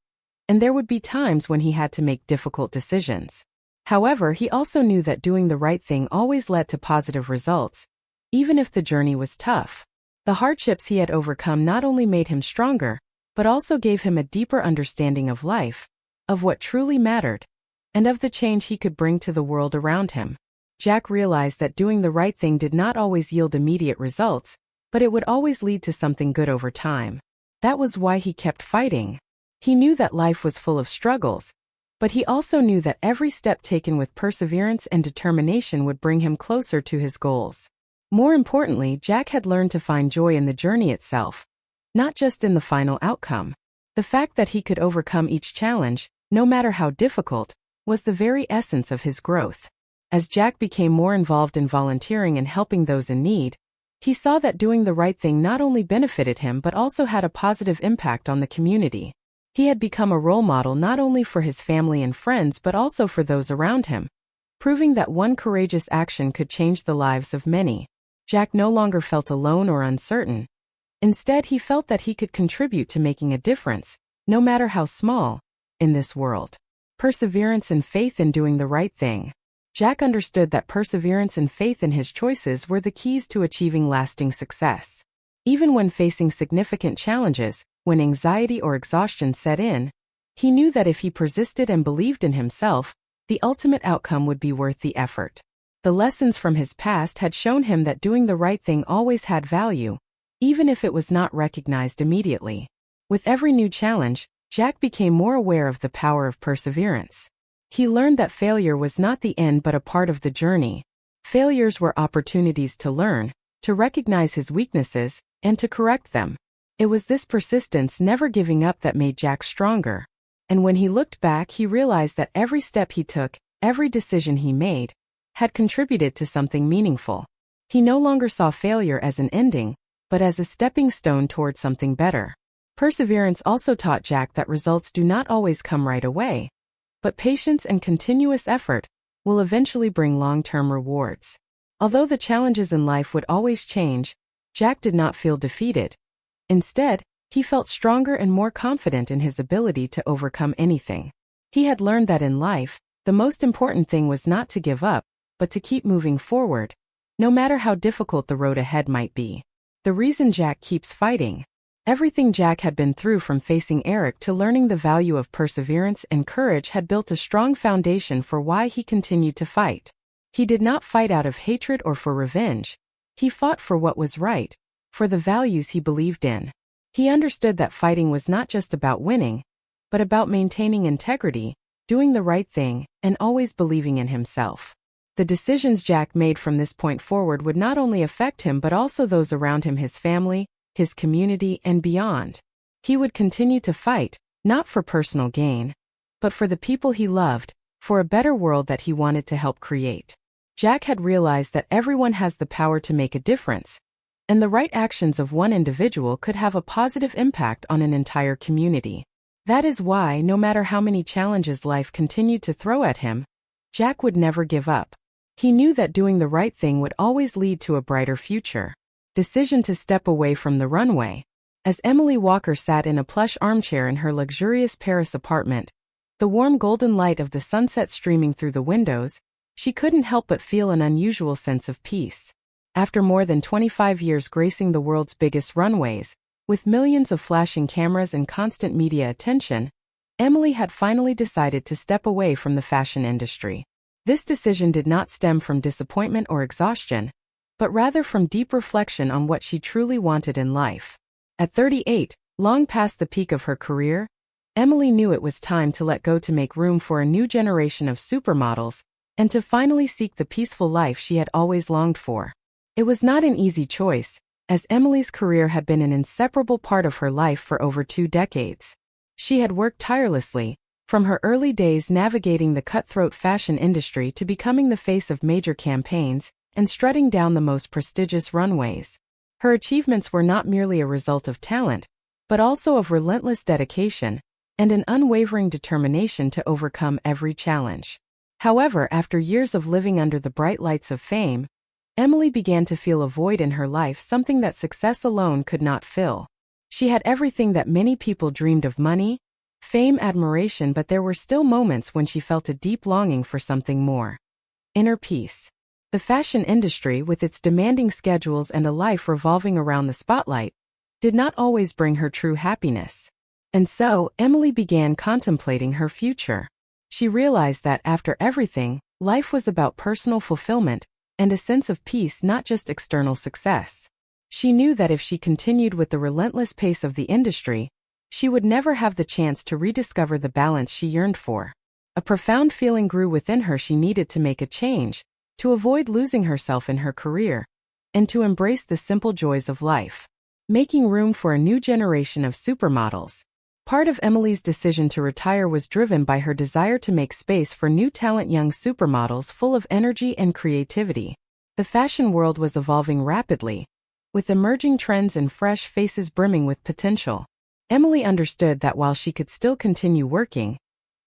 and there would be times when he had to make difficult decisions. However, he also knew that doing the right thing always led to positive results, even if the journey was tough. The hardships he had overcome not only made him stronger, but also gave him a deeper understanding of life, of what truly mattered, and of the change he could bring to the world around him. Jack realized that doing the right thing did not always yield immediate results, but it would always lead to something good over time. That was why he kept fighting. He knew that life was full of struggles, but he also knew that every step taken with perseverance and determination would bring him closer to his goals. More importantly, Jack had learned to find joy in the journey itself, not just in the final outcome. The fact that he could overcome each challenge, no matter how difficult, was the very essence of his growth. As Jack became more involved in volunteering and helping those in need, he saw that doing the right thing not only benefited him but also had a positive impact on the community. He had become a role model not only for his family and friends but also for those around him, proving that one courageous action could change the lives of many. Jack no longer felt alone or uncertain. Instead, he felt that he could contribute to making a difference, no matter how small, in this world. Perseverance and faith in doing the right thing. Jack understood that perseverance and faith in his choices were the keys to achieving lasting success. Even when facing significant challenges, when anxiety or exhaustion set in, he knew that if he persisted and believed in himself, the ultimate outcome would be worth the effort. The lessons from his past had shown him that doing the right thing always had value, even if it was not recognized immediately. With every new challenge, Jack became more aware of the power of perseverance. He learned that failure was not the end but a part of the journey. Failures were opportunities to learn, to recognize his weaknesses, and to correct them. It was this persistence, never giving up, that made Jack stronger. And when he looked back, he realized that every step he took, every decision he made, had contributed to something meaningful. He no longer saw failure as an ending, but as a stepping stone toward something better. Perseverance also taught Jack that results do not always come right away, but patience and continuous effort will eventually bring long-term rewards. Although the challenges in life would always change, Jack did not feel defeated. Instead, he felt stronger and more confident in his ability to overcome anything. He had learned that in life, the most important thing was not to give up, but to keep moving forward, no matter how difficult the road ahead might be. The reason Jack keeps fighting. Everything Jack had been through, from facing Eric to learning the value of perseverance and courage, had built a strong foundation for why he continued to fight. He did not fight out of hatred or for revenge. He fought for what was right, for the values he believed in. He understood that fighting was not just about winning, but about maintaining integrity, doing the right thing, and always believing in himself. The decisions Jack made from this point forward would not only affect him but also those around him, his family, his community, and beyond. He would continue to fight, not for personal gain, but for the people he loved, for a better world that he wanted to help create. Jack had realized that everyone has the power to make a difference, and the right actions of one individual could have a positive impact on an entire community. That is why, no matter how many challenges life continued to throw at him, Jack would never give up. He knew that doing the right thing would always lead to a brighter future. Decision to step away from the runway. As Emily Walker sat in a plush armchair in her luxurious Paris apartment, the warm golden light of the sunset streaming through the windows, she couldn't help but feel an unusual sense of peace. After more than 25 years gracing the world's biggest runways, with millions of flashing cameras and constant media attention, Emily had finally decided to step away from the fashion industry. This decision did not stem from disappointment or exhaustion, but rather from deep reflection on what she truly wanted in life. At 38, long past the peak of her career, Emily knew it was time to let go, to make room for a new generation of supermodels, and to finally seek the peaceful life she had always longed for. It was not an easy choice, as Emily's career had been an inseparable part of her life for over 2 decades. She had worked tirelessly, from her early days navigating the cutthroat fashion industry to becoming the face of major campaigns and strutting down the most prestigious runways. Her achievements were not merely a result of talent, but also of relentless dedication and an unwavering determination to overcome every challenge. However, after years of living under the bright lights of fame, Emily began to feel a void in her life, something that success alone could not fill. She had everything that many people dreamed of: money, fame, admiration, but there were still moments when she felt a deep longing for something more. Inner peace. The fashion industry, with its demanding schedules and a life revolving around the spotlight, did not always bring her true happiness. And so, Emily began contemplating her future. She realized that, after everything, life was about personal fulfillment and a sense of peace, not just external success. She knew that if she continued with the relentless pace of the industry, she would never have the chance to rediscover the balance she yearned for. A profound feeling grew within her. She needed to make a change, to avoid losing herself in her career, and to embrace the simple joys of life. Making room for a new generation of supermodels. Part of Emily's decision to retire was driven by her desire to make space for new talent, young supermodels full of energy and creativity. The fashion world was evolving rapidly, with emerging trends and fresh faces brimming with potential. Emily understood that while she could still continue working,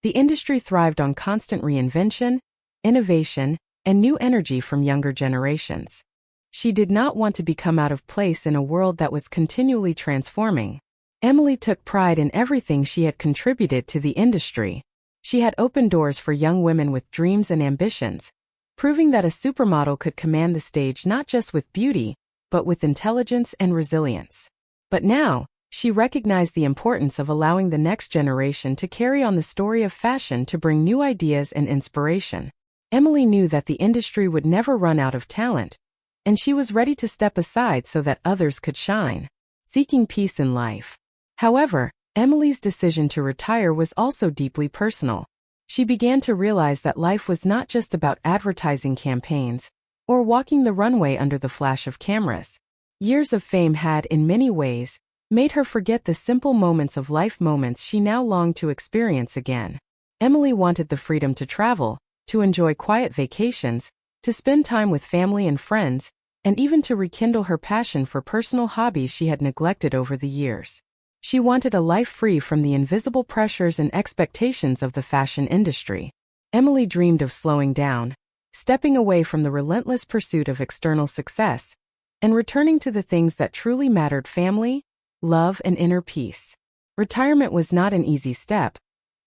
the industry thrived on constant reinvention, innovation, and new energy from younger generations. She did not want to become out of place in a world that was continually transforming. Emily took pride in everything she had contributed to the industry. She had opened doors for young women with dreams and ambitions, proving that a supermodel could command the stage not just with beauty, but with intelligence and resilience. But now, she recognized the importance of allowing the next generation to carry on the story of fashion, to bring new ideas and inspiration. Emily knew that the industry would never run out of talent, and she was ready to step aside so that others could shine. Seeking peace in life. However, Emily's decision to retire was also deeply personal. She began to realize that life was not just about advertising campaigns or walking the runway under the flash of cameras. Years of fame had, in many ways, made her forget the simple moments of life, moments she now longed to experience again. Emily wanted the freedom to travel, to enjoy quiet vacations, to spend time with family and friends, and even to rekindle her passion for personal hobbies she had neglected over the years. She wanted a life free from the invisible pressures and expectations of the fashion industry. Emily dreamed of slowing down, stepping away from the relentless pursuit of external success, and returning to the things that truly mattered: family, love, and inner peace. Retirement was not an easy step,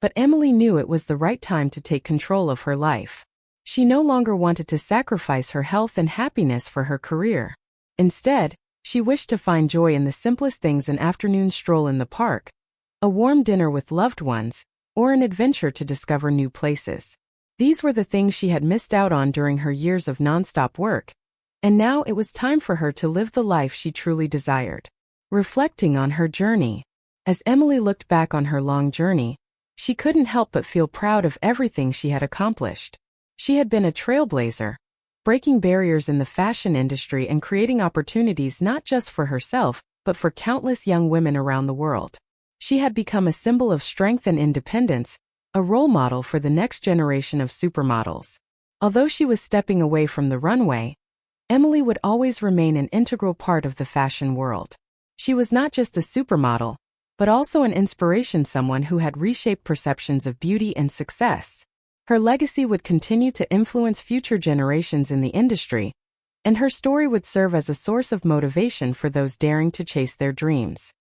but Emily knew it was the right time to take control of her life. She no longer wanted to sacrifice her health and happiness for her career. Instead, she wished to find joy in the simplest things: an afternoon stroll in the park, a warm dinner with loved ones, or an adventure to discover new places. These were the things she had missed out on during her years of nonstop work, and now it was time for her to live the life she truly desired. Reflecting on her journey. As Emily looked back on her long journey, she couldn't help but feel proud of everything she had accomplished. She had been a trailblazer, breaking barriers in the fashion industry and creating opportunities not just for herself, but for countless young women around the world. She had become a symbol of strength and independence, a role model for the next generation of supermodels. Although she was stepping away from the runway, Emily would always remain an integral part of the fashion world. She was not just a supermodel, but also an inspiration, someone who had reshaped perceptions of beauty and success. Her legacy would continue to influence future generations in the industry, and her story would serve as a source of motivation for those daring to chase their dreams.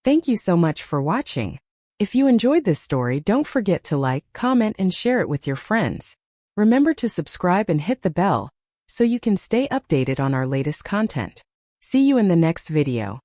Thank you so much for watching. If you enjoyed this story, don't forget to like, comment, and share it with your friends. Remember to subscribe and hit the bell so you can stay updated on our latest content. See you in the next video.